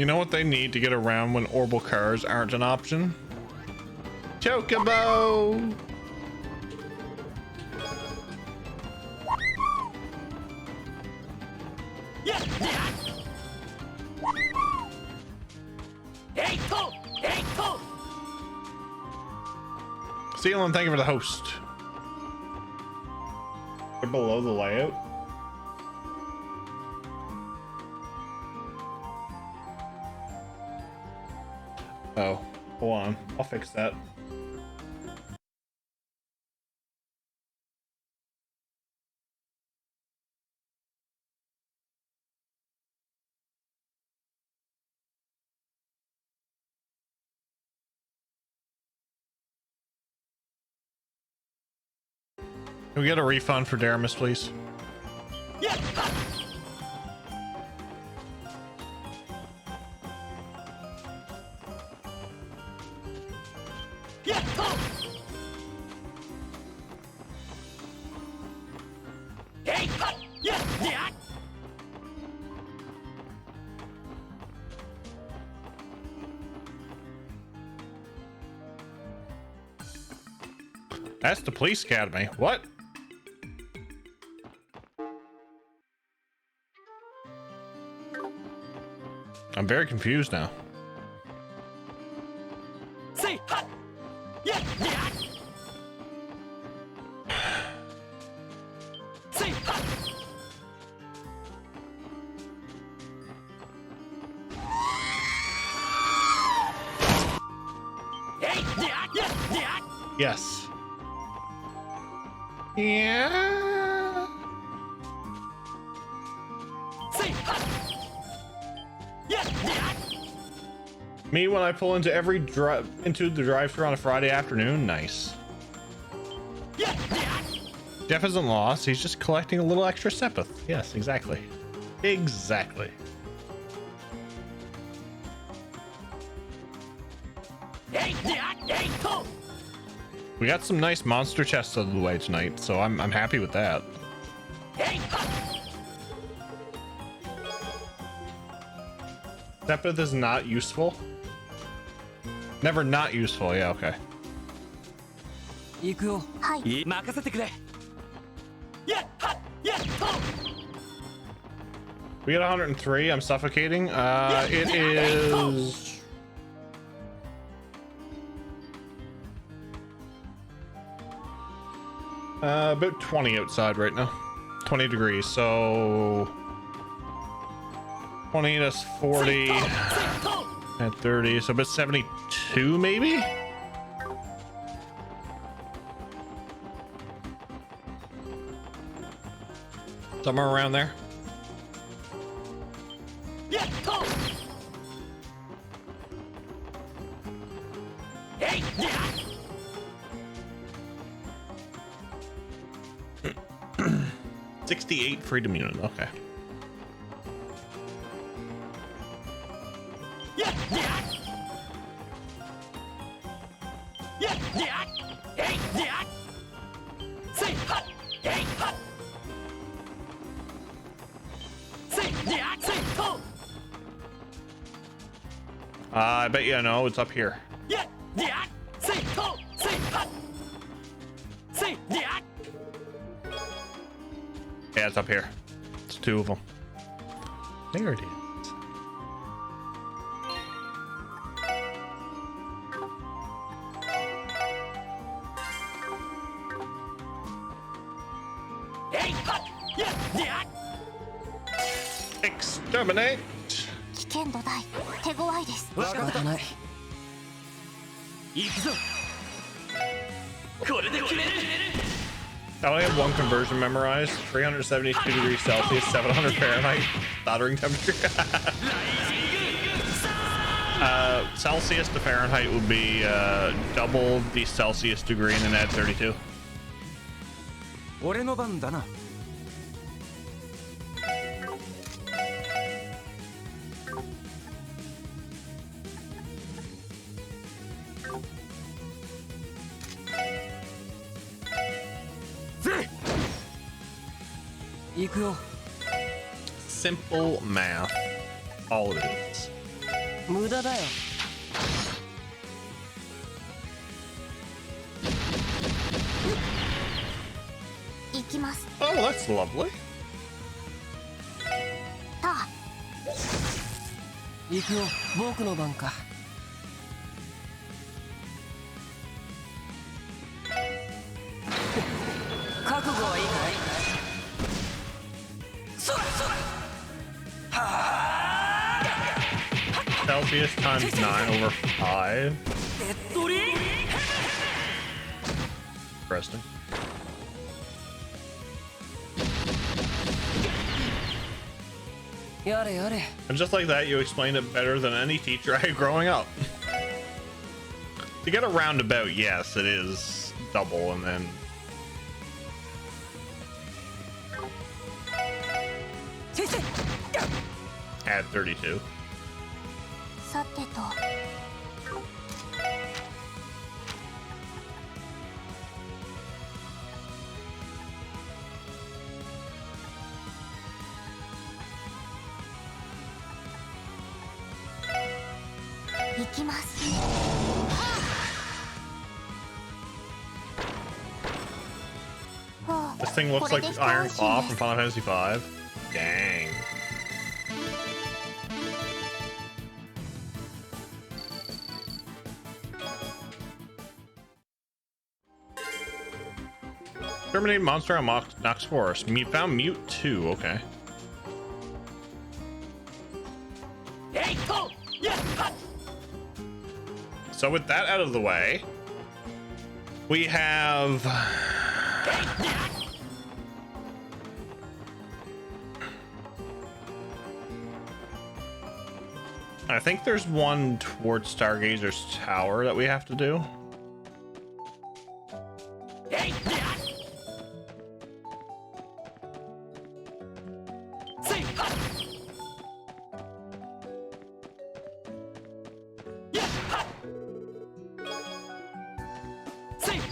You know what they need to get around when orbital cars aren't an option? Chocobo! Ceylon, thank you for the host. They're below the layout. Oh, hold on. I'll fix that. Can we get a refund for Daramus, please? Yeah. Yeah. Hey. Yeah. Yeah. That's the police academy. What? I'm very confused now. Say. Yeah. Yeah. Say. Hey. Yeah. Yeah. Yeah. Yes. Yeah. Say. Yeah. Yeah. Me when I pull into the drive-thru on a Friday afternoon. Nice. Yeah. Yeah. Jeff isn't lost. He's just collecting a little extra sepith. Yes, exactly. Exactly. Hey. Yeah. Hey. Go. We got some nice monster chests out of the way tonight, so I'm happy with that. Hey. Sepith is not useful. Never not useful. Yeah, okay. 行くよ。はい。任せてくれ。Yeah. Yeah. Go. We got 103. I'm suffocating. It is about 20 outside right now. 20 degrees. So 20 to 40 at 30. So about 72 maybe. Somewhere around there. Yeah. Go. Hey. Yeah. 68 freedom unit. Okay. Yeah. Yeah. Yeah. Yeah. Hey. Yeah. Say. Hey. Say. Yeah. Say. Go. I bet you know it's up here. Yeah. Yeah. Say. Go. Say. Say. Yeah. Yeah, it's up here. It's two of them. There it is. Hey. Yeah. Yeah. Exterminate. 危険度大。手強いです。仕方ない。行くぞ。これで決める。 I only have one conversion memorized. 372 degrees Celsius, 700 Fahrenheit. Soldering temperature. Celsius to Fahrenheit would be double the Celsius degree and then add 32. 俺の番だな。行くよ。 Simple math. All it is. 無駄だよ。行きます。 Oh, that's lovely. タ行くよ、僕の番か。覚悟はいいかい？そらそら。 Celsius times 9 over 5. 手っ取り Interesting. And just like that, you explained it better than any teacher I had growing up. To get a roundabout, yes, it is double, and then add 32. さてと。行きます。 This thing looks like Iron Claw from Final Fantasy V. Dang. Terminate monster on Nox Forest. Found Mute 2, okay. So with that out of the way, we have... I think there's one towards Stargazer's Tower that we have to do.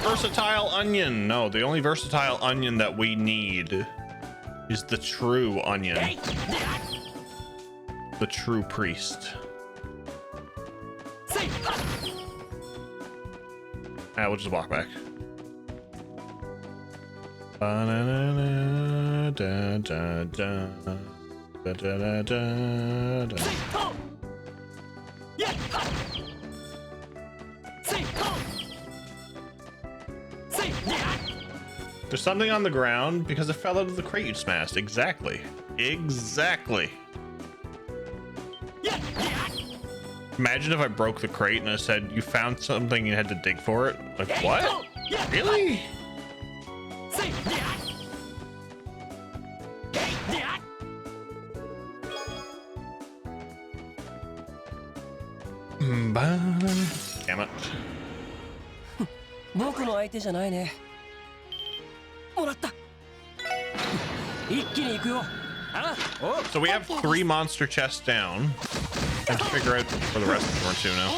Versatile onion. No, the only versatile onion that we need is the true onion. The true priest. We'll just walk back. There's something on the ground because it fell out of the crate you smashed. Exactly. Exactly. Imagine if I broke the crate and I said, you found something, you had to dig for it. Like, what? Really? Damn it. 僕の相手じゃないね。もらった。一気に行くよ。So we have 3 monster chests down. Let's figure out for the rest of the two now.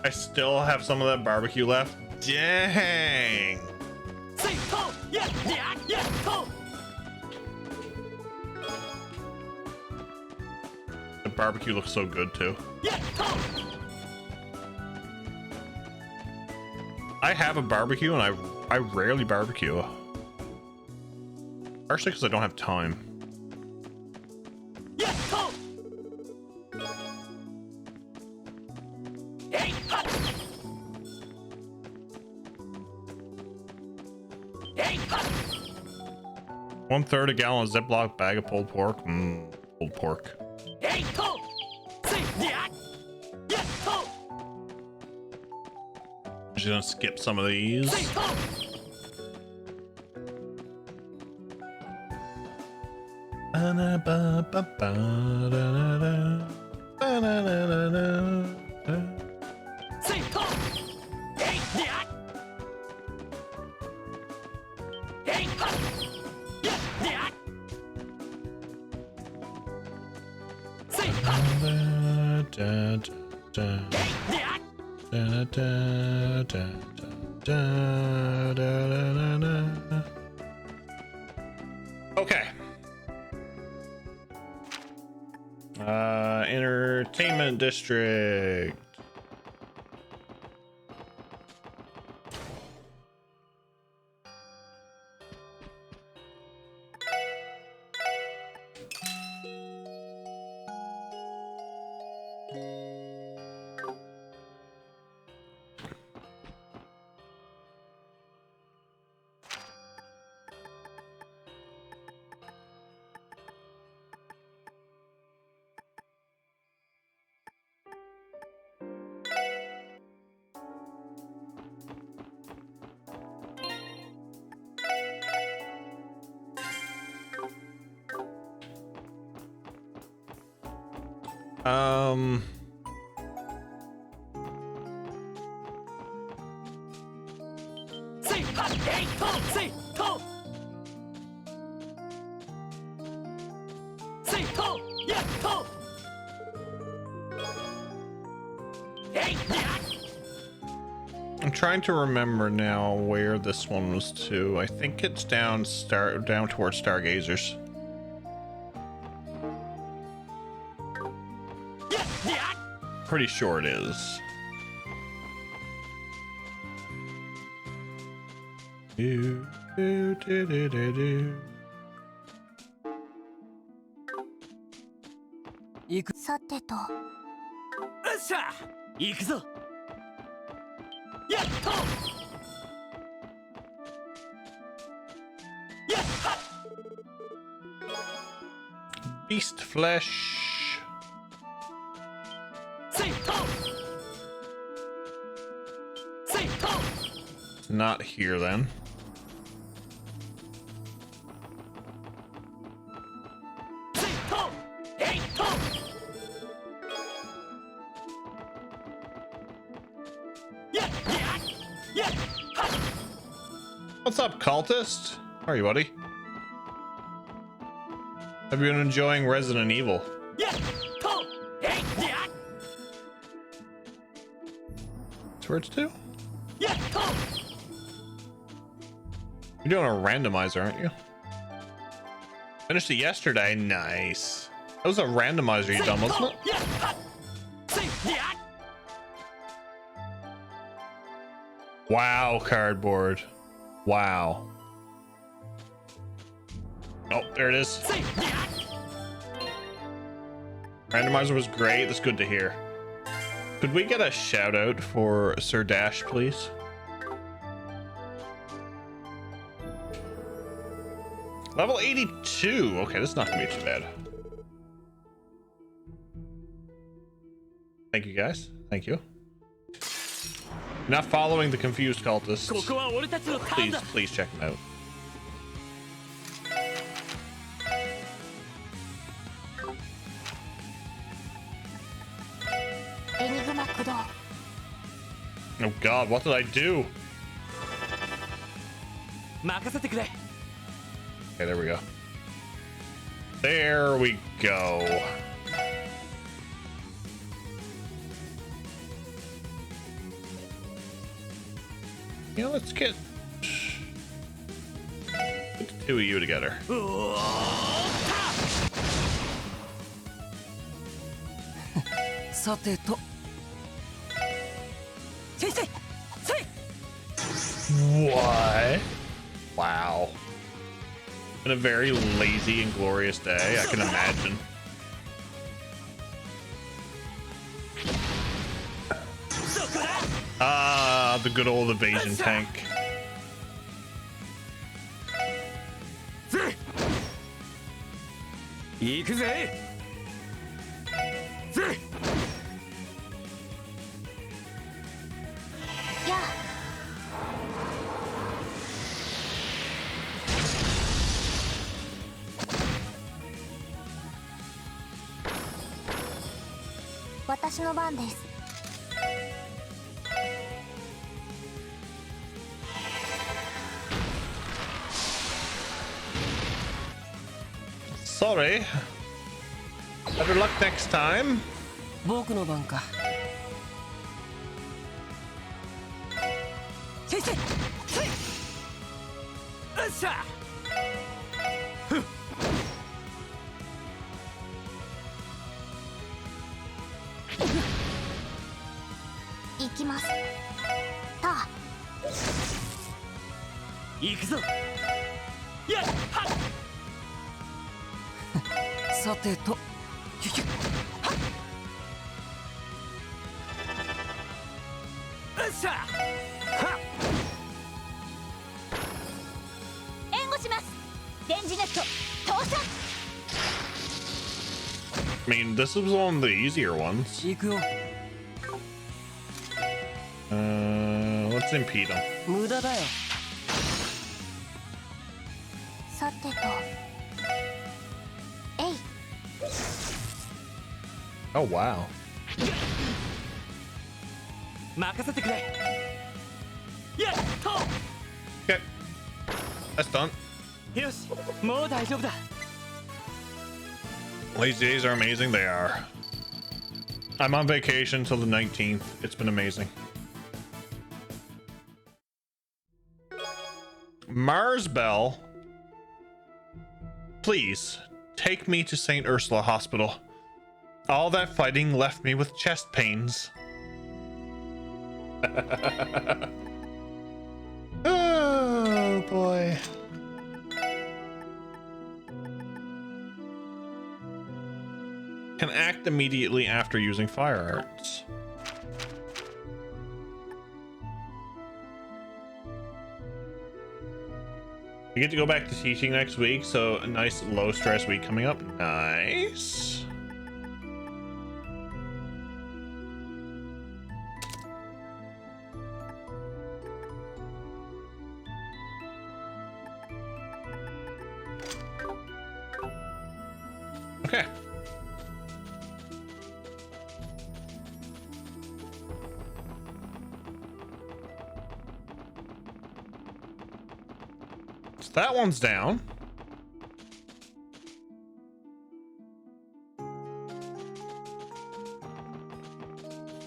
I still have some of that barbecue left. Dang. The barbecue looks so good too. I have a barbecue and I rarely barbecue. Partially because I don't have time. One-third a gallon of Ziploc bag of pulled pork. Pulled pork. Just gonna skip some of these. da, da, da, da, da, da. Okay. Entertainment district. Say, ha, hey, to, say, to. Say, to, yeah, to. Hey, yeah. I'm trying to remember now where this one was to. I think it's down towards Stargazers. Yeah, yeah. Pretty sure it is. Do, do, do, do, do, do. さてとよっしゃ行くぞやっとやっは Beast flesh. せいとせいと It's not here then. せいとえいと やっやっは What's up, cultist? How are you, buddy? Have you been enjoying Resident Evil? やっとえいや That's where it's to? やっと You're doing a randomizer, aren't you? Finished it yesterday. Nice. That was a randomizer you done, wasn't it? やっはせいや Wow, cardboard. Wow. Oh, there it is. せいや Randomizer was great. That's good to hear. Could we get a shout out for Sir Dash, please? Level 82. Okay, this is not gonna be too bad. Thank you, guys. Thank you. Not following the confused cultists. ここは俺たちのターン Please, だ please check them out. エニグマ駆動 Oh God, what did I do? 任せてくれ Okay, there we go. There we go. You know, let's get the two of you together. うおーさてとせいせいせい What? Wow. Been a very lazy and glorious day, I can imagine. Ah, the good old evasion tank. 行くぜぜやあ 私の番です Sorry. Better luck next time. 僕の番かせいせいせい。よっしゃ。行きます。た。行くぞ。やっはっ。さてと。ひゅひゅはっ。よっしゃ。はっ。援護します。電磁ネット投射。I mean, this was one of the easier ones. 行くよ。Let's impede him. 無駄だよ。さてと。えい。Oh, wow. 任せてくれ。やっと。 Okay. That's done. よし、もう大丈夫だ。These days are amazing. They are. I'm on vacation till the 19th. It's been amazing. Mars Bell, please take me to St. Ursula Hospital. All that fighting left me with chest pains. Oh boy. Can act immediately after using fire arts. We get to go back to teaching next week, so a nice low stress week coming up. Nice. Okay. So that one's down.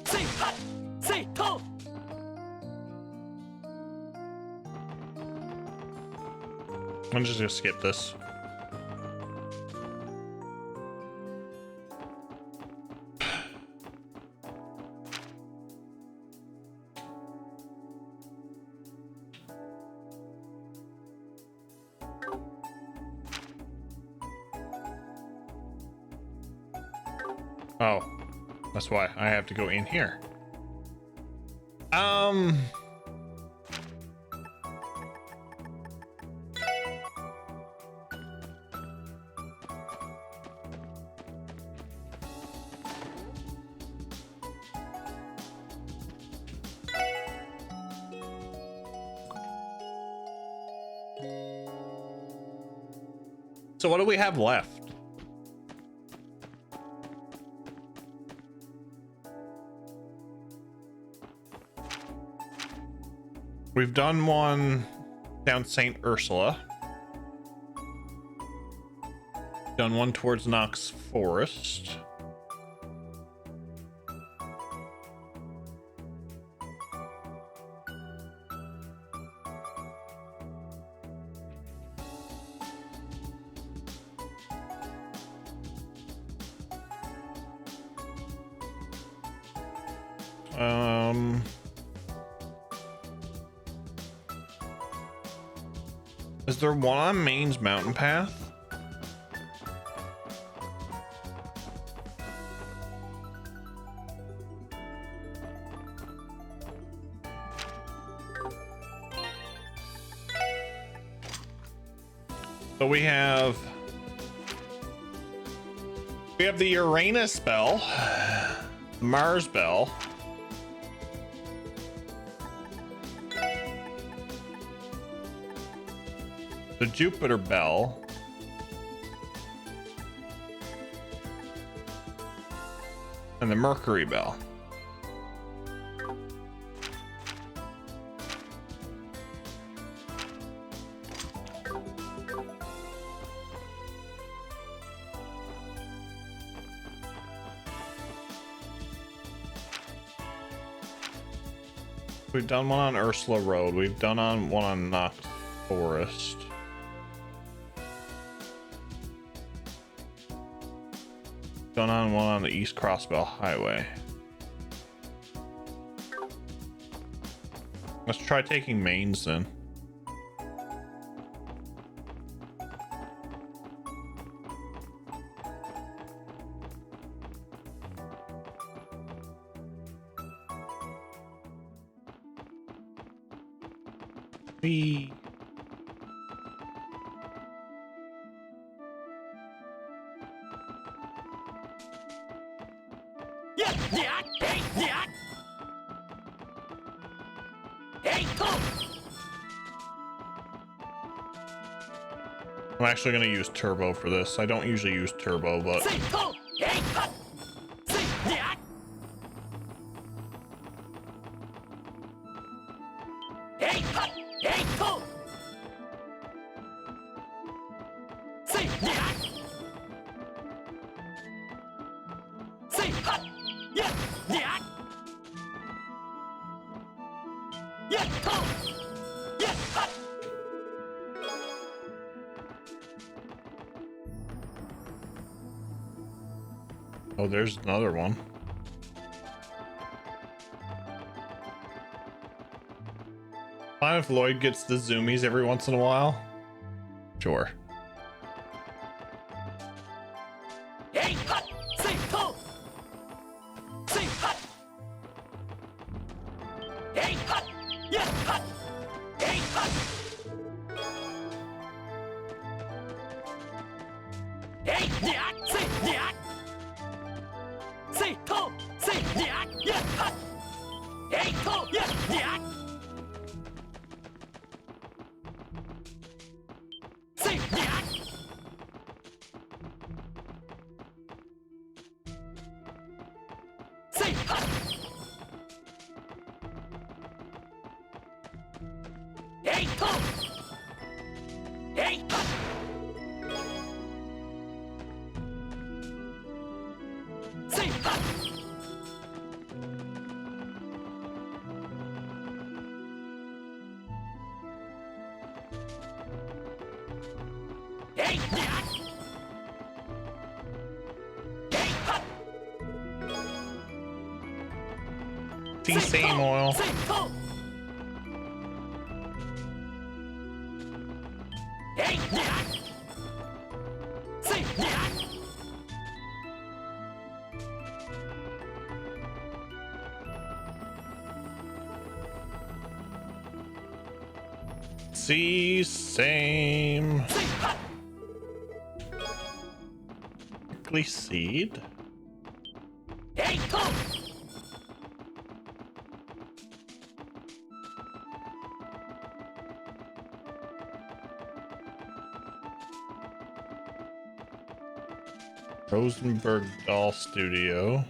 Say hot. Say to. I'm just gonna skip this. Oh, that's why I have to go in here. So what do we have left? We've done one down St. Ursula. Done one towards Knox Forest. Is there one on Maine's mountain path? So we have the Uranus bell, Mars bell, the Jupiter bell, and the Mercury bell. We've done one on Ursula Road. We've done one on Nox Forest. Done on one on the East Crossbell Highway. Let's try taking mains then. We I'm actually going to use turbo for this. I don't usually use turbo, but oh, there's another one. Fine if Lloyd gets the zoomies every once in a while. Sure. Same oil. See, same. Prickly seed. Rosenberg Doll Studio.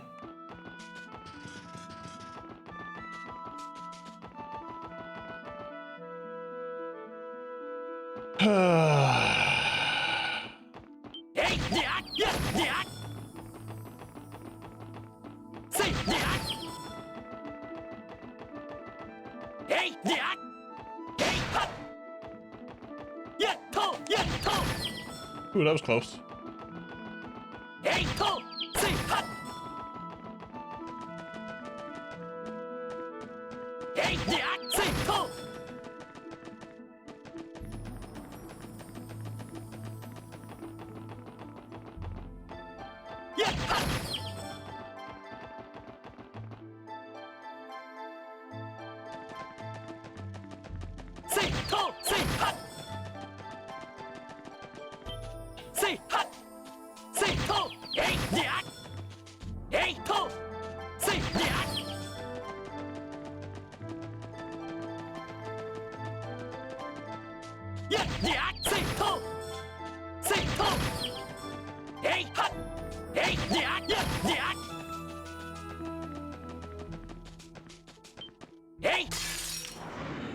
Ooh, that was close.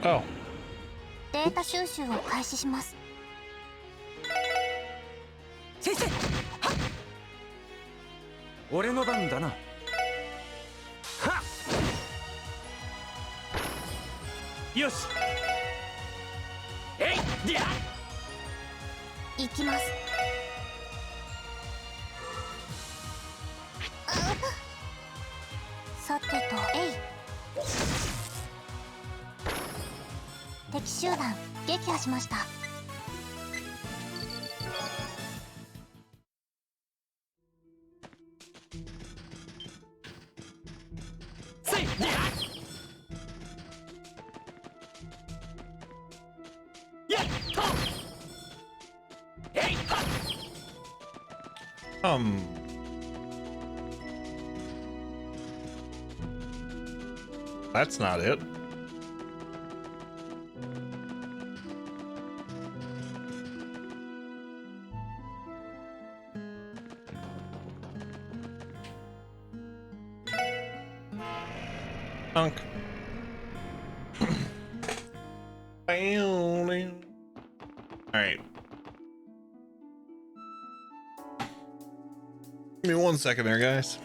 Oh. データ収集を開始します。先生、はっ、俺の番だな。はっ、よしえいや行きます。さてと、えい。敵集団撃破しました。せいややっとえいは That's not it. Dunk. Alright. Give me 1 second there, guys.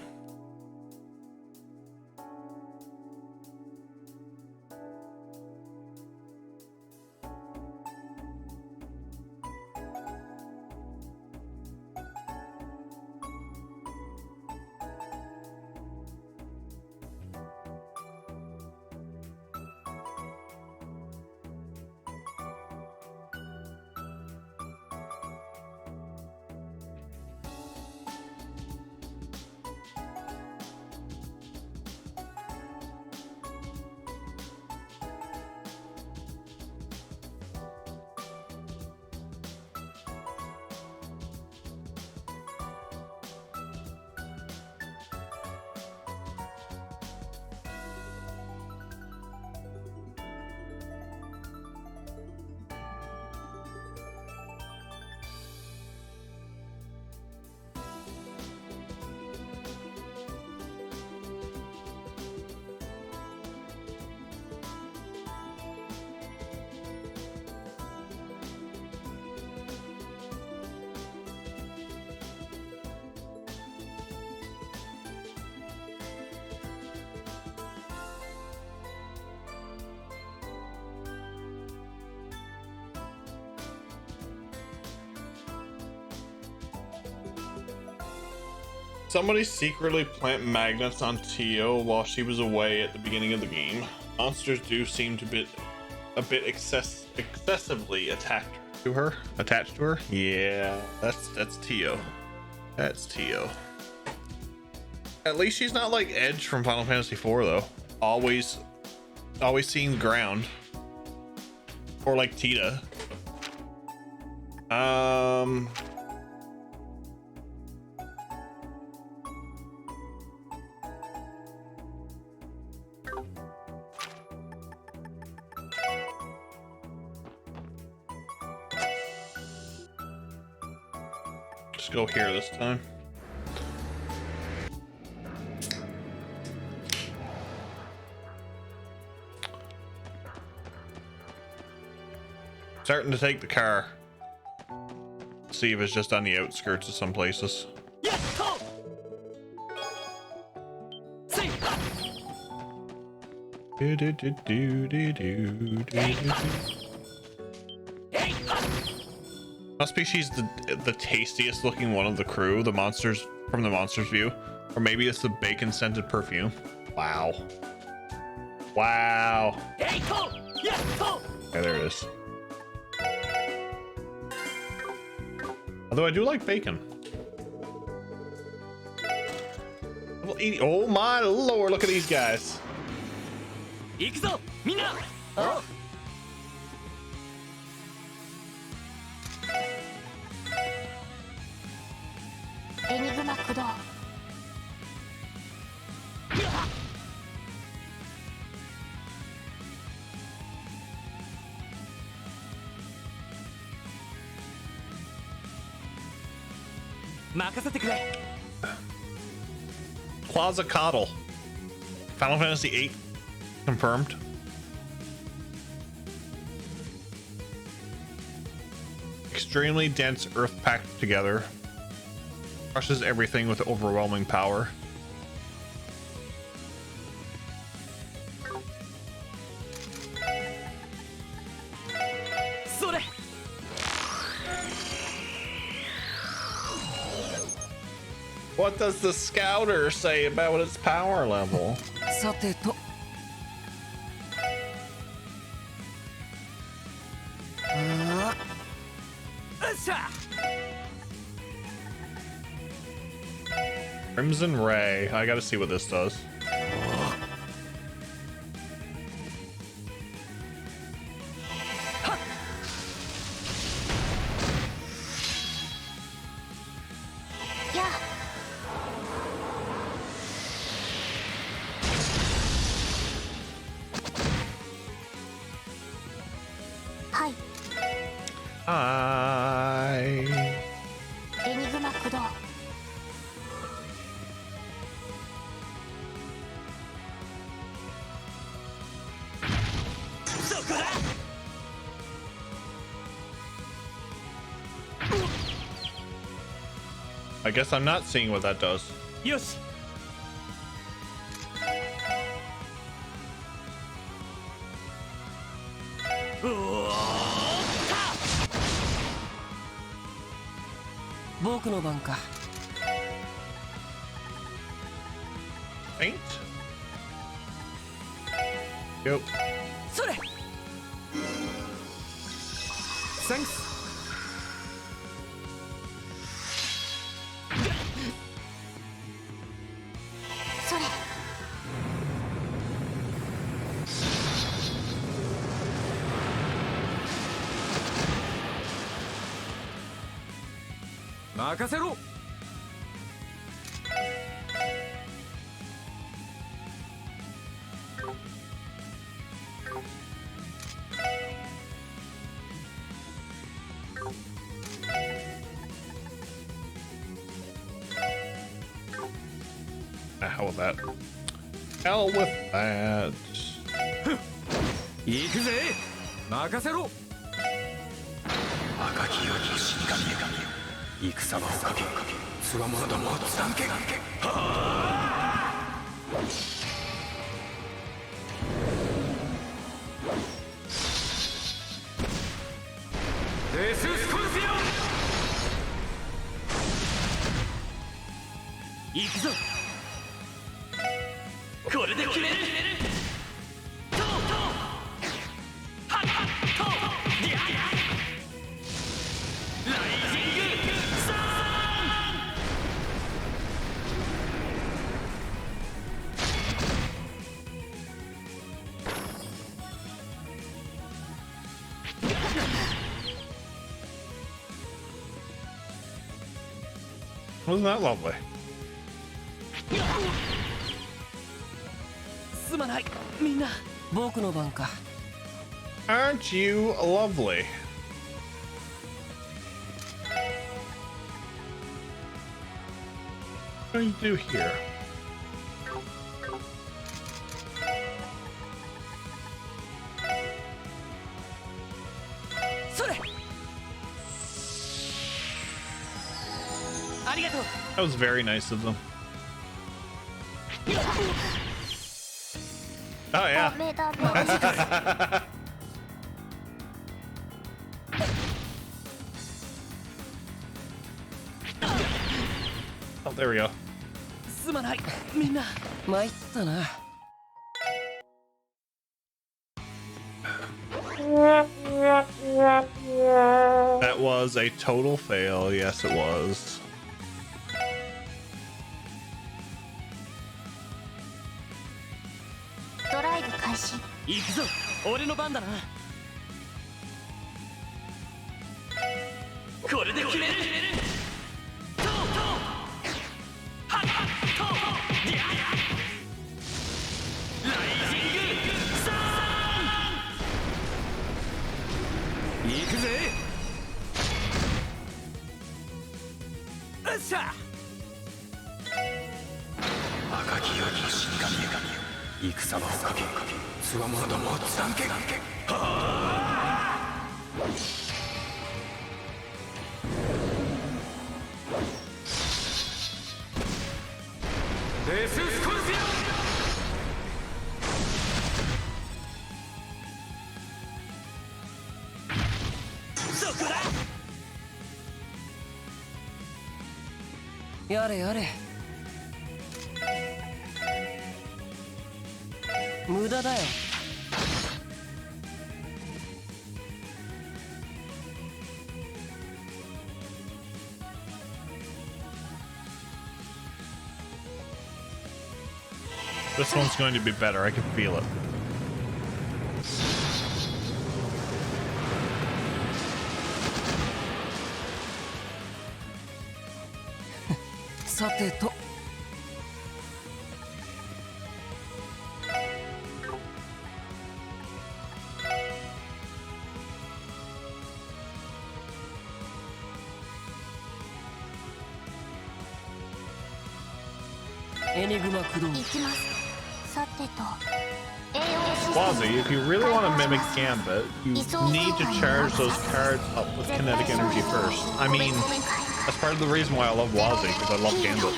Somebody secretly plant magnets on Tio while she was away at the beginning of the game. Monsters do seem to be a bit excessively attached to her. Yeah, that's Tio. That's Tio. At least she's not like Edge from Final Fantasy IV though. Always seeing the ground. Or like Tita. Just go here this time. Starting to take the car. See if it's just on the outskirts of some places. Must be she's the tastiest looking one of the crew, the monsters from the monsters view. Or maybe it's the bacon scented perfume. Wow. Wow. Okay, there it is. Although I do like bacon. Oh my lord, look at these guys. Enigma 駆動。任せてくれ。Quetzalcoatl. Final Fantasy VIII confirmed. Extremely dense earth packed together. Crushes everything with overwhelming power. What does the scouter say about its power level? さてと。ああ。よっしゃ。 Crimson Ray. I gotta see what this does. Yeah. Hi. Hi. Enigma 駆動。そこだ。 I guess I'm not seeing what that does. よし。うおーった。僕の番か。 Paint? Yep. それ。Thanks. それ。任せろ。Hell with that. Hell with that. 行くぜ。任せろ。赤きより死神よ戦場をかけつわものどもをつだんけデススコルピオン。行くぞ。これで決める。トートー。ハッハットー。ディアディア。ライジングサーン。 Wasn't that lovely? すまない。みんな。僕の番か。 Aren't you lovely? What do you do here? それ。ありがとう。 That was very nice of them. Oh yeah. ダメダメ。Oh, there we go. すまない。みんな。参ったな。 That was a total fail. Yes, it was. ドライブ開始。行くぞ。俺の番だな。これで決める。トートー。ハッハットー。ディアディア。ライジングサーン。行くぜ。よっしゃ。赤きより死神よ戦場をかけつわものどもをつだんけデススコルピそこだ。オン。やれやれ。無駄だよ。This one's going to be better. I can feel it. さてと。エニグマ駆動。行きます。さてと。 Wazzy, if you really want to mimic Gambit, you need to charge those cards up with kinetic energy first. I mean, that's part of the reason why I love Wazzy, because I love Gambit.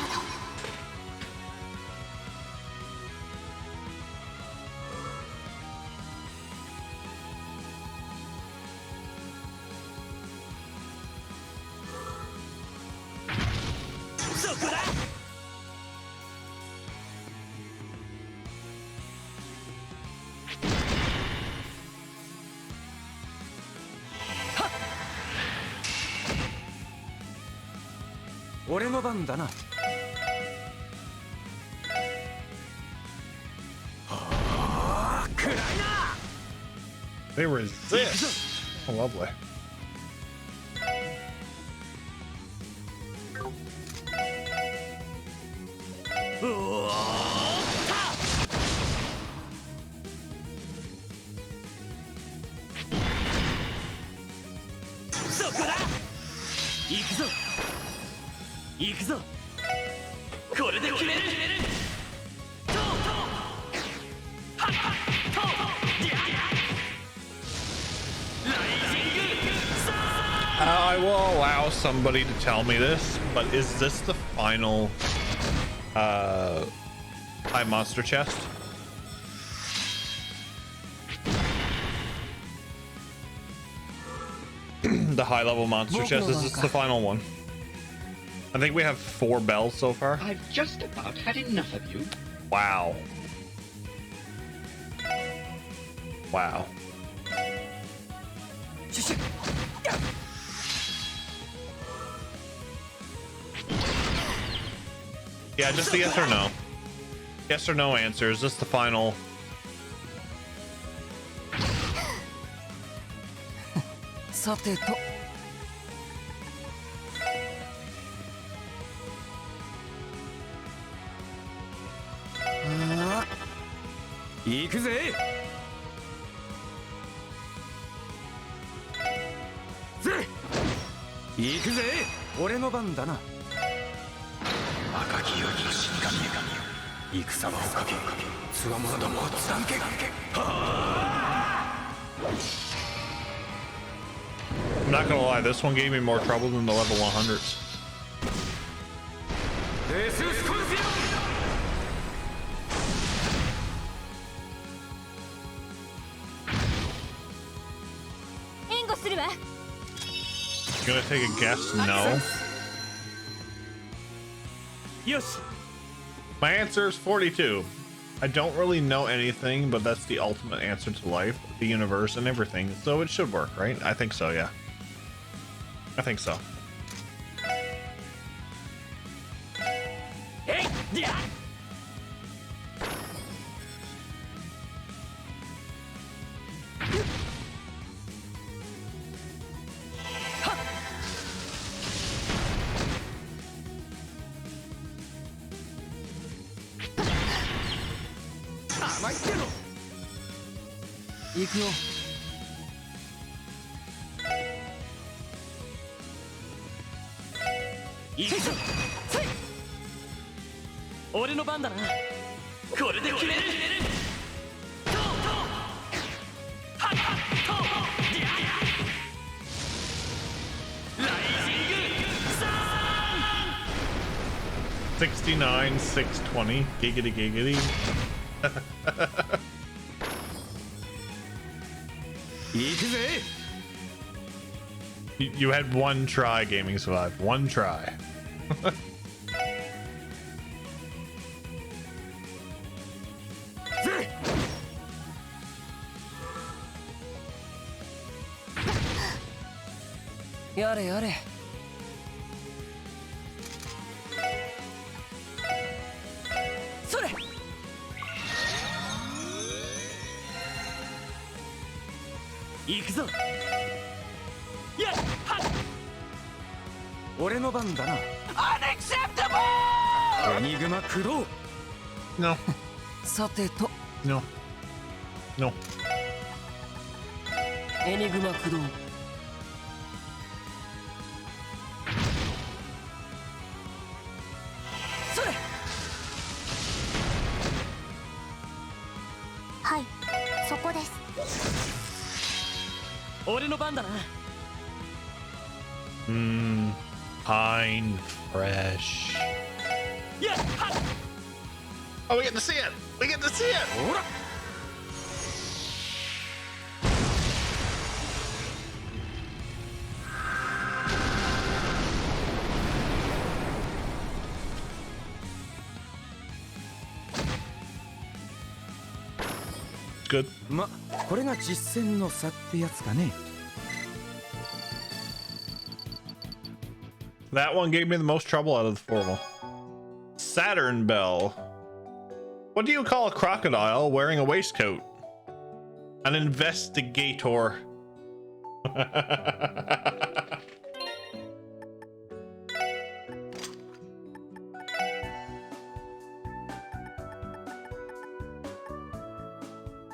They resist. Oh, lovely. I will allow somebody to tell me this, but is this the final high monster chest? The high level monster chest, is this the final one? I think we have 4 bells so far. I've just about had enough of you. Wow. Wow. Yeah, just a yes or no. Yes or no answer. Is this the final? I'm not gonna lie, this one gave me more trouble than the level 100s. Gonna take a guess? No. Yes. My answer is 42. I don't really know anything, but that's the ultimate answer to life, the universe, and everything. So it should work, right? I think so, yeah. I think so. Hey, yeah.行くよ。行くぞ。俺の番だな。これで決める。トートー。ハッハットー。ディア。ライジングサーン。 69, 620. Giggity giggity. You had one try, Gaming Survive. One try. やれやれ。それ。行くぞ。やっはっ。俺の番だな。Unacceptable! エニグマ駆動。 No. さてと。 No. No. エニグマ駆動。それ。はい、そこです。俺の番だな。Pine fresh. やっはっ。 Oh, we get to see it. We get to see it. ほら。Good. ま、これが実践の差ってやつかね。 That one gave me the most trouble out of the four of them. Saturn Bell. What do you call a crocodile wearing a waistcoat? An investigator.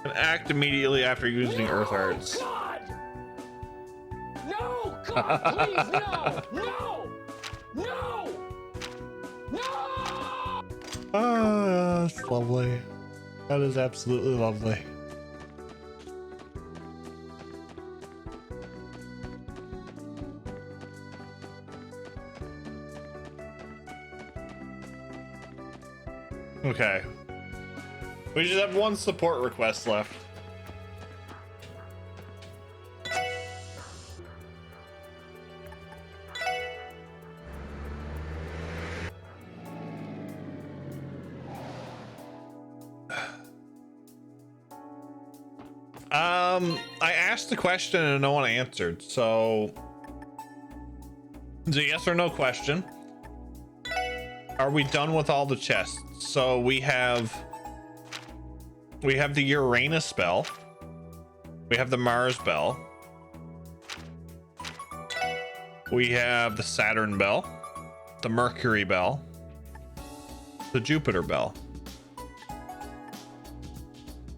An act immediately after using Earth Arts. God! No! God, please, no! No! No! No! Ah, that's lovely. That is absolutely lovely. Okay. We just have one support request left. I asked the question and no one answered, so it's a yes or no question. Are we done with all the chests? So we have the Uranus bell, we have the Mars bell, we have the Saturn bell, the Mercury bell, the Jupiter bell.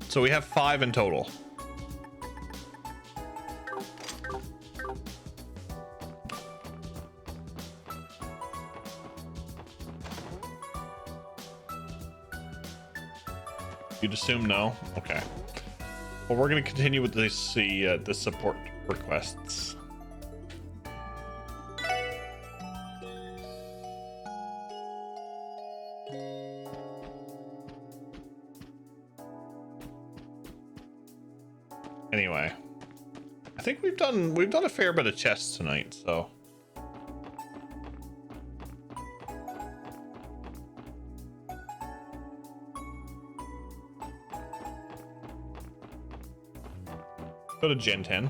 So we have 5 in total. You'd assume no? Okay. Well, we're going to continue with the support requests. Anyway, I think we've done a fair bit of chests tonight, so. Go to Gen 10.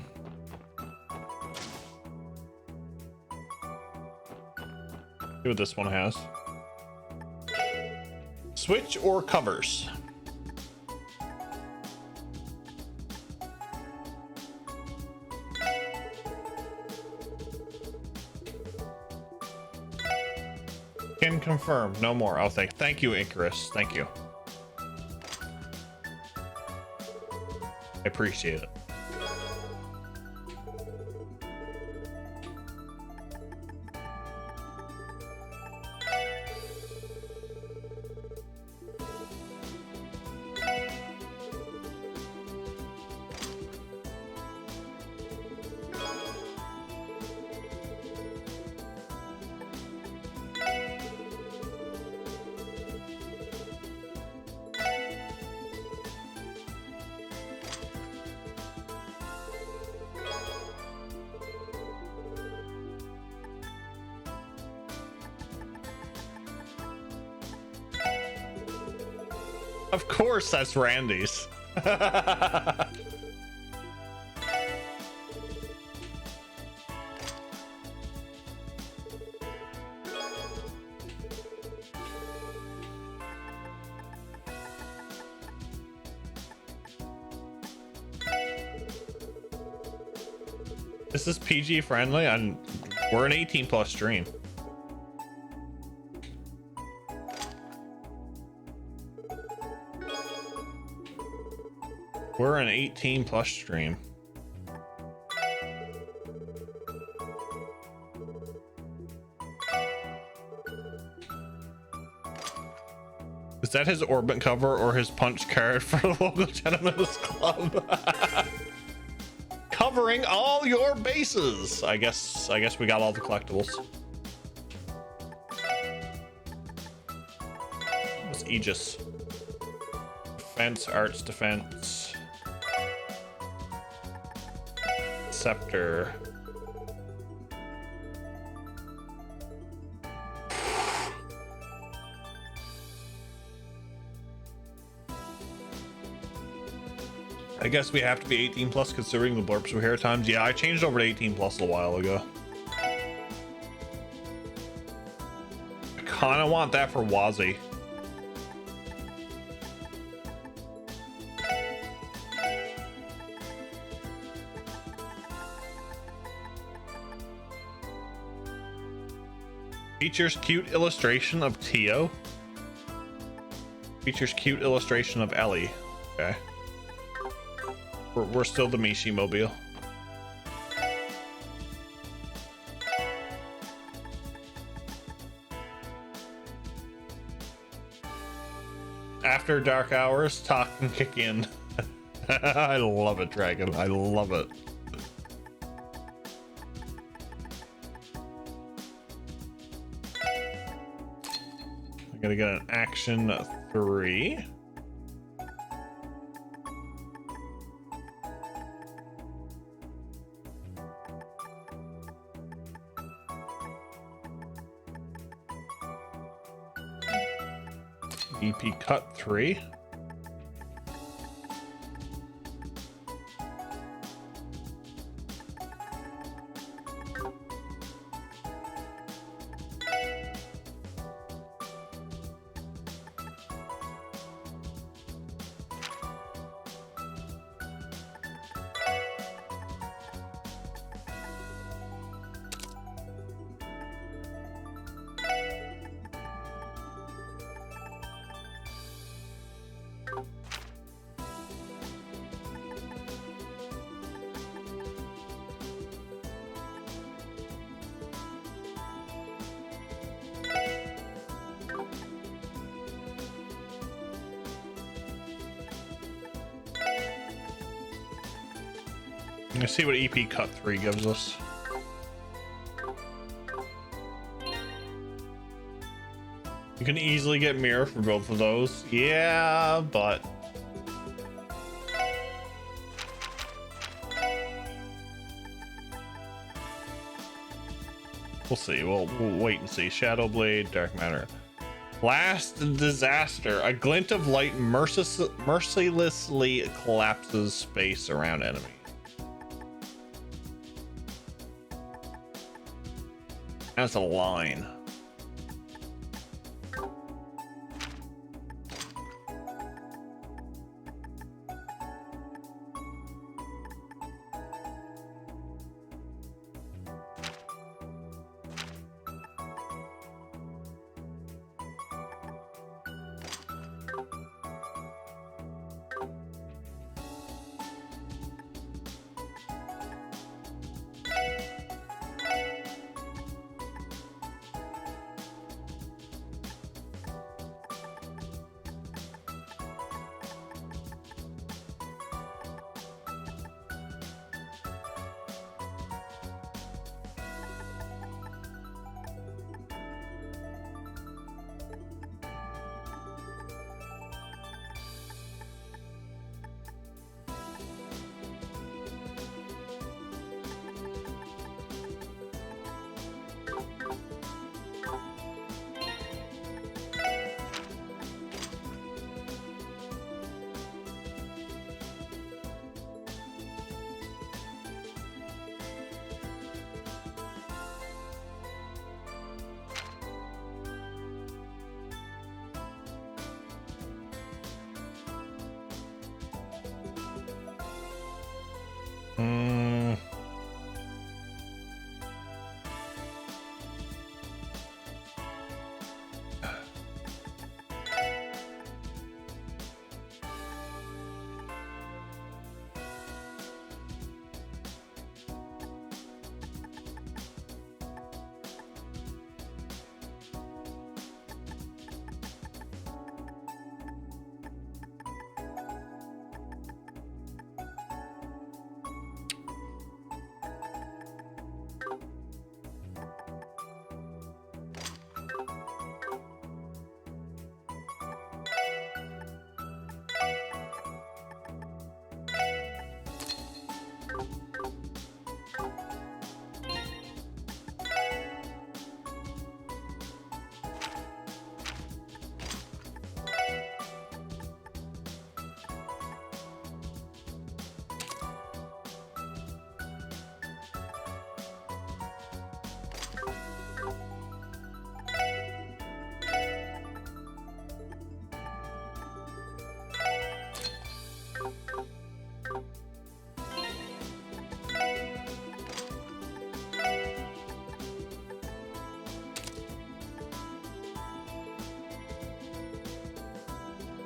See what this one has. Switch or covers? Can confirm. No more. Oh, thank you, Icarus. Thank you. I appreciate it. Of course, that's Randy's. This is PG friendly, and we're an 18 plus stream. We're an 18 plus stream. Is that his orbit cover or his punch card for the local gentleman's club? Covering all your bases. I guess we got all the collectibles. What's Aegis? Defense, arts, defense. Scepter. I guess we have to be 18 plus considering the blurps we hear at times. Yeah, I changed over to 18 plus a while ago. I kind of want that for Wazi. Features cute illustration of Tio. Features cute illustration of Ellie. Okay. We're still the Mishi mobile. After dark hours, talk and kick in. I love it, Dragon. I love it. I gotta get an action 3. EP cut 3. Let's see what EP cut 3 gives us. You can easily get mirror for both of those. Yeah, but we'll see. We'll wait and see. Shadow Blade, Dark Matter. Last disaster. A glint of light mercilessly collapses space around enemy. That's a line.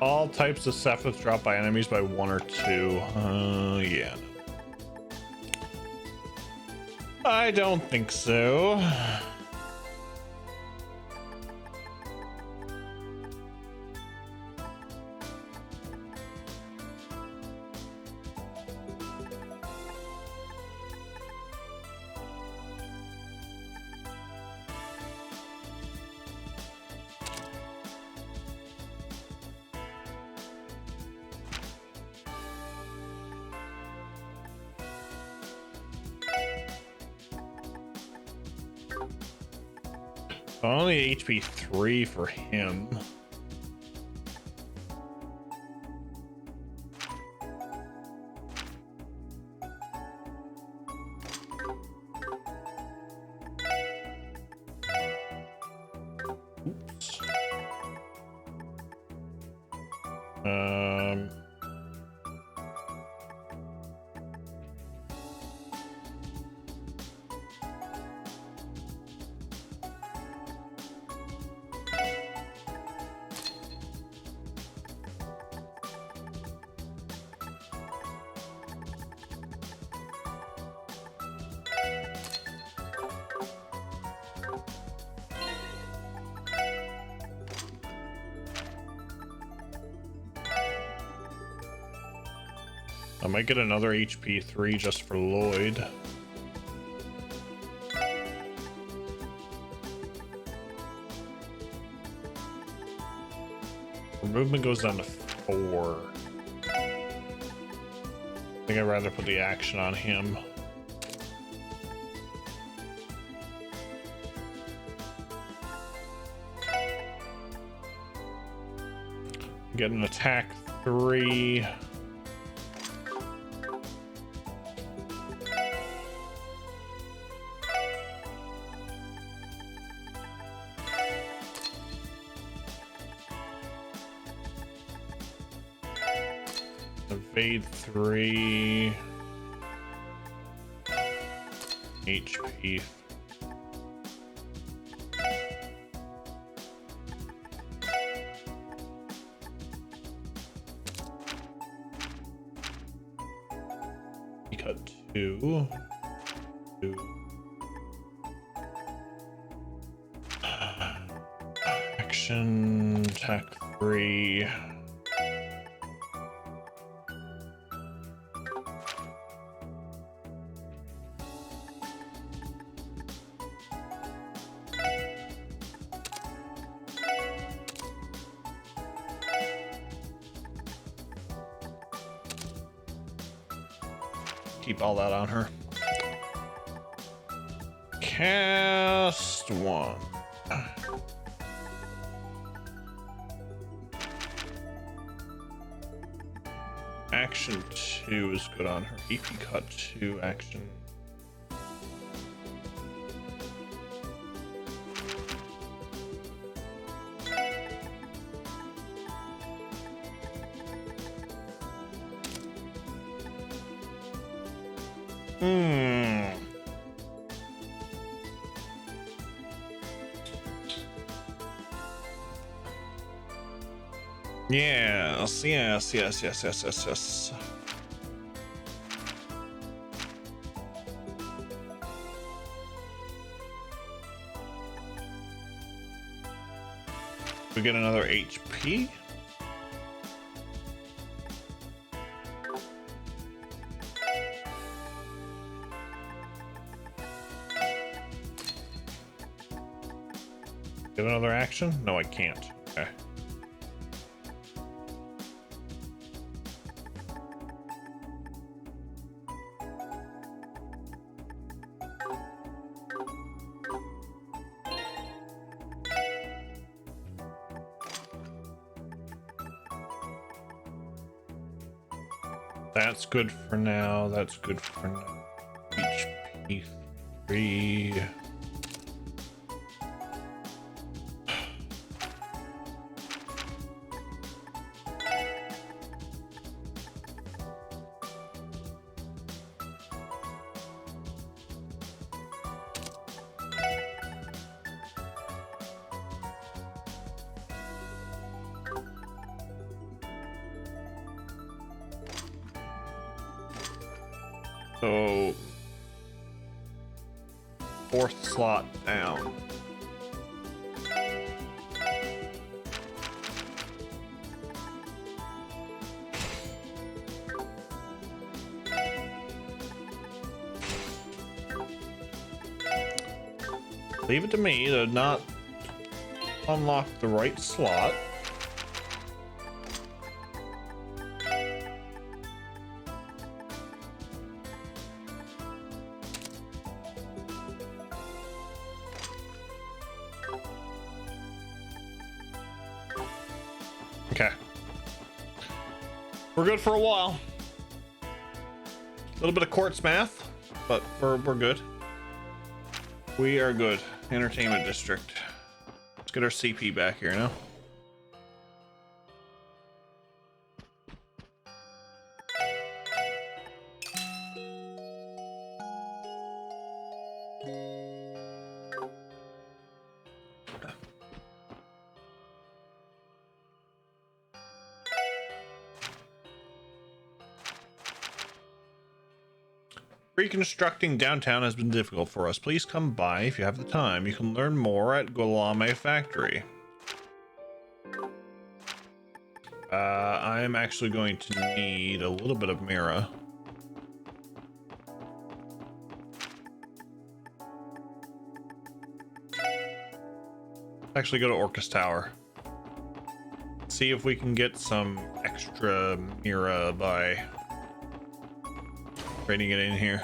All types of Cephas dropped by enemies by 1 or 2. Yeah. I don't think so. Only HP 3 for him. Oops. I might get another HP 3 just for Lloyd. Her movement goes down to 4. I think I'd rather put the action on him. Get an attack 3. Evade 3. HP. Cut 2. 2. Action. Attack 3. Keep all that on her. Cast 1. Action 2 is good on her. EP cut 2 action. Yes. We get another HP. Give another action? No, I can't. Okay. That's good for now. That's good for now. HP 3. So, fourth slot down. Leave it to me to not unlock the right slot. Okay. We're good for a while. A little bit of quartz math, but we're good. We are good. Entertainment district. Let's get our CP back here now. Reconstructing downtown has been difficult for us. Please come by if you have the time. You can learn more at Golame Factory. I am actually going to need a little bit of Mira. Actually go to Orcus Tower. See if we can get some extra Mira by trading it in here.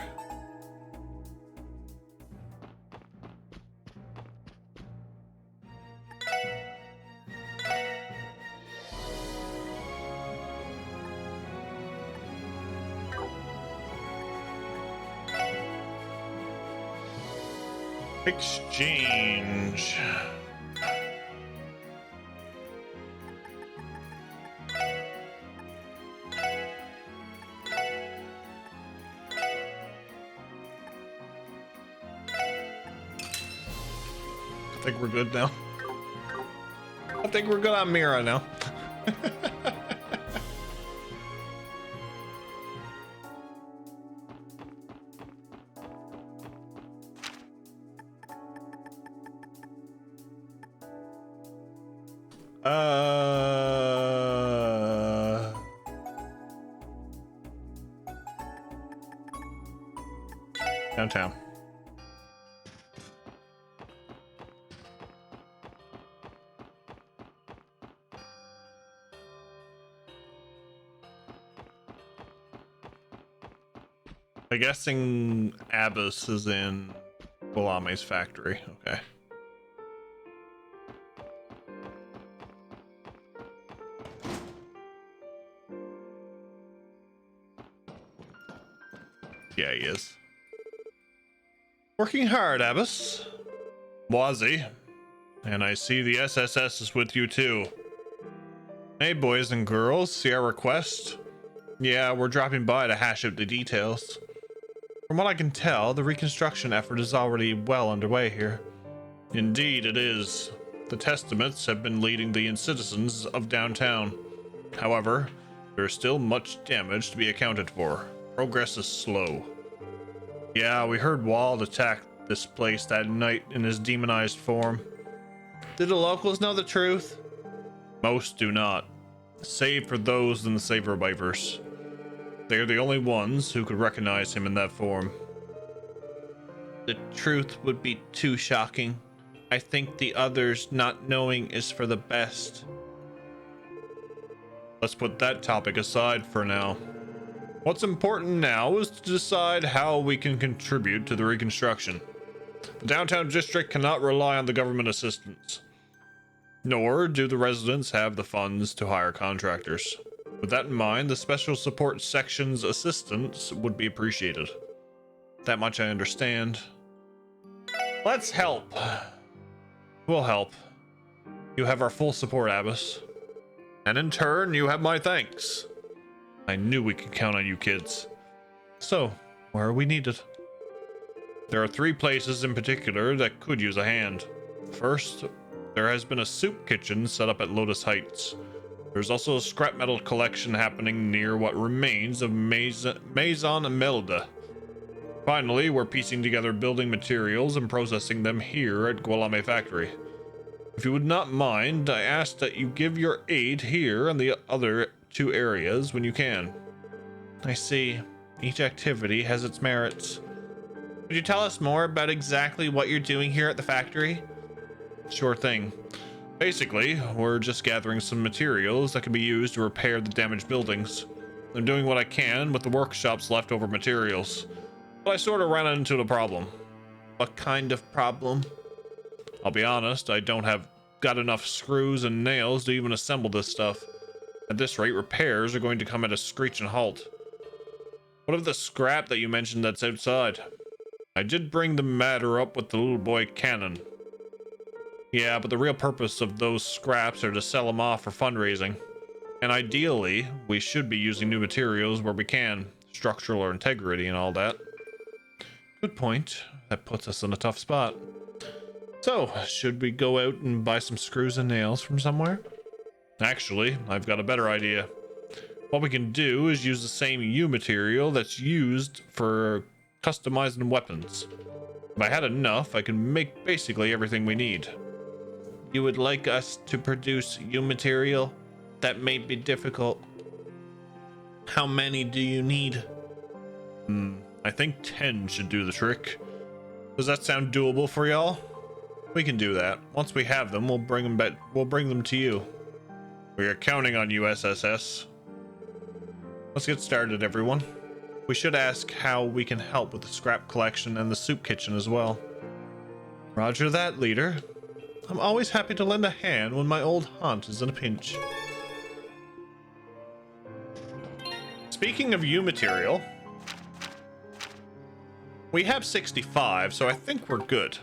Exchange. I think we're good now. I think we're good on Mira now. Downtown. I'm guessing Abyss is in Golame's factory. Okay. Yeah, he is. Working hard, Abyss. Wazi. And I see the SSS is with you too. Hey, boys and girls, see our request? Yeah, we're dropping by to hash out the details. From what I can tell, the reconstruction effort is already well underway here. Indeed, it is. The testaments have been leading the citizens of downtown. However, there is still much damage to be accounted for. Progress is slow. Yeah, we heard Wald attack this place that night in his demonized form. Did the locals know the truth? Most do not, save for those in the Saberwivers. They are the only ones who could recognize him in that form. The truth would be too shocking. I think the others not knowing is for the best. Let's put that topic aside for now. What's important now is to decide how we can contribute to the reconstruction. The downtown district cannot rely on the government assistance, nor do the residents have the funds to hire contractors. With that in mind, the special support section's assistance would be appreciated. That much I understand. Let's help. We'll help. You have our full support, Abyss. And in turn, you have my thanks. I knew we could count on you kids. So, where are we needed? There are 3 places in particular that could use a hand. First, there has been a soup kitchen set up at Lotus Heights. There's also a scrap metal collection happening near what remains of Maison Melda. Finally, we're piecing together building materials and processing them here at Gualame Factory. If you would not mind, I ask that you give your aid here and the other 2 areas when you can. I see. Each activity has its merits. Could you tell us more about exactly what you're doing here at the factory? Sure thing. Basically, we're just gathering some materials that can be used to repair the damaged buildings. I'm doing what I can with the workshop's leftover materials. But I sort of ran into a problem. What kind of problem? I'll be honest, I don't have got enough screws and nails to even assemble this stuff. At this rate, repairs are going to come at a screeching halt. What of the scrap that you mentioned that's outside? I did bring the matter up with the little boy Cannon. Yeah, but the real purpose of those scraps are to sell them off for fundraising. And ideally, we should be using new materials where we can. Structural integrity and all that. Good point. That puts us in a tough spot. So, should we go out and buy some screws and nails from somewhere? Actually, I've got a better idea. What we can do is use the same U material that's used for customizing weapons. If I had enough, I can make basically everything we need. You would like us to produce U material? That may be difficult. How many do you need? I think 10 should do the trick. Does that sound doable for y'all? We can do that. Once we have them, we'll bring them back. We'll bring them to you. We are counting on you, SSS. Let's get started, everyone. We should ask how we can help with the scrap collection and the soup kitchen as well. Roger that, leader. I'm always happy to lend a hand when my old haunt is in a pinch. Speaking of U material, we have 65, so I think we're good.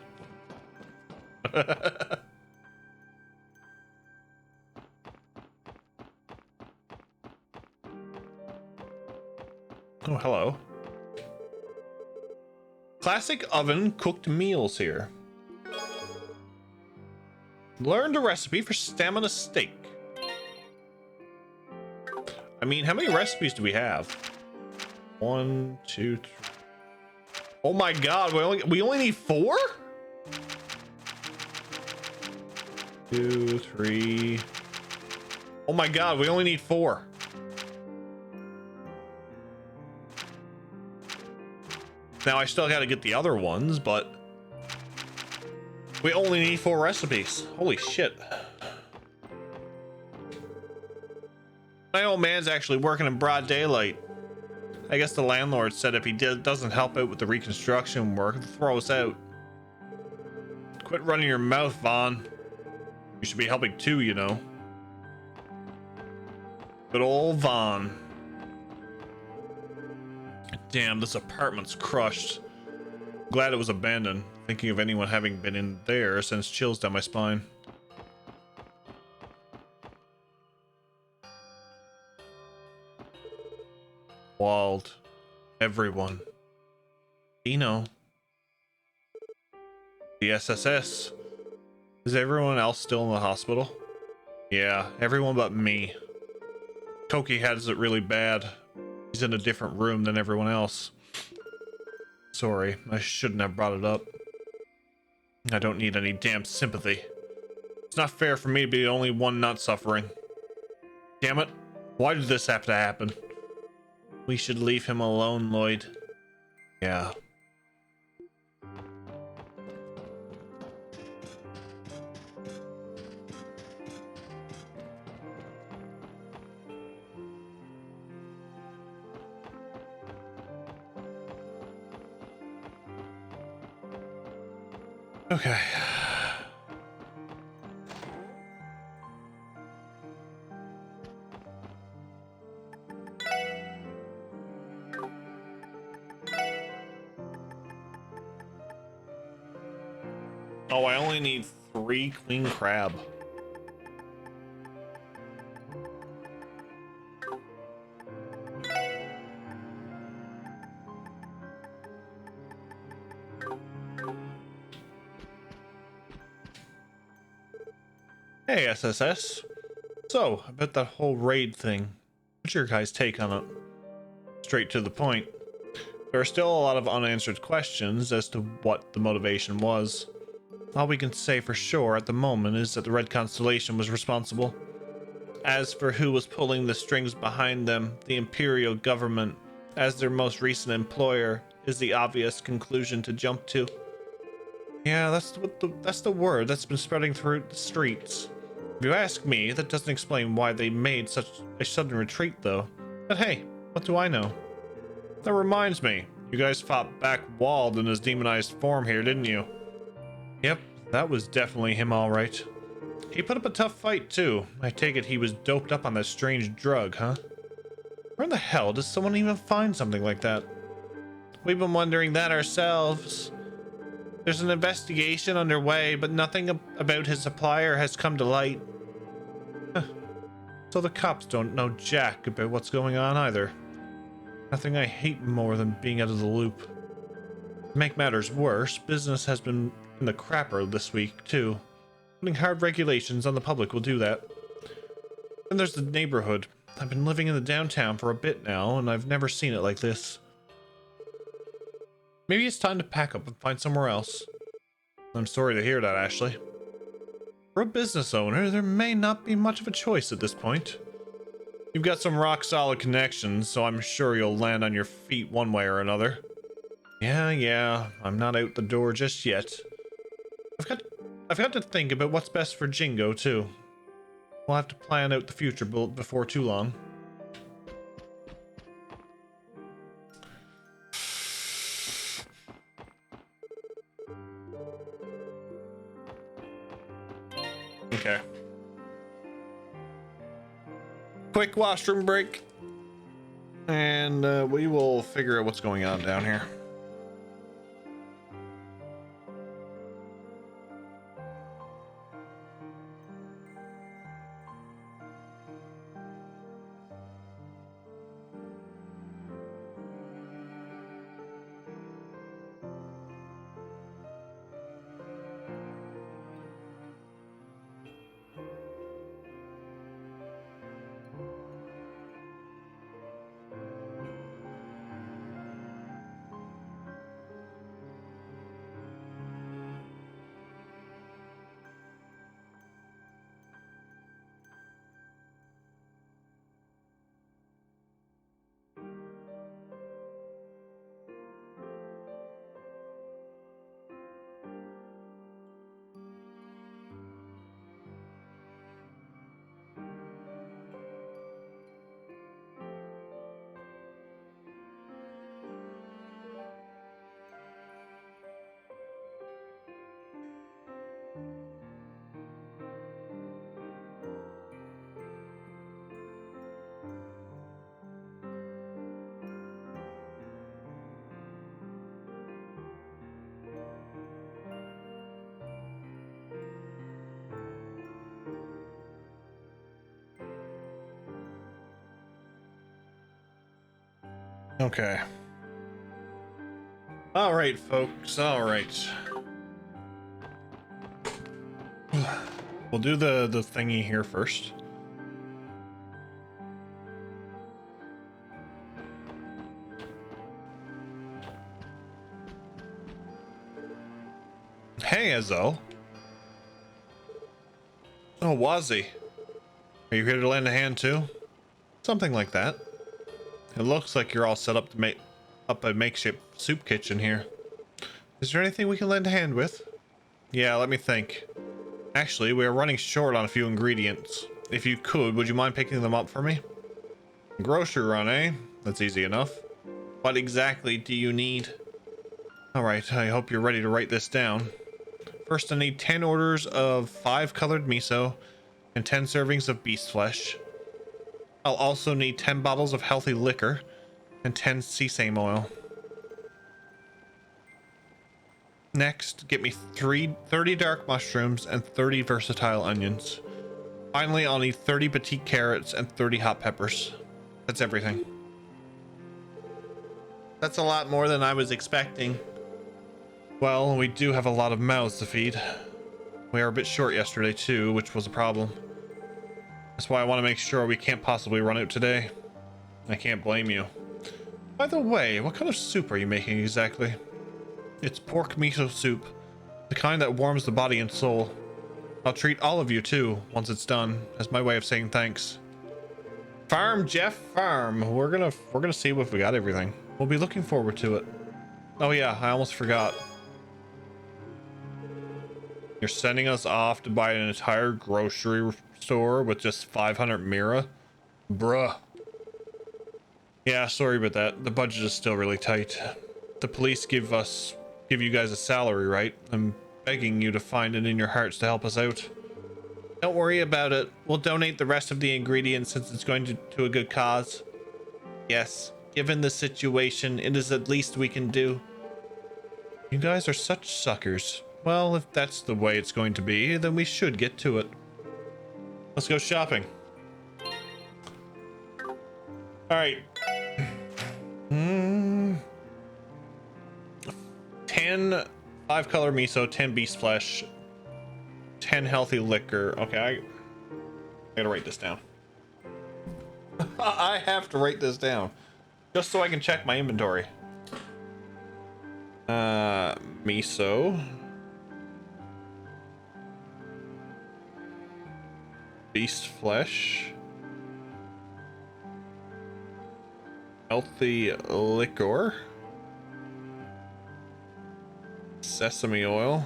Oh, hello. Classic oven cooked meals here. Learned a recipe for stamina steak. I mean, how many recipes do we have? 1, 2, 3. Oh my god, we only need 4? 2, 3. Oh my god, we only need 4. Now I still gotta get the other ones, but we only need 4 recipes. Holy shit. My old man's actually working in broad daylight. I guess the landlord said if he doesn't help out with the reconstruction work, he'll throw us out. Quit running your mouth, Vaughn. You should be helping too, you know. Good old Vaughn. Damn, this apartment's crushed. Glad it was abandoned. Thinking of anyone having been in there sends chills down my spine. Walled. Everyone. Dino. The SSS. Is everyone else still in the hospital? Yeah, everyone but me. Toki has it really bad. He's in a different room than everyone else. Sorry, I shouldn't have brought it up. I don't need any damn sympathy. It's not fair for me to be the only one not suffering. Damn it. Why did this have to happen? We should leave him alone, Lloyd. Yeah. Okay. Oh, I only need 3 queen crab. Hey, SSS. So, about that whole raid thing. What's your guys' take on it? Straight to the point. There are still a lot of unanswered questions as to what the motivation was. All we can say for sure at the moment is that the Red Constellation was responsible. As for who was pulling the strings behind them, the Imperial government, as their most recent employer, is the obvious conclusion to jump to. Yeah, that's the word that's been spreading through the streets. If you ask me, that doesn't explain why they made such a sudden retreat, though. But hey, what do I know? That reminds me, you guys fought back Wald in his demonized form here, didn't you? Yep, that was definitely him, all right. He put up a tough fight, too. I take it he was doped up on that strange drug, huh? Where in the hell does someone even find something like that? We've been wondering that ourselves. There's an investigation underway, but nothing about his supplier has come to light. Huh. So the cops don't know jack about what's going on either. Nothing I hate more than being out of the loop. To make matters worse, business has been in the crapper this week, too. Putting hard regulations on the public will do that. Then there's the neighborhood. I've been living in the downtown for a bit now, and I've never seen it like this. Maybe it's time to pack up and find somewhere else. I'm sorry to hear that, Ashley. For a business owner, there may not be much of a choice at this point. You've got some rock-solid connections, so I'm sure you'll land on your feet one way or another. Yeah, I'm not out the door just yet. I've got to think about what's best for Jingo, too. We'll have to plan out the future before too long. Okay. Quick washroom break. And we will figure out what's going on down here. Okay. All right, folks. All right. We'll do the thingy here first. Hey, Ezo. Oh, Wazzy. Are you here to lend a hand too? Something like that. It looks like you're all set up to make up a makeshift soup kitchen here. Is there anything we can lend a hand with? Yeah, let me think. Actually, we are running short on a few ingredients. If you could, would you mind picking them up for me? Grocery run, eh? That's easy enough. What exactly do you need? Alright, I hope you're ready to write this down. First, I need 10 orders of 5 colored miso and 10 servings of beast flesh. I'll also need 10 bottles of healthy liquor and 10 sesame oil. Next, get me 30 dark mushrooms and 30 versatile onions. Finally, I'll need 30 petite carrots and 30 hot peppers. That's everything. That's a lot more than I was expecting. Well, we do have a lot of mouths to feed. We are a bit short yesterday too, which was a problem. That's why I want to make sure we can't possibly run out today. I can't blame you. By the way, what kind of soup are you making exactly? It's pork miso soup, the kind that warms the body and soul. I'll treat all of you too once it's done, as my way of saying thanks. Farm, Jeff, farm. We're gonna see if we got everything. We'll be looking forward to it. Oh yeah, I almost forgot. You're sending us off to buy an entire grocery store with just 500 mira? Bruh. Yeah, sorry about that. The budget is still really tight. The police give you guys a salary, right? I'm begging you to find it in your hearts to help us out. Don't worry about it. We'll donate the rest of the ingredients since it's going to a good cause. Yes, given the situation, it is the least we can do. You guys are such suckers. Well, if that's the way it's going to be, then we should get to it. Let's go shopping. All right. 10 5-color miso, 10 beast flesh, 10 healthy liquor. Okay, I gotta write this down. I have to write this down just so I can check my inventory. Miso, beast flesh, healthy liquor, sesame oil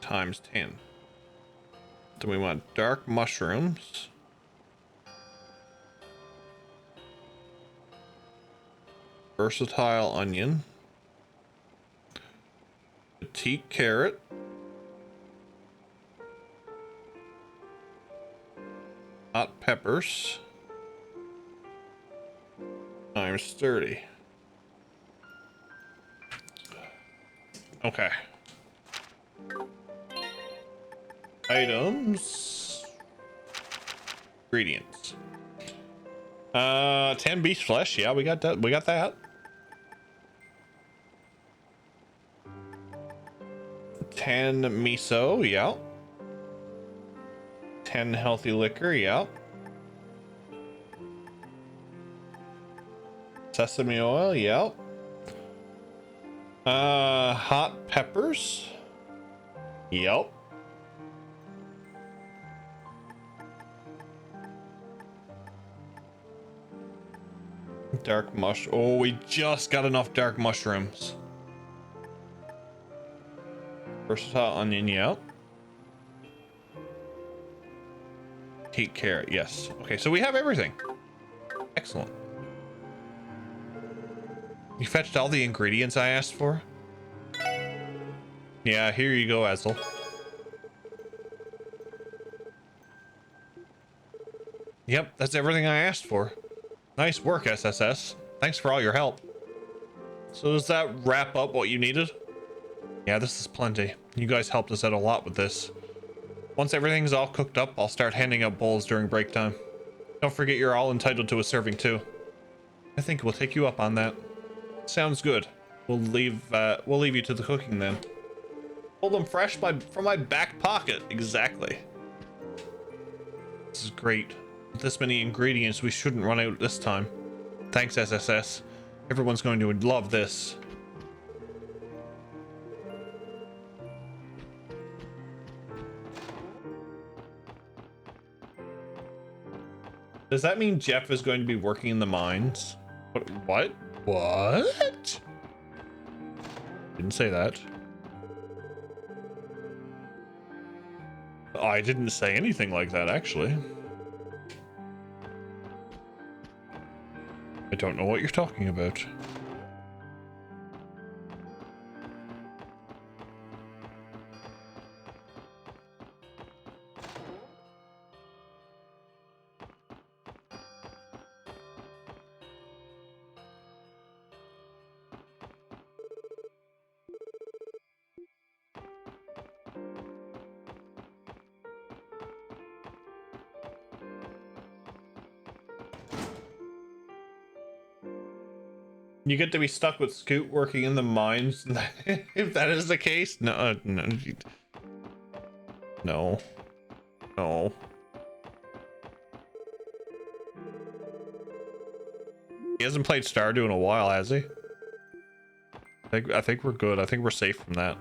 times 10. Then we want dark mushrooms, versatile onion, petite carrot, hot peppers times 30. Okay. Items. Ingredients. 10 beast flesh. Yeah, we got that. We got that. 10 miso. Yeah. 10 healthy liquor. Yeah. Sesame oil. Yeah. Hot peppers. Yep. Dark mush. Oh, we just got enough dark mushrooms. Versatile onion. Yep. Heat carrot. Yes. Okay, so we have everything. Excellent. You fetched all the ingredients I asked for? Yeah, here you go, Ezel. Yep, that's everything I asked for. Nice work, SSS. Thanks for all your help. So does that wrap up what you needed? Yeah, this is plenty. You guys helped us out a lot with this. Once everything's all cooked up, I'll start handing out bowls during break time. Don't forget you're all entitled to a serving too. I think we'll take you up on that. Sounds good. We'll leave you to the cooking then. Pull them fresh from my back pocket. Exactly. This is great. With this many ingredients, we shouldn't run out this time. Thanks, SSS. Everyone's going to love this. Does that mean Jeff is going to be working in the mines? What? What? Didn't say that. I didn't say anything like that, actually. I don't know what you're talking about. You get to be stuck with Scoot working in the mines. If that is the case, no, no, no, no. He hasn't played Stardew in a while, has he? I think we're good. I think we're safe from that.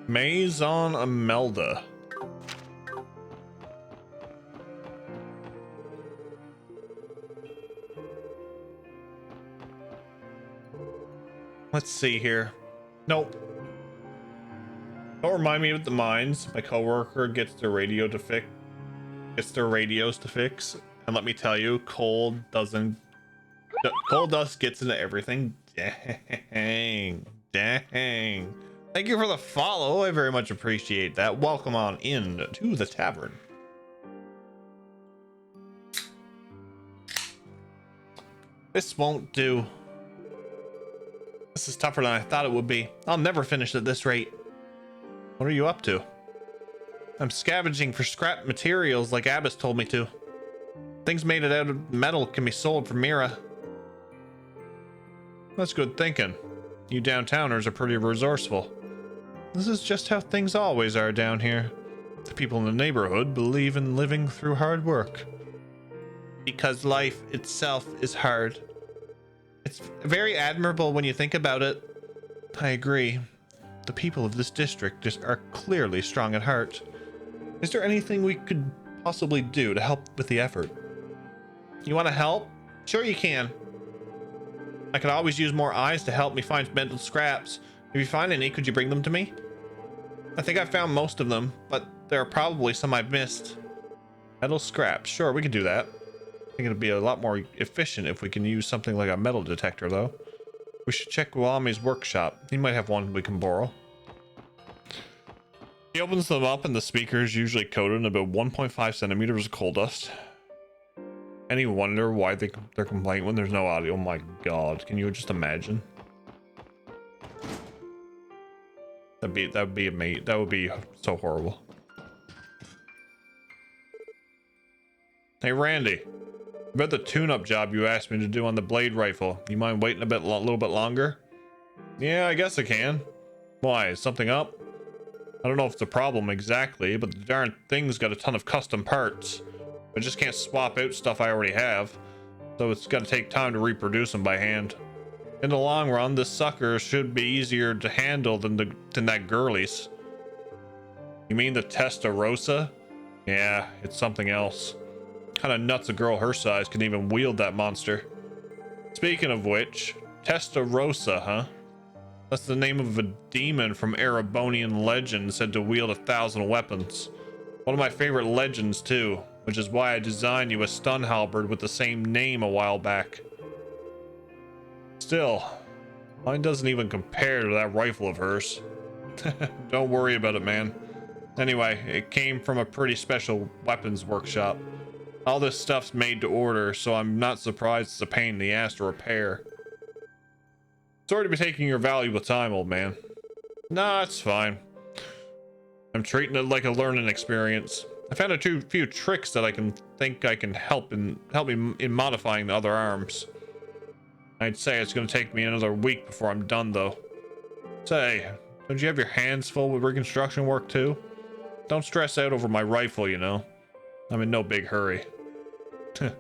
Maison Imelda. Let's see here. Nope. Don't remind me of the mines. My coworker gets their radios to fix. And let me tell you, coal dust gets into everything. Dang. Thank you for the follow. I very much appreciate that. Welcome on in to the tavern. This won't do. This is tougher than I thought it would be. I'll never finish at this rate. What are you up to? I'm scavenging for scrap materials like Abbas told me to. Things made out of metal can be sold for Mira. That's good thinking. You downtowners are pretty resourceful. This is just how things always are down here. The people in the neighborhood believe in living through hard work. Because life itself is hard. It's very admirable when you think about it. I agree. The people of this district are clearly strong at heart. Is there anything we could possibly do to help with the effort? You want to help? Sure you can. I could always use more eyes to help me find metal scraps. If you find any, could you bring them to me? I think I found most of them, but there are probably some I've missed. Metal scraps. Sure, we could do that. I think it'd be a lot more efficient if we can use something like a metal detector, though. We should check Guami's workshop. He might have one we can borrow. He opens them up and the speaker is usually coated in about 1.5 centimeters of coal dust. Any wonder why they're complaining when there's no audio? Oh my god, can you just imagine? That would be so horrible. Hey Randy, about the tune-up job you asked me to do on the blade rifle. You mind waiting a little bit longer? Yeah, I guess I can. Why, is something up? I don't know if it's a problem exactly, but the darn thing's got a ton of custom parts. I just can't swap out stuff I already have, so it's got to take time to reproduce them by hand. In the long run, this sucker should be easier to handle than that girlie's. You mean the Testarossa? Yeah, it's something else. Kinda nuts a girl her size can even wield that monster. Speaking of which, Testarossa, huh? That's the name of a demon from Erebonian legend said to wield 1,000 weapons. One of my favorite legends too, which is why I designed you a stun halberd with the same name a while back. Still, mine doesn't even compare to that rifle of hers. Don't worry about it, man. Anyway, it came from a pretty special weapons workshop. All this stuff's made to order, so I'm not surprised it's a pain in the ass to repair. Sorry to be taking your valuable time, old man. Nah, it's fine. I'm treating it like a learning experience. I found a few tricks that I think can help me in modifying the other arms. I'd say it's going to take me another week before I'm done, though. Say, don't you have your hands full with reconstruction work, too? Don't stress out over my rifle, you know. I'm in no big hurry. This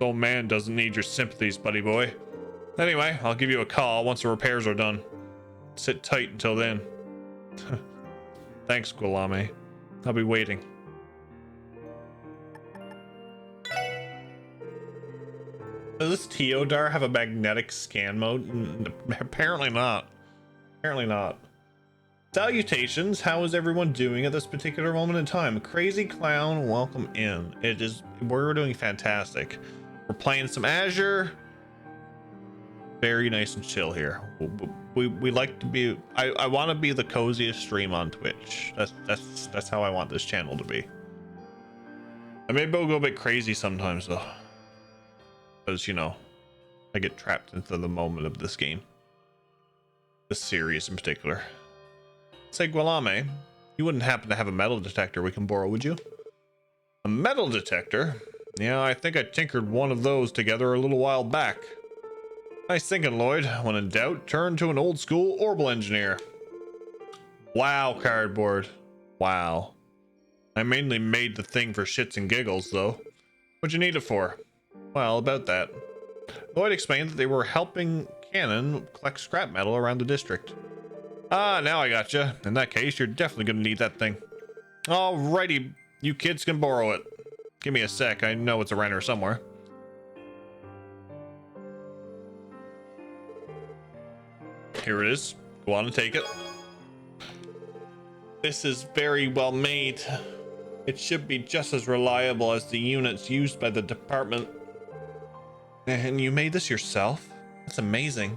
old man doesn't need your sympathies, buddy boy. Anyway, I'll give you a call once the repairs are done. Sit tight until then. Thanks, Gualame. I'll be waiting. Does this Teodar have a magnetic scan mode? Apparently not. Apparently not. Salutations, how is everyone doing at this particular moment in time? Crazy Clown, welcome in. We're doing fantastic. We're playing some Azure. Very nice and chill here. We like to be, I want to be the coziest stream on Twitch. That's how I want this channel to be. I maybe will go a bit crazy sometimes though. Because, you know, I get trapped into the moment of this game. This series in particular. Say, Gualame, you wouldn't happen to have a metal detector we can borrow, would you? A metal detector? Yeah, I think I tinkered one of those together a little while back. Nice thinking, Lloyd. When in doubt, turn to an old school Orbital engineer. Wow, cardboard. Wow. I mainly made the thing for shits and giggles, though. What'd you need it for? Well, about that. Lloyd explained that they were helping Cannon collect scrap metal around the district. Ah, now I gotcha. In that case, you're definitely gonna need that thing. Alrighty, you kids can borrow it. Give me a sec, I know it's around here somewhere. Here it is. Go on and take it. This is very well made. It should be just as reliable as the units used by the department. And you made this yourself? That's amazing.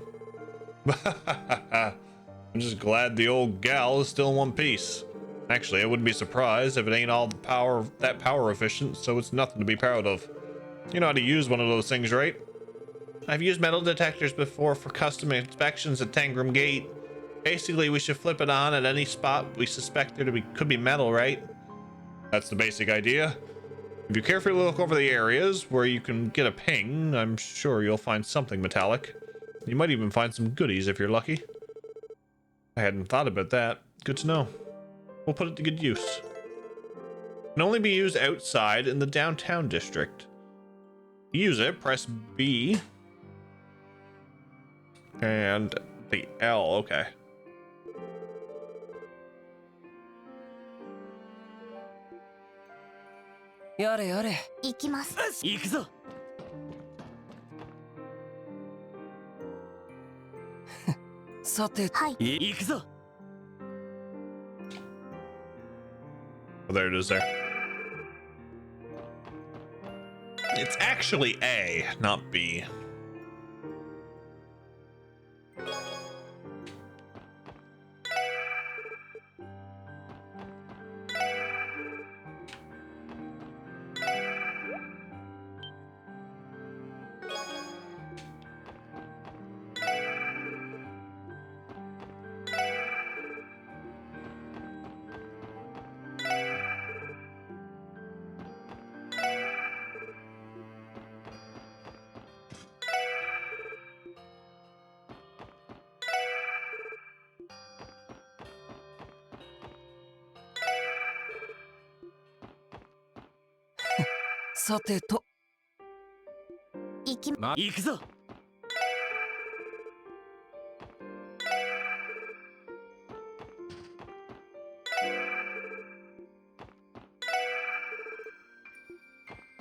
I'm just glad the old gal is still in one piece. Actually, I wouldn't be surprised if it ain't all that power efficient, so it's nothing to be proud of. You know how to use one of those things, right? I've used metal detectors before for custom inspections at Tangram Gate. Basically, we should flip it on at any spot we suspect there could be metal, right? That's the basic idea. If you carefully look over the areas where you can get a ping, I'm sure you'll find something metallic. You might even find some goodies if you're lucky. I hadn't thought about that. Good to know. We'll put it to good use. Can only be used outside in the downtown district. To use it, press B. And the L, okay. Yare yare. 行きます。行くぞ。さて、はい。行くぞ。Oh, there it is there. It's actually A, not B. sa te to. 行き行くぞ。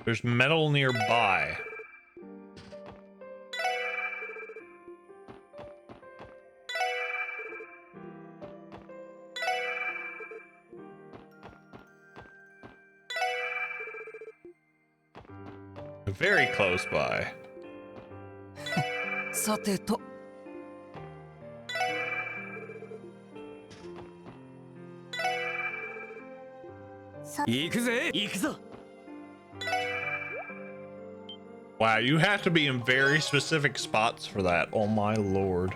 There's metal nearby. Very close by. さてと。行くぜ。行くぞ。 Wow, you have to be in very specific spots for that. Oh my lord.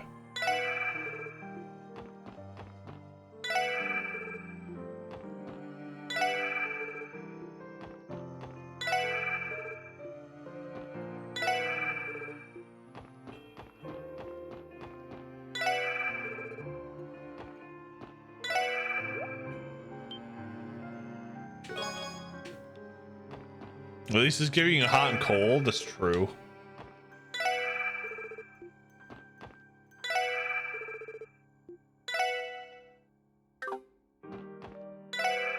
At least it's giving you hot and cold. That's true.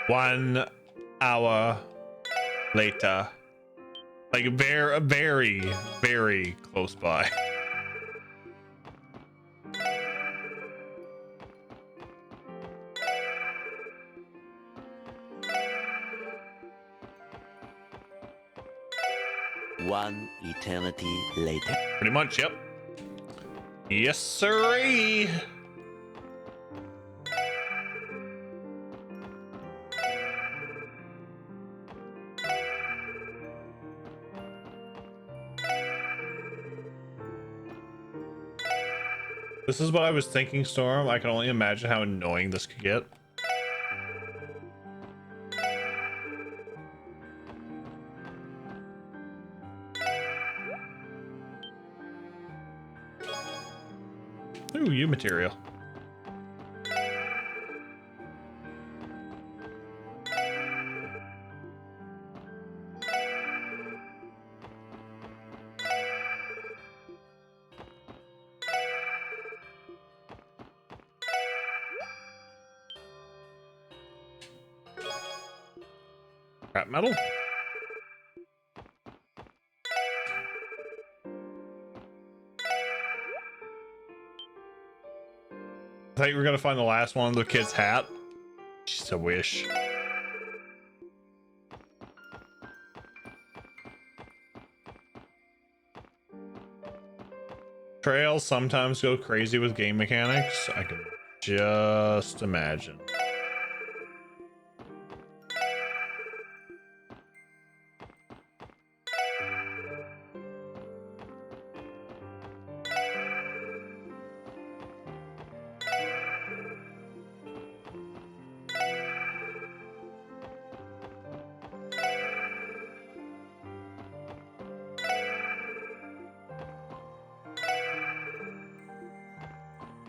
One hour later. Like very, very, very close by. One eternity later. Pretty much, yep. Yes, sirree. This is what I was thinking, Storm. I can only imagine how annoying this could get. Ooh, you material. Scrap metal. I thought you were gonna find the last one of the kid's hat. Just a wish. Trails sometimes go crazy with game mechanics. I can just imagine.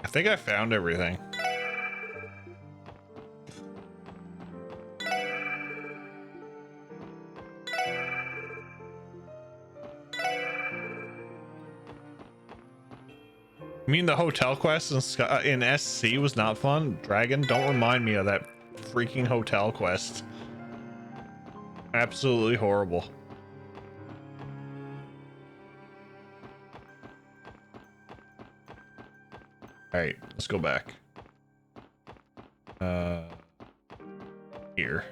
I think I found everything. You mean the hotel quest in SC was not fun? Dragon, don't remind me of that freaking hotel quest. Absolutely horrible. All right, let's go back. Here.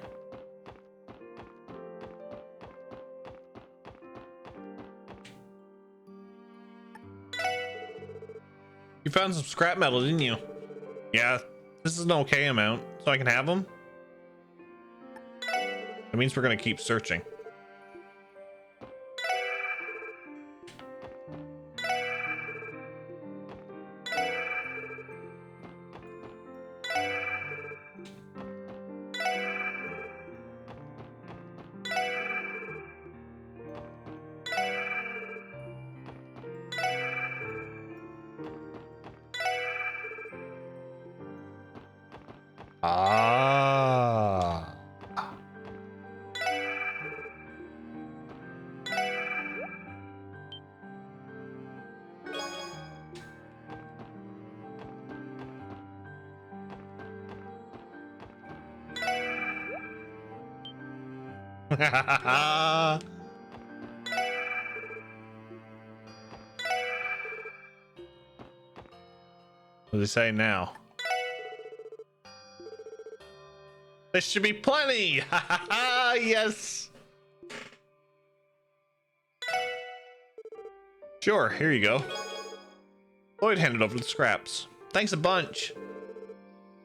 You found some scrap metal, didn't you? Yeah, this is an okay amount, so I can have them. That means we're gonna keep searching. Ah. What does he say now? There should be plenty. Yes. Sure, here you go. Lloyd handed over the scraps. Thanks a bunch.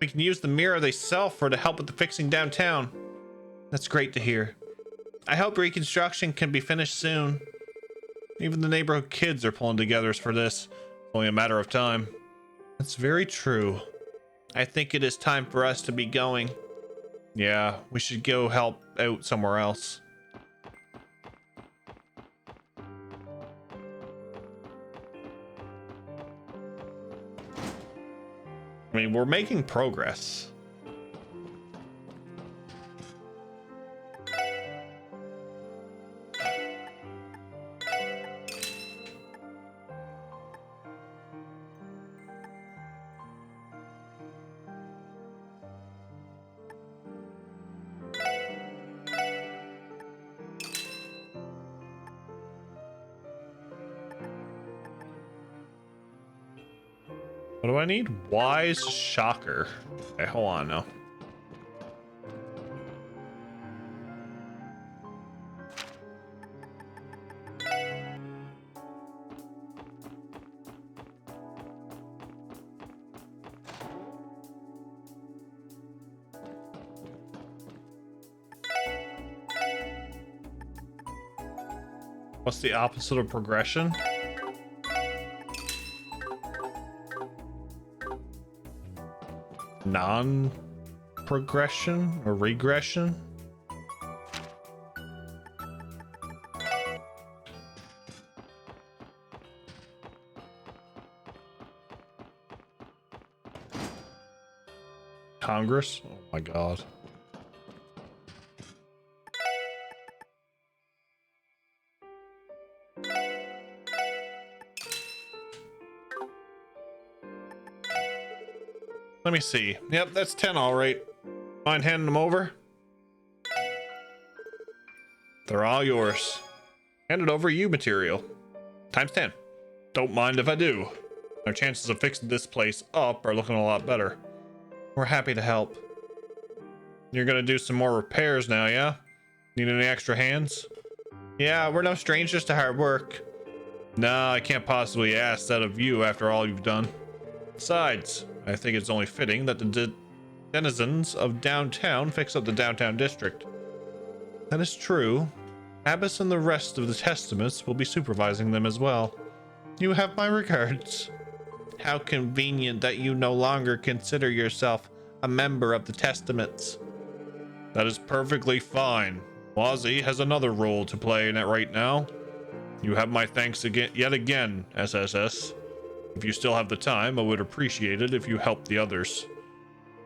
We can use the mirror they sell for to help with the fixing downtown. That's great to hear. I hope reconstruction can be finished soon. Even the neighborhood kids are pulling together for this. It's only a matter of time. That's very true. I think it is time for us to be going. Yeah, we should go help out somewhere else. I mean, we're making progress. What do I need? Wise shocker. Okay, hold on now. What's the opposite of progression? non-progression or regression. Congress? Oh my god. Let me see. Yep, that's 10 all right. Mind handing them over? They're all yours. Handed over you material. Times 10. Don't mind if I do. Our chances of fixing this place up are looking a lot better. We're happy to help. You're gonna do some more repairs now, yeah? Need any extra hands? Yeah, we're no strangers to hard work. No, I can't possibly ask that of you after all you've done. Besides, I think it's only fitting that the denizens of downtown fix up the downtown district. That is true. Abbas and the rest of the Testaments will be supervising them as well. You have my regards. How convenient that you no longer consider yourself a member of the Testaments. That is perfectly fine. Wazzy has another role to play in it right now. You have my thanks again, yet again, SSS. If you still have the time, I would appreciate it if you helped the others.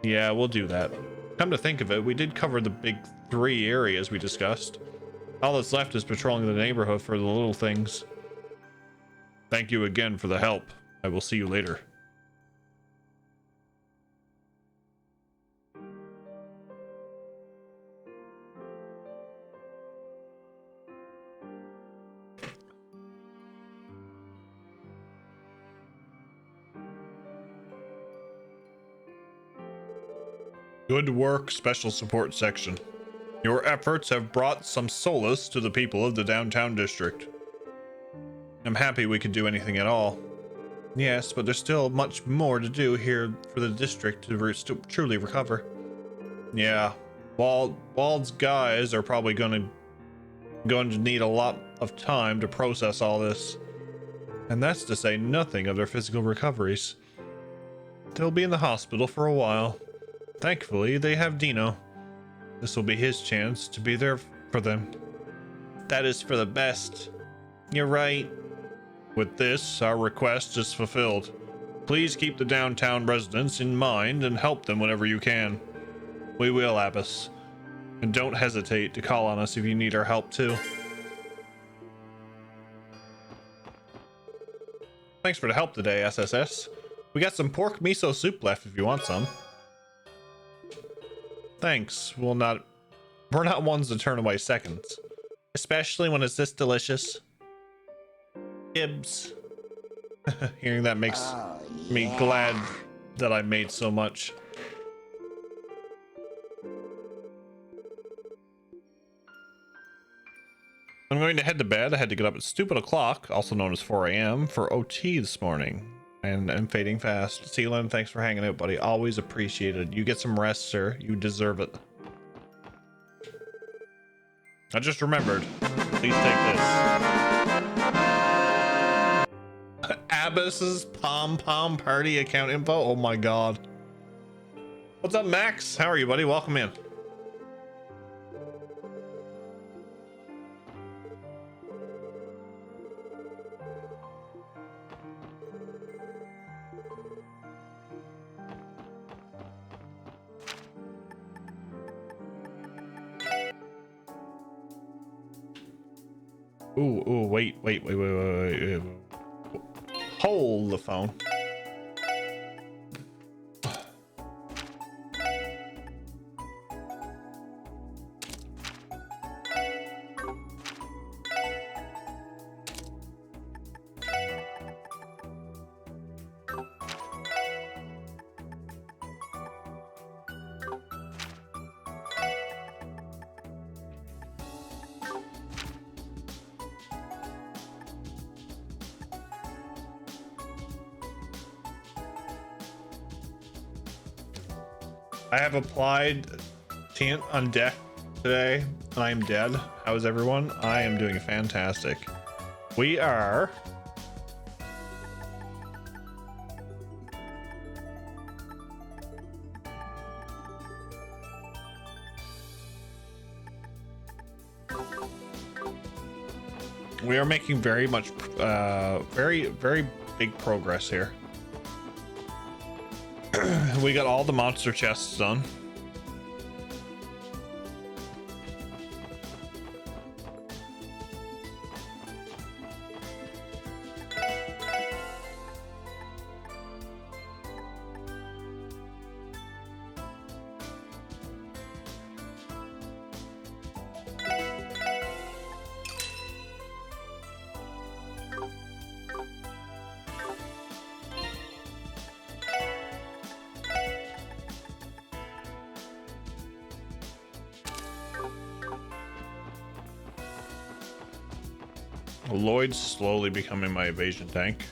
Yeah, we'll do that. Come to think of it, we did cover the big 3 areas we discussed. All that's left is patrolling the neighborhood for the little things. Thank you again for the help. I will see you later. Good work, Special Support Section. Your efforts have brought some solace to the people of the downtown district. I'm happy we could do anything at all. Yes, but there's still much more to do here for the district to truly recover. Yeah, Wald's guys are probably going to need a lot of time to process all this. And that's to say nothing of their physical recoveries. They'll be in the hospital for a while. Thankfully, they have Dino. This will be his chance to be there for them. That is for the best. You're right. With this, our request is fulfilled. Please keep the downtown residents in mind and help them whenever you can. We will, Abbas. And don't hesitate to call on us if you need our help too. Thanks for the help today, SSS. We got some pork miso soup left if you want some. Thanks. We're not ones to turn away seconds. Especially when it's this delicious. Ibs. Hearing that makes me glad that I made so much. I'm going to head to bed. I had to get up at stupid o'clock, also known as 4 a.m. for OT this morning. And I'm fading fast. Sealand, thanks for hanging out, buddy. Always appreciated. You get some rest, sir. You deserve it. I just remembered. Please take this. Abbas's pom-pom party account info. Oh my god. What's up, Max? How are you, buddy? Welcome in. Ooh, wait. Hold the phone. I have applied Tint on deck today, and I am dead. How is everyone? I am doing fantastic. We are... We are making very much, very big progress here. We got all the monster chests done. Lloyd's slowly becoming my evasion tank.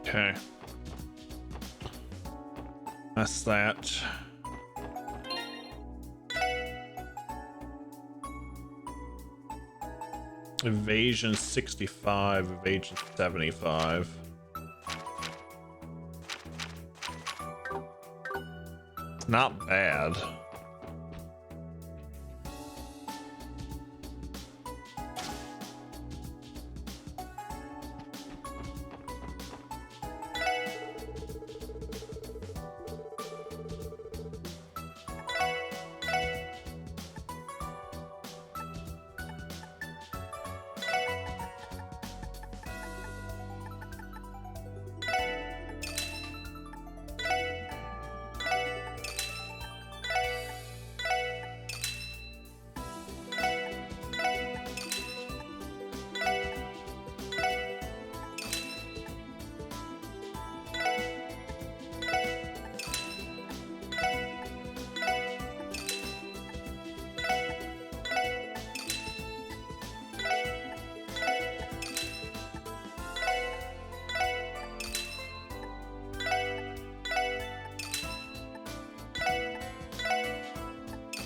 Okay. That's that. Evasion 65, evasion 75. Not bad.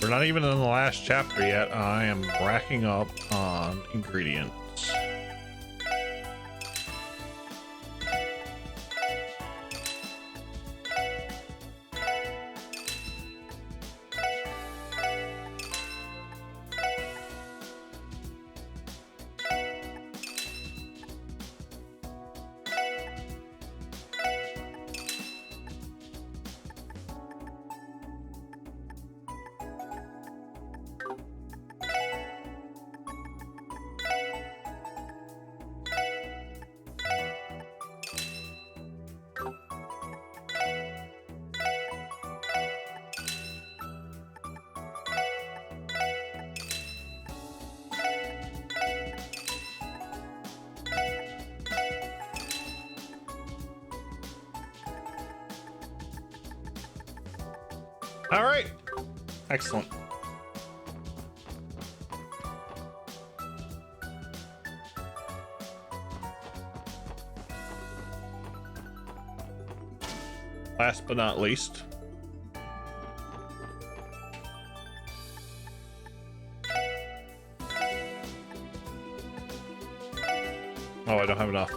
We're not even in the last chapter yet. I am racking up on ingredients. All right. Excellent. Last but not least, oh, I don't have enough.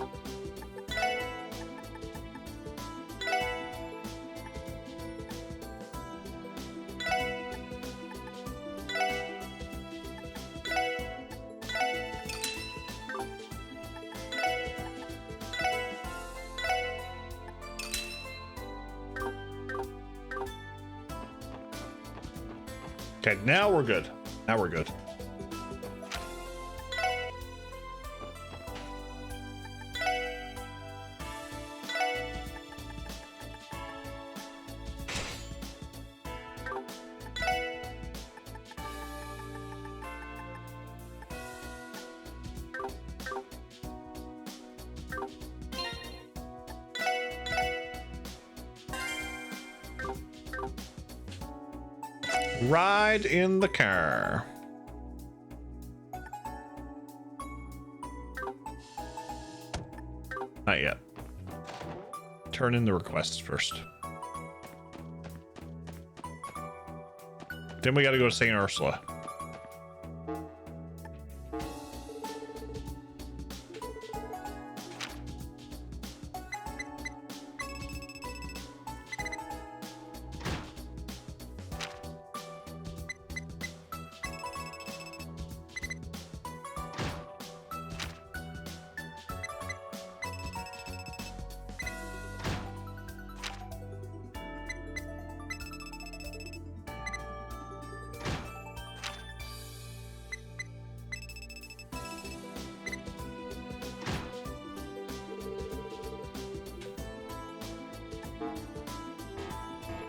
Okay, now we're good. Now we're good. Ride in the car. Not yet. Turn in the requests first. Then we got to go to St. Ursula.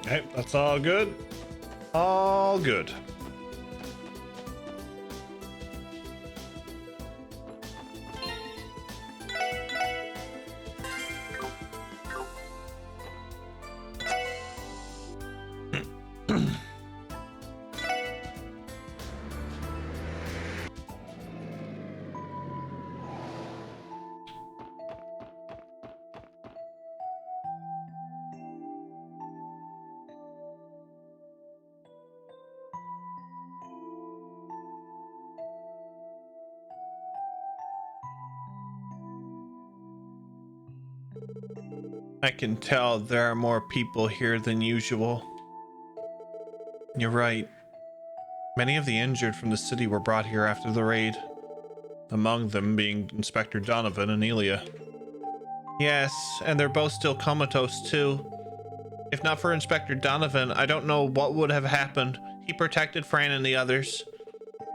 Okay, that's all good. All good. I can tell there are more people here than usual. You're right. Many of the injured from the city were brought here after the raid. Among them being Inspector Donovan and Elia. Yes, and they're both still comatose too. If not for Inspector Donovan, I don't know what would have happened. He protected Fran and the others.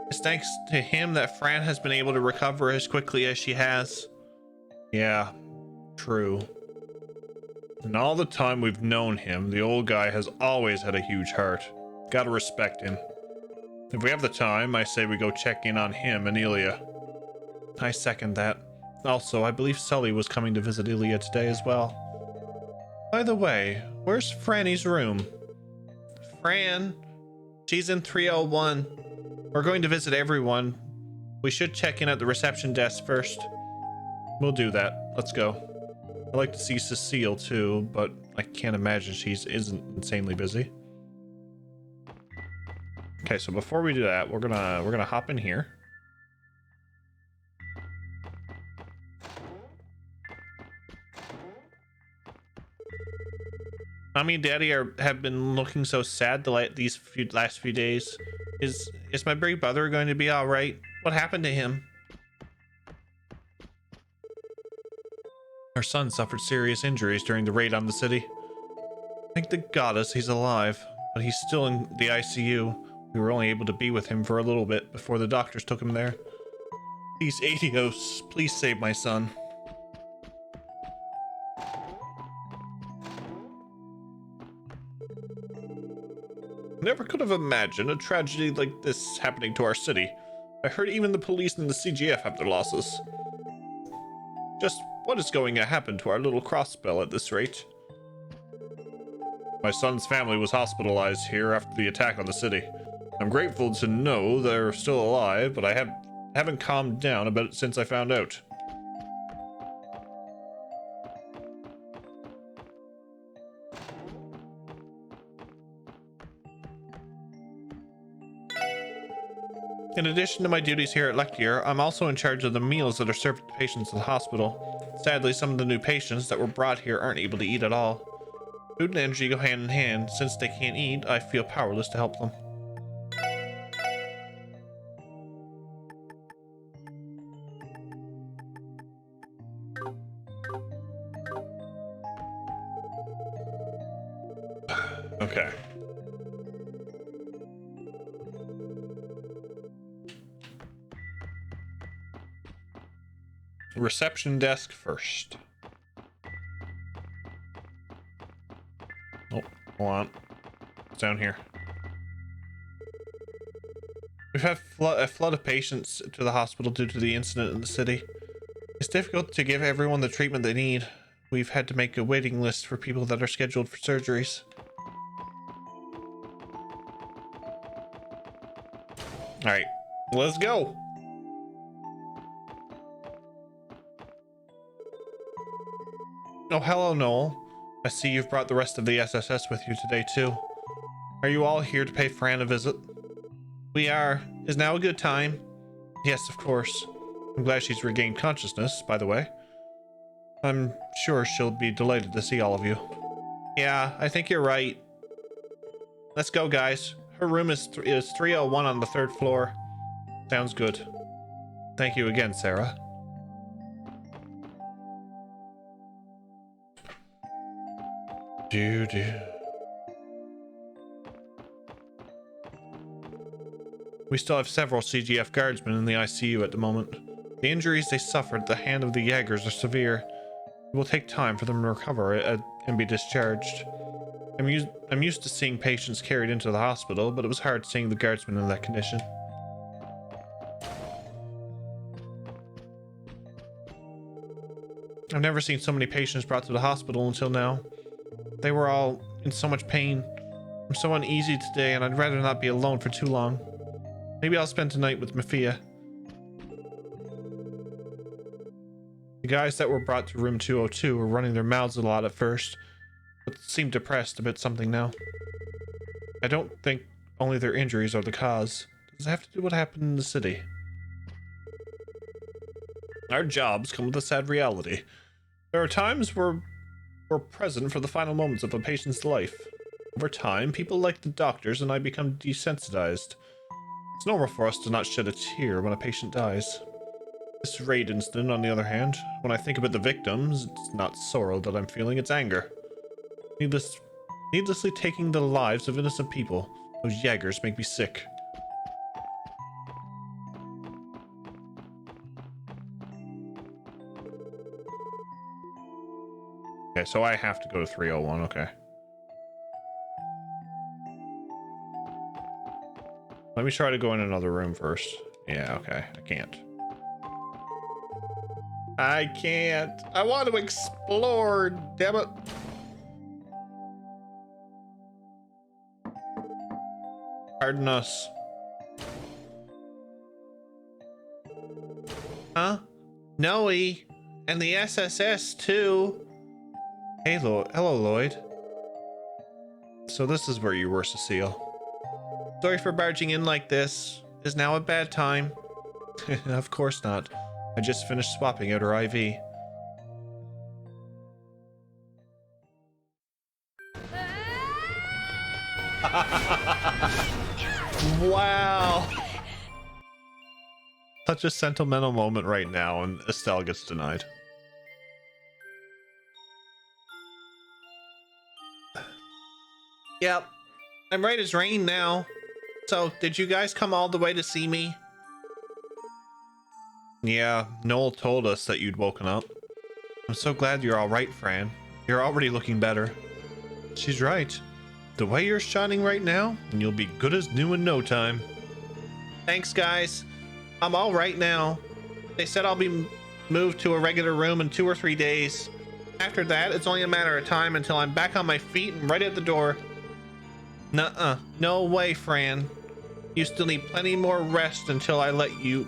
It's thanks to him that Fran has been able to recover as quickly as she has. Yeah, true. And all the time we've known him, the old guy has always had a huge heart. Gotta respect him. If we have the time, I say we go check in on him and Elia. I second that. Also, I believe Sully was coming to visit Elia today as well. By the way, where's Franny's room? Fran? She's in 301. We're going to visit everyone. We should check in at the reception desk first. We'll do that. Let's go. I'd like to see Cecile too, but I can't imagine she isn't insanely busy. Okay, so before we do that, we're gonna hop in here. Mommy and Daddy have been looking so sad these last few days. Is my big brother going to be all right? What happened to him? Our son suffered serious injuries during the raid on the city. Thank the goddess he's alive, but he's still in the ICU. We were only able to be with him for a little bit before the doctors took him there. These Adios, please save my son. Never could have imagined a tragedy like this happening to our city. I heard even the police and the CGF have their losses. Just what is going to happen to our little crossbell at this rate? My son's family was hospitalized here after the attack on the city. I'm grateful to know they're still alive, but I haven't calmed down about it since I found out. In addition to my duties here at Lectier, I'm also in charge of the meals that are served to patients in the hospital. Sadly, some of the new patients that were brought here aren't able to eat at all. Food and energy go hand in hand. Since they can't eat, I feel powerless to help them. Okay. Reception desk first. Oh, hold on. It's down here. We've had a flood of patients to the hospital due to the incident in the city. It's difficult to give everyone the treatment they need. We've had to make a waiting list for people that are scheduled for surgeries. All right, let's go. Oh, hello, Noel. I see you've brought the rest of the SSS with you today, too. Are you all here to pay Fran a visit? We are. Is now a good time? Yes, of course. I'm glad she's regained consciousness, by the way. I'm sure she'll be delighted to see all of you. Yeah, I think you're right. Let's go, guys. Her room is 301 on the 3rd floor. Sounds good. Thank you again, Sarah. We still have several CGF guardsmen in the ICU at the moment. The injuries they suffered at the hand of the Jaegers are severe. It will take time for them to recover and be discharged. I'm used to seeing patients carried into the hospital, but it was hard seeing the guardsmen in that condition. I've never seen so many patients brought to the hospital until now. They were all in so much pain. I'm so uneasy today, and I'd rather not be alone for too long. Maybe I'll spend tonight with Mafia. The guys that were brought to room 202 were running their mouths a lot at first, but seemed depressed about something now. I don't think only their injuries are the cause. Does it have to do what happened in the city? Our jobs come with a sad reality. There are times where we're present for the final moments of a patient's life. Over time, people like the doctors and I become desensitized. It's normal for us to not shed a tear when a patient dies. This raid incident, on the other hand, when I think about the victims, it's not sorrow that I'm feeling, it's anger. Needlessly taking the lives of innocent people. Those Jaegers make me sick. Okay, so I have to go to 301, okay. Let me try to go in another room first. Yeah, okay, I can't. I can't. I want to explore, damn it. Pardon us. Huh? Noe. And the SSS too. Hey, hello, Lloyd. So this is where you were, Cecile. Sorry for barging in like this. Is now a bad time? Of course not. I just finished swapping out her IV. Wow. Such a sentimental moment right now, and Estelle gets denied. Yep, I'm right as rain now. So, did you guys come all the way to see me? Yeah, Noel told us that you'd woken up. I'm so glad you're all right, Fran. You're already looking better. She's right. The way you're shining right now, and you'll be good as new in no time. Thanks, guys. I'm all right now. They said I'll be moved to a regular room in 2 or 3 days. After that, it's only a matter of time until I'm back on my feet and right at the door. Nuh-uh. No way, Fran. You still need plenty more rest until I'll let you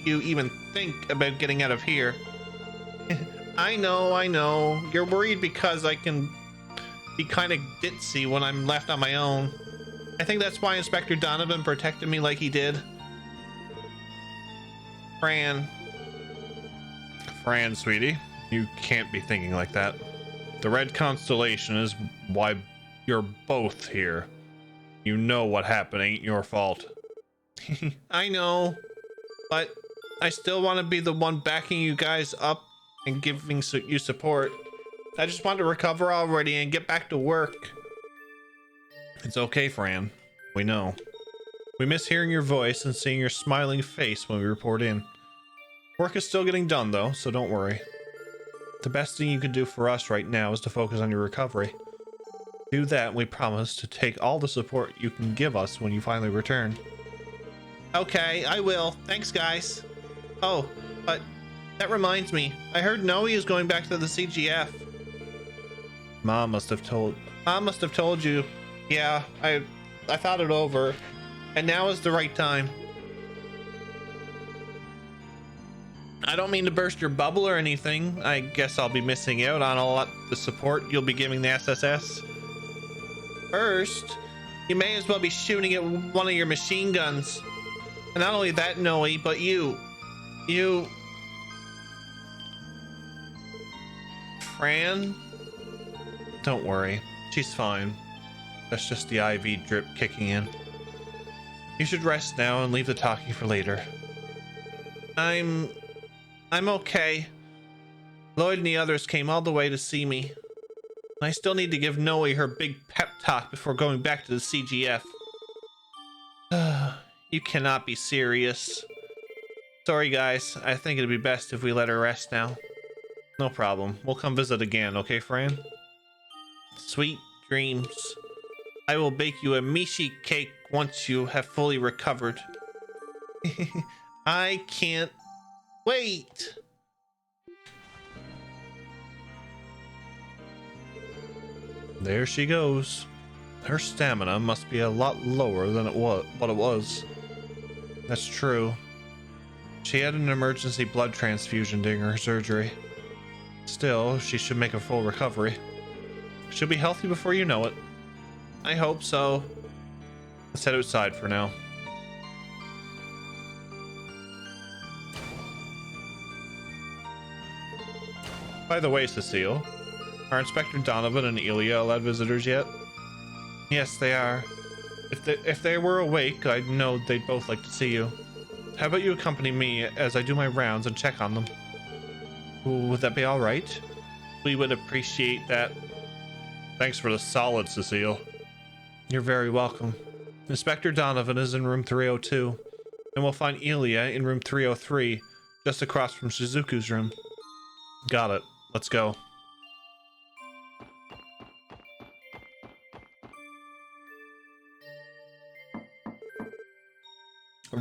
even think about getting out of here. I know. You're worried because I can be kind of ditzy when I'm left on my own. I think that's why Inspector Donovan protected me like he did. Fran, sweetie, you can't be thinking like that. The Red Constellation is why you're both here. You know what happened ain't your fault. I know, but I still want to be the one backing you guys up and giving you support. I just want to recover already and get back to work. It's okay, Fran. We know. We miss hearing your voice and seeing your smiling face when we report in. Work is still getting done though, so don't worry. The best thing you can do for us right now is to focus on your recovery. Do that and we promise to take all the support you can give us when you finally return. Okay, I will. Thanks, guys. Oh, but that reminds me. I heard Noe is going back to the CGF. Mom must have told you. Yeah, I thought it over. And now is the right time. I don't mean to burst your bubble or anything. I guess I'll be missing out on a lot of the support you'll be giving the SSS. First, you may as well be shooting at one of your machine guns. And not only that, Noe, but you... Fran? Don't worry, she's fine. That's just the IV drip kicking in. You should rest now and leave the talking for later. I'm okay. Lloyd and the others came all the way to see me. I still need to give Noe her big pep talk before going back to the CGF. You cannot be serious. Sorry guys, I think it'd be best if we let her rest now. No problem. We'll come visit again, okay, Fran? Sweet dreams. I will bake you a mishi cake once you have fully recovered. I can't wait. There she goes. Her stamina must be a lot lower than what it was. That's true. She had an emergency blood transfusion during her surgery. Still, she should make a full recovery. She'll be healthy before you know it. I hope so. Let's head outside for now. By the way, Cecile, are Inspector Donovan and Ilya allowed visitors yet? Yes, they are. If they were awake, I know they'd both like to see you. How about you accompany me as I do my rounds and check on them? Would that be all right? We would appreciate that. Thanks for the solid, Cecile. You're very welcome. Inspector Donovan is in room 302, and we'll find Ilya in room 303, just across from Shizuku's room. Got it. Let's go.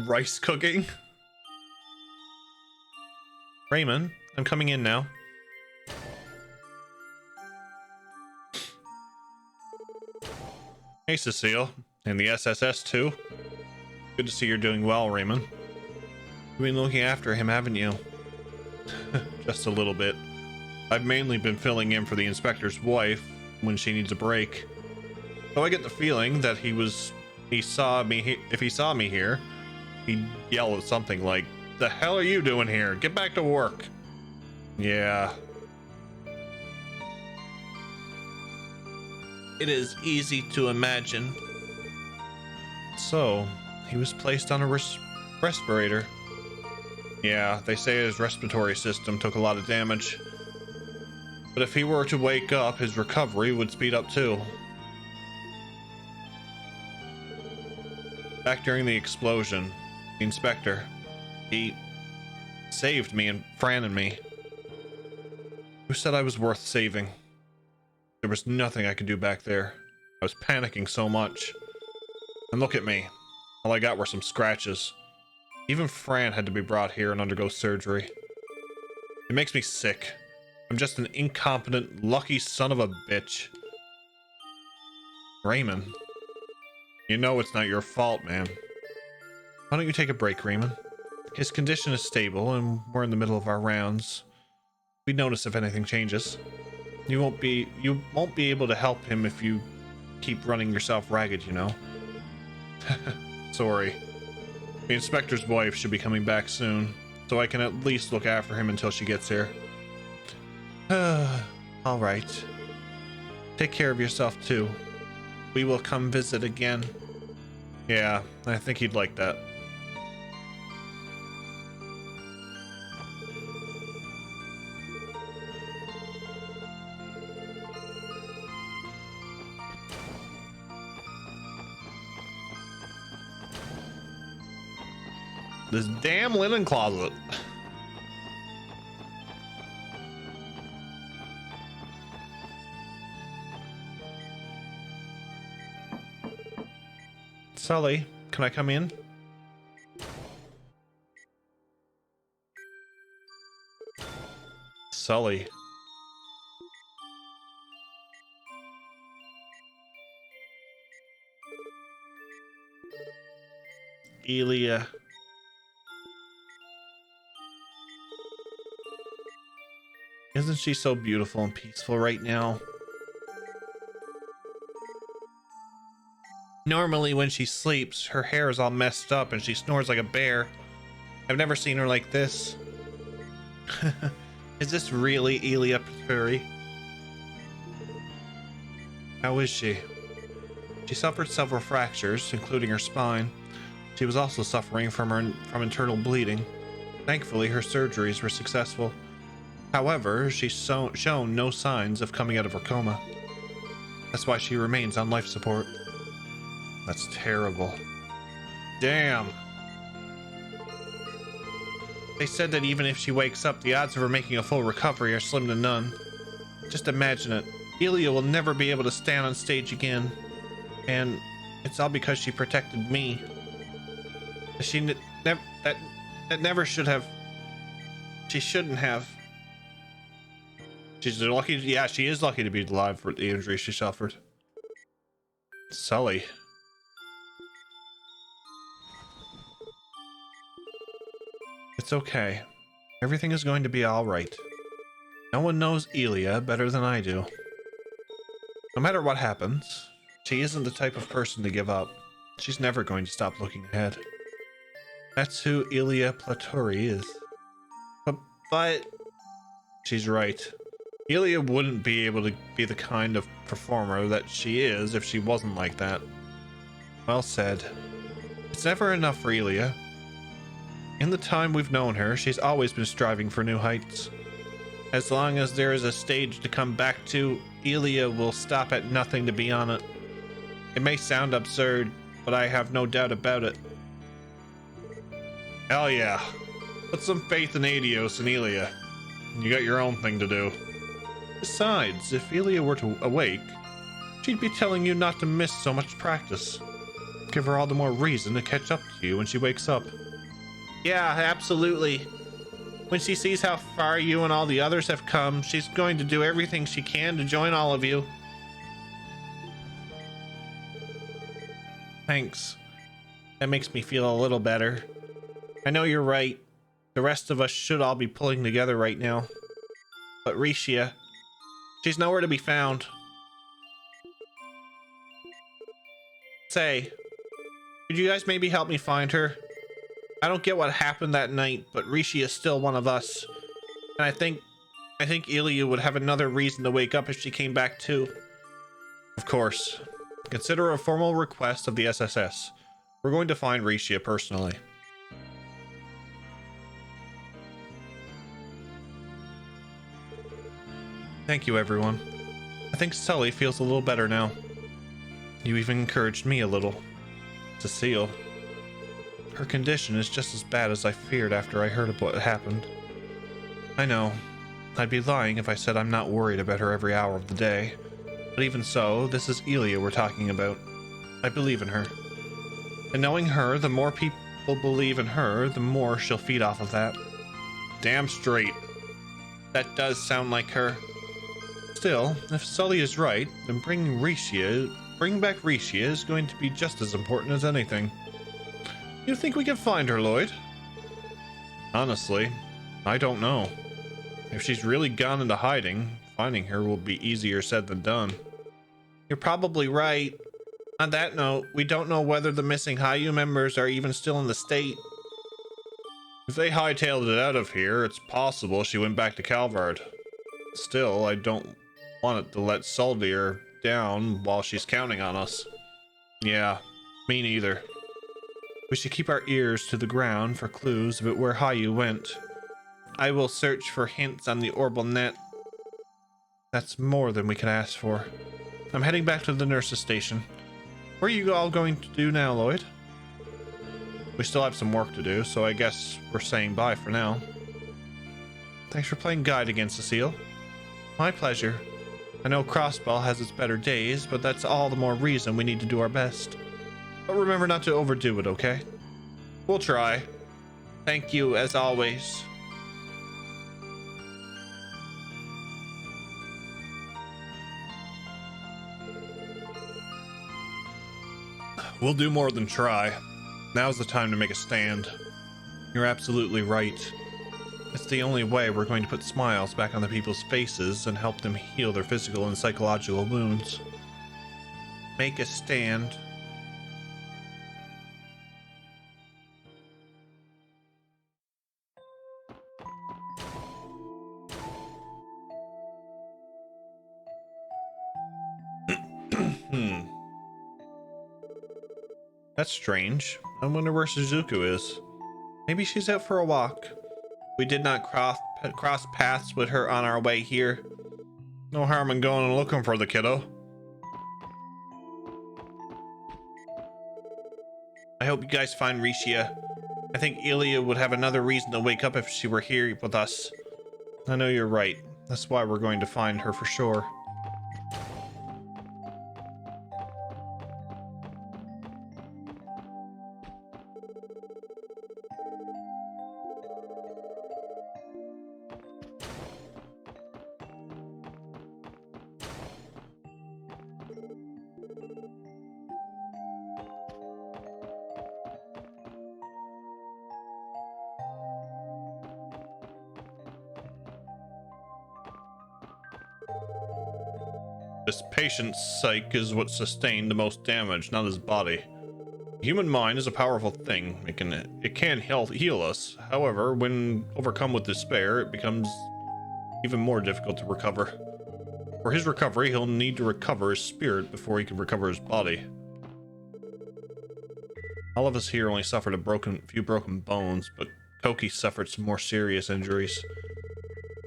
Rice cooking? Raymond, I'm coming in now. Hey, Cecile. And the SSS too. Good to see you're doing well, Raymond. You've been looking after him, haven't you? Just a little bit. I've mainly been filling in for the inspector's wife when she needs a break. So I get the feeling that if he saw me here, he'd yell at something like, "The hell are you doing here? Get back to work." Yeah. It is easy to imagine. So, he was placed on a respirator. Yeah, they say his respiratory system took a lot of damage. But if he were to wake up, his recovery would speed up too. Back during the explosion, the inspector, he saved me and Fran and me. Who said I was worth saving? There was nothing I could do back there. I was panicking so much. And look at me. All I got were some scratches. Even Fran had to be brought here and undergo surgery. It makes me sick. I'm just an incompetent, lucky son of a bitch. Raymond. You know it's not your fault, man. Why don't you take a break, Raymond? His condition is stable, and we're in the middle of our rounds. We notice if anything changes. You won't be able to help him if you keep running yourself ragged, you know. Sorry. The inspector's wife should be coming back soon, so I can at least look after him until she gets here. All right. Take care of yourself too. We will come visit again. Yeah, I think he'd like that. This damn linen closet. Sully, can I come in? Sully. Elia. Isn't she so beautiful and peaceful right now? Normally when she sleeps, her hair is all messed up and she snores like a bear. I've never seen her like this. Is this really Elia Paturi? How is she? She suffered several fractures, including her spine. She was also suffering from internal bleeding. Thankfully, her surgeries were successful. However, she's shown no signs of coming out of her coma. That's why she remains on life support. That's terrible. Damn. They said that even if she wakes up, the odds of her making a full recovery are slim to none. Just imagine it. Elia will never be able to stand on stage again. And it's all because she protected me. She never should have. She shouldn't have. She's lucky. Yeah, she is lucky to be alive for the injury she suffered. Sully. It's okay. Everything is going to be all right. No one knows Elia better than I do. No matter what happens, she isn't the type of person to give up. She's never going to stop looking ahead. That's who Elia Platuri is. But she's right. Elia wouldn't be able to be the kind of performer that she is if she wasn't like that. Well said. It's never enough for Elia. In the time we've known her, she's always been striving for new heights. As long as there is a stage to come back to, Elia will stop at nothing to be on it. It may sound absurd, but I have no doubt about it. Hell yeah. Put some faith in Adios and Elia. You got your own thing to do. Besides, if Elia were to awake, she'd be telling you not to miss so much practice. Give her all the more reason to catch up to you when she wakes up. Yeah, absolutely. When she sees how far you and all the others have come, she's going to do everything she can to join all of you. Thanks. That makes me feel a little better. I know you're right. The rest of us should all be pulling together right now. But Rishia, she's nowhere to be found. Say, could you guys maybe help me find her? I don't get what happened that night, but Rishi is still one of us. And I think Ilya would have another reason to wake up if she came back too. Of course. Consider a formal request of the SSS. We're going to find Rishia personally. Thank you, everyone. I think Sully feels a little better now. You even encouraged me a little. Cecile. Her condition is just as bad as I feared after I heard of what happened. I know. I'd be lying if I said I'm not worried about her every hour of the day. But even so, this is Elia we're talking about. I believe in her. And knowing her, the more people believe in her, the more she'll feed off of that. Damn straight. That does sound like her. Still, if Sully is right, then bringing back Ricia is going to be just as important as anything. You think we can find her, Lloyd? Honestly, I don't know. If she's really gone into hiding, finding her will be easier said than done. You're probably right. On that note, we don't know whether the missing Hayu members are even still in the state. If they hightailed it out of here, it's possible she went back to Calvard. Still, I don't want it to let Soldier down while she's counting on us. Yeah, me neither. We should keep our ears to the ground for clues about where Hayu went. I will search for hints on the Orbal net. That's more than we can ask for. I'm heading back to the nurse's station. What are you all going to do now, Lloyd? We still have some work to do, so I guess we're saying bye for now. Thanks for playing guide again, Cecile. My pleasure. I know Crossbell has its better days, but that's all the more reason we need to do our best. But remember not to overdo it, okay? We'll try. Thank you, as always. We'll do more than try. Now's the time to make a stand. You're absolutely right. It's the only way we're going to put smiles back on the people's faces and help them heal their physical and psychological wounds. Make a stand. That's strange. I wonder where Suzuku is. Maybe she's out for a walk. We did not cross paths with her on our way here. No harm in going and looking for the kiddo. I hope you guys find Ricia. I think Ilya would have another reason to wake up if she were here with us. I know you're right. That's why we're going to find her for sure. This patient's psyche is what sustained the most damage, not his body. The human mind is a powerful thing. It can heal us. However, when overcome with despair, it becomes even more difficult to recover. For his recovery, he'll need to recover his spirit before he can recover his body. All of us here only suffered a few broken bones, but Koki suffered some more serious injuries.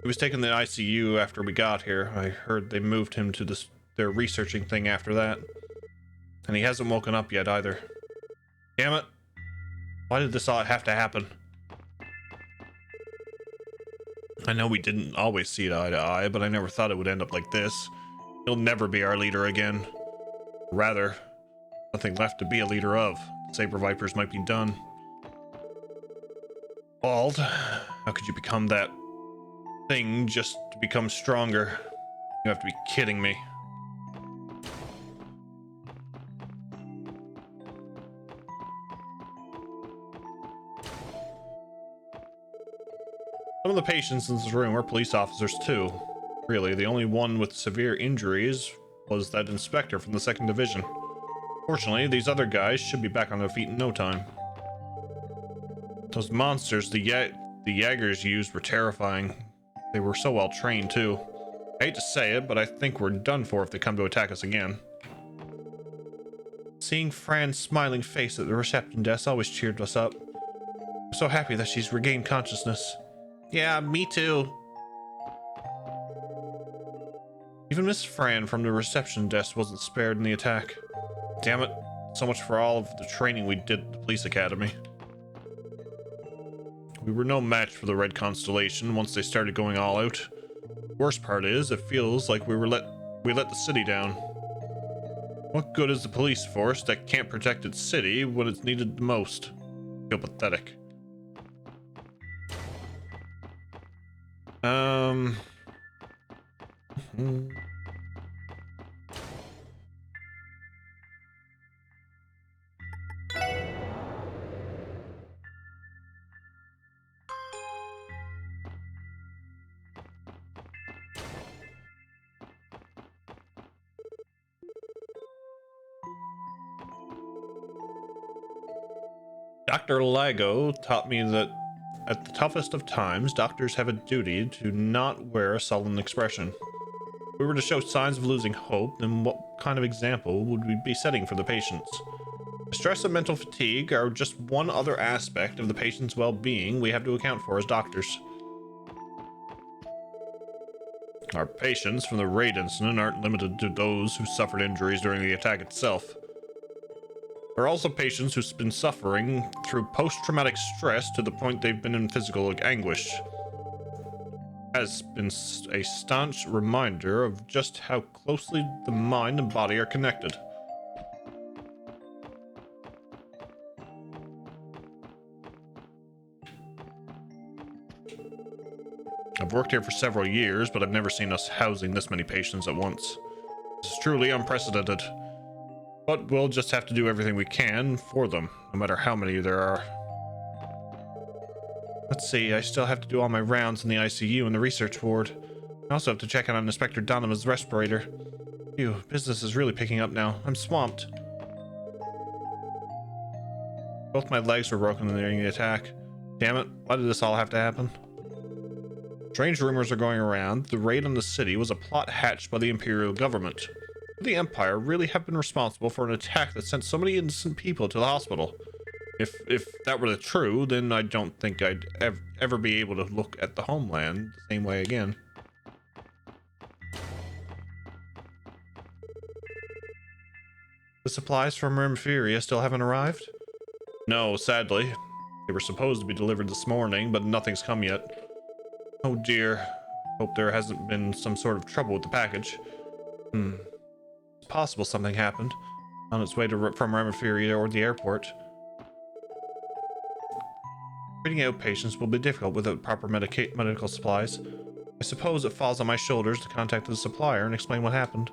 He was taken to the ICU after we got here. I heard they moved him to their researching thing after that. And he hasn't woken up yet either. Damn it. Why did this all have to happen? I know we didn't always see it eye to eye, but I never thought it would end up like this. He'll never be our leader again. Rather, nothing left to be a leader of. Saber Vipers might be done. Bald, how could you become that thing just to become stronger? You have to be kidding me. Some of the patients in this room are police officers too. Really, the only one with severe injuries was that inspector from the 2nd Division. Fortunately, these other guys should be back on their feet in no time. Those monsters the Jaegers used were terrifying. They were so well trained too. I hate to say it, but I think we're done for if they come to attack us again. Seeing Fran's smiling face at the reception desk always cheered us up. I'm so happy that she's regained consciousness. Yeah, me too. Even Miss Fran from the reception desk wasn't spared in the attack. Damn it. So much for all of the training we did at the police academy. We were no match for the Red Constellation once they started going all out. Worst part is, it feels like we let the city down. What good is the police force that can't protect its city when it's needed the most? I feel pathetic. hmm. Dr. Lago taught me that at the toughest of times, doctors have a duty to not wear a sullen expression. If we were to show signs of losing hope, then what kind of example would we be setting for the patients? Stress and mental fatigue are just one other aspect of the patient's well-being we have to account for as doctors. Our patients from the raid incident aren't limited to those who suffered injuries during the attack itself. There are also patients who've been suffering through post-traumatic stress to the point they've been in physical anguish. Has been a staunch reminder of just how closely the mind and body are connected. I've worked here for several years, but I've never seen us housing this many patients at once. This is truly unprecedented. But we'll just have to do everything we can for them, no matter how many there are. Let's see, I still have to do all my rounds in the ICU and the research ward. I also have to check in on Inspector Donovan's respirator. Phew, business is really picking up now. I'm swamped. Both my legs were broken during the attack. Damn it, why did this all have to happen? Strange rumors are going around. The raid on the city was a plot hatched by the Imperial government. Could the Empire really have been responsible for an attack that sent so many innocent people to the hospital? If that were the true, then I don't think I'd ever be able to look at the homeland the same way again. The supplies from Remphiria still haven't arrived? No, sadly. They were supposed to be delivered this morning, but nothing's come yet. Oh dear. Hope there hasn't been some sort of trouble with the package. It's possible something happened. On its way from Remphiria or the airport. Treating out patients will be difficult without proper medical supplies. I suppose it falls on my shoulders to contact the supplier and explain what happened.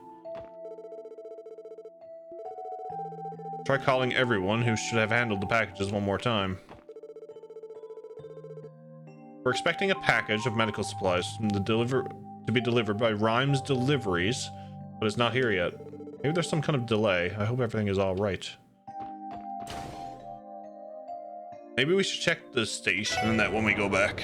Try calling everyone who should have handled the packages one more time. We're expecting a package of medical supplies to be delivered by Rhymes Deliveries, but it's not here yet. Maybe there's some kind of delay. I hope everything is all right. Maybe we should check the station and that when we go back.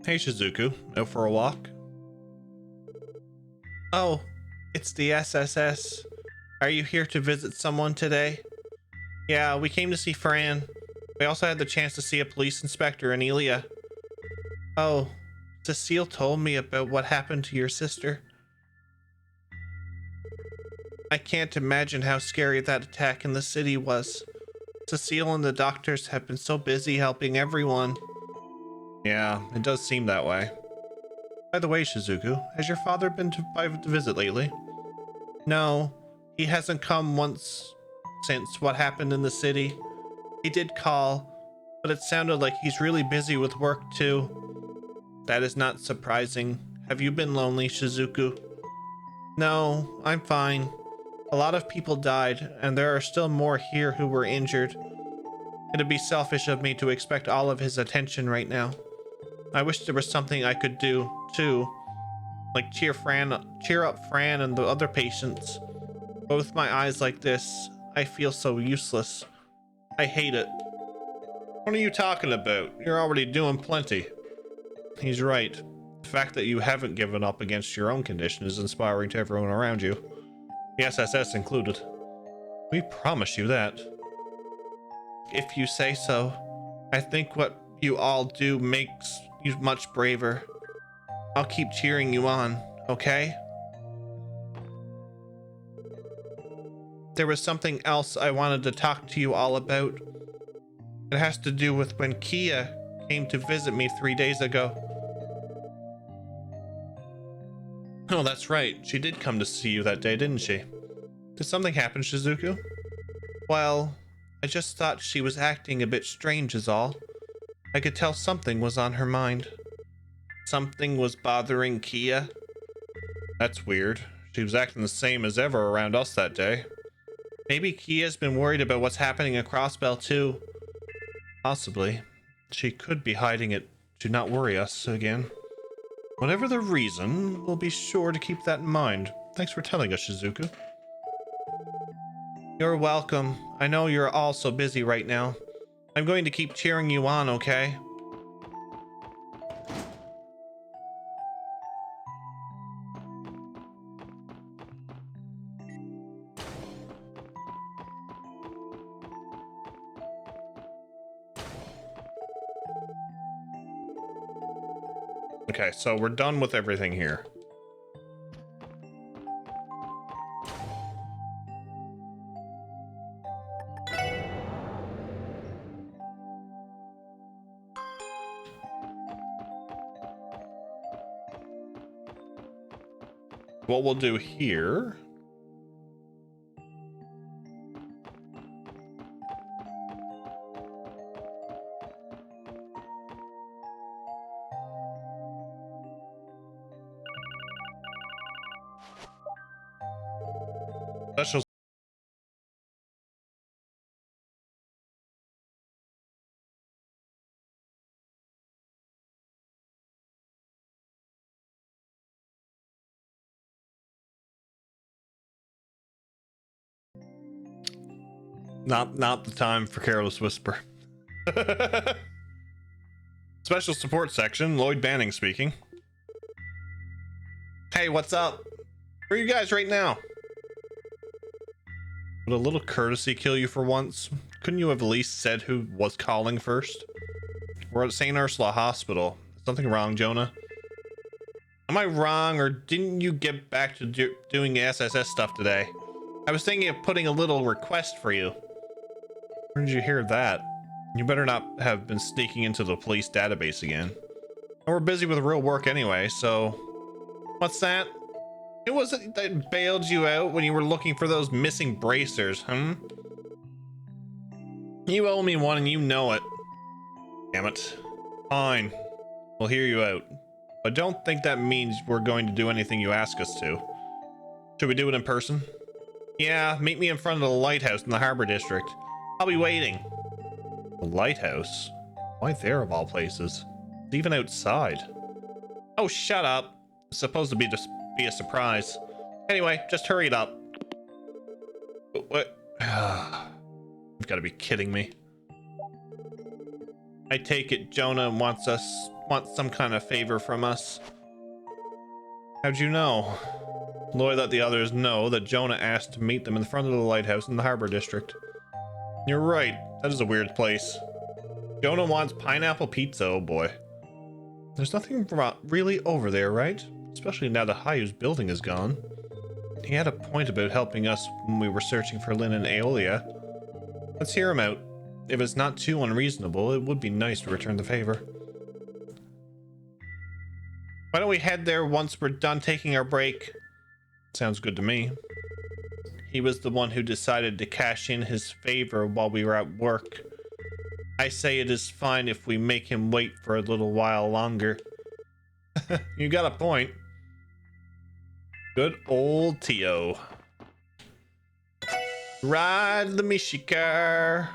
Hey Shizuku, out for a walk? Oh, it's the SSS. Are you here to visit someone today? Yeah, we came to see Fran. We also had the chance to see a police inspector and Elia. Oh, Cecile told me about what happened to your sister. I can't imagine how scary that attack in the city was. Cecile and the doctors have been so busy helping everyone. Yeah, it does seem that way. By the way, Shizuku, has your father been to visit lately? No, he hasn't come once since what happened in the city. He did call, but it sounded like he's really busy with work too. That is not surprising. Have you been lonely, Shizuku? No, I'm fine. A lot of people died, and there are still more here who were injured. It'd be selfish of me to expect all of his attention right now. I wish there was something I could do, too. Like cheer up Fran and the other patients. But with my eyes like this, I feel so useless. I hate it. What are you talking about? You're already doing plenty. He's right. The fact that you haven't given up against your own condition is inspiring to everyone around you. The SSS included. We promise you that. If you say so. I think what you all do makes you much braver. I'll keep cheering you on, okay? There was something else I wanted to talk to you all about. It has to do with when Kia came to visit me 3 days ago. Oh, that's right. She did come to see you that day, didn't she? Did something happen, Shizuku? Well, I just thought she was acting a bit strange is all. I could tell something was on her mind. Something was bothering Kia? That's weird. She was acting the same as ever around us that day. Maybe Kia's been worried about what's happening at Crossbell too. Possibly. She could be hiding it to not worry us again. Whatever the reason, we'll be sure to keep that in mind. Thanks for telling us, Shizuku. You're welcome. I know you're all so busy right now. I'm going to keep cheering you on, okay? Okay, so we're done with everything here. What we'll do here special not the time for Careless Whisper. Special support section, Lloyd Banning speaking. Hey, what's up? Where are you guys right now? Would a little courtesy kill you for once? Couldn't you have at least said who was calling first? We're at St. Ursula Hospital. Something wrong, Jonah? Am I wrong, or didn't you get back to doing the SSS stuff today? I was thinking of putting a little request for you. Where did you hear that? You better not have been sneaking into the police database again. We're busy with real work anyway, so... What's that? Who was it that bailed you out when you were looking for those missing bracers, You owe me one and you know it. Damn it. Fine. We'll hear you out. But don't think that means we're going to do anything you ask us to. Should we do it in person? Yeah, meet me in front of the lighthouse in the Harbor District. I'll be waiting. The lighthouse? Why there of all places? It's even outside. Oh, shut up. It's supposed to be just be a surprise. Anyway, just hurry it up. What? You've got to be kidding me. I take it Jonah wants some kind of favor from us. How'd you know? Lloyd let the others know that Jonah asked to meet them in front of the lighthouse in the Harbor District. You're right. That is a weird place. Jonah wants pineapple pizza, oh boy. There's nothing really over there, right? Especially now that Hayu's building is gone. He had a point about helping us when we were searching for Lynn and Aeolia. Let's hear him out. If it's not too unreasonable, it would be nice to return the favor. Why don't we head there once we're done taking our break? Sounds good to me. He was the one who decided to cash in his favor while we were at work. I say it is fine if we make him wait for a little while longer. You got a point. Good old Tio. Ride the Mishikar.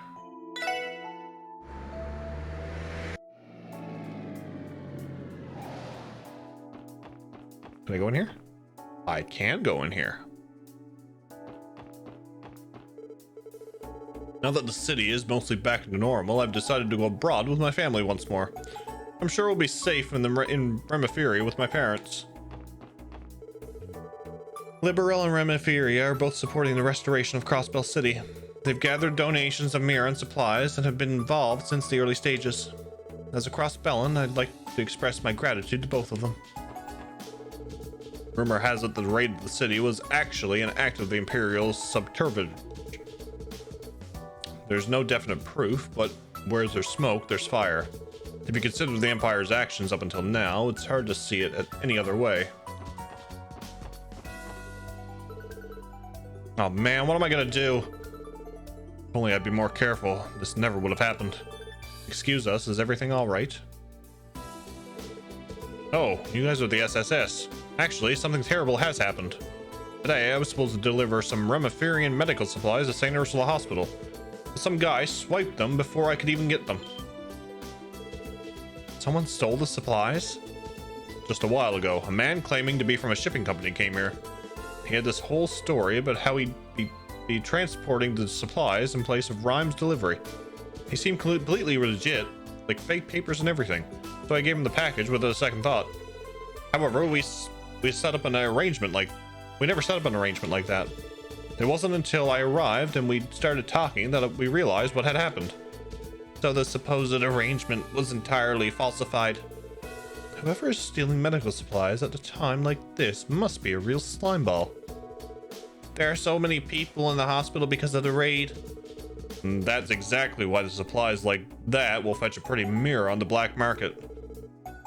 Can I go in here? I can go in here. Now that the city is mostly back to normal, I've decided to go abroad with my family once more. I'm sure we'll be safe in Remiferi with my parents. Liberal and Remiferi are both supporting the restoration of Crossbell City. They've gathered donations of mirror and supplies and have been involved since the early stages. As a cross-Bellin, I'd like to express my gratitude to both of them. Rumor has it that the raid of the city was actually an act of the Imperial subterfuge. There's no definite proof, but where there's smoke, there's fire. If you consider the Empire's actions up until now, it's hard to see it any other way. Oh man, what am I gonna do? If only I'd be more careful. This never would have happened. Excuse us, is everything alright? Oh, you guys are the SSS. Actually, something terrible has happened. Today, I was supposed to deliver some Remiferian medical supplies to St. Ursula Hospital. But some guy swiped them before I could even get them. Someone stole the supplies? Just a while ago, a man claiming to be from a shipping company came here. He had this whole story about how he'd be transporting the supplies in place of Rhyme's delivery. He seemed completely legit, like fake papers and everything. So I gave him the package without a second thought. However, we set up an arrangement we never set up an arrangement like that. It wasn't until I arrived and we started talking that we realized what had happened. So the supposed arrangement was entirely falsified. Whoever is stealing medical supplies at a time like this must be a real slimeball. There are so many people in the hospital because of the raid. And that's exactly why the supplies like that will fetch a pretty mirror on the black market.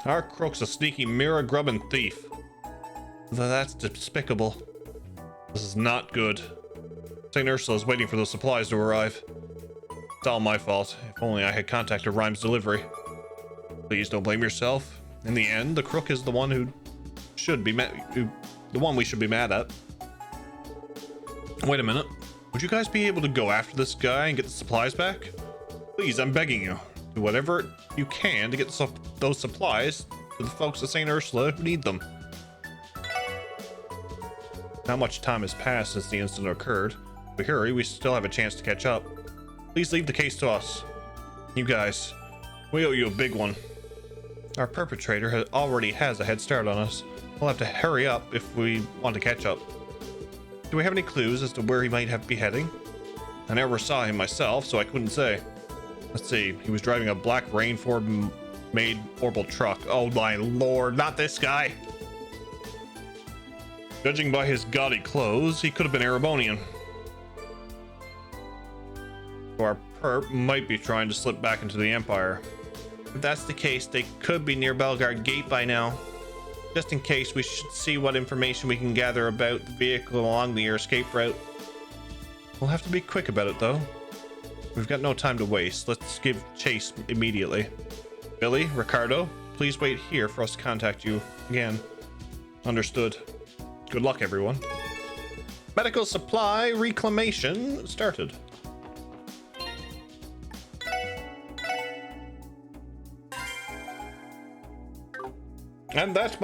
Our crook's a sneaky mirror grubbing thief. That's despicable. This is not good. St. Ursula is waiting for those supplies to arrive. It's all my fault. If only I had contacted Rhyme's delivery. Please don't blame yourself. In the end, the crook is the one who should be the one we should be mad at. Wait a minute. Would you guys be able to go after this guy and get the supplies back? Please, I'm begging you. Do whatever you can to get those supplies to the folks at St. Ursula who need them. Not much time has passed since the incident occurred. If we hurry, we still have a chance to catch up. Please leave the case to us. You guys, we owe you a big one. Our perpetrator already has a head start on us. We'll have to hurry up if we want to catch up. Do we have any clues as to where he might be heading? I never saw him myself, so I couldn't say. Let's see, he was driving a black Rainford-made orbital truck. Oh my lord, not this guy! Judging by his gaudy clothes, he could have been Erebonian. So our perp might be trying to slip back into the Empire. If that's the case, they could be near Belgard Gate by now. Just in case, we should see what information we can gather about the vehicle along the escape route. We'll have to be quick about it, though. We've got no time to waste. Let's give chase immediately. Billy, Ricardo, please wait here for us to contact you again. Understood. Good luck, everyone. Medical supply reclamation started. And that's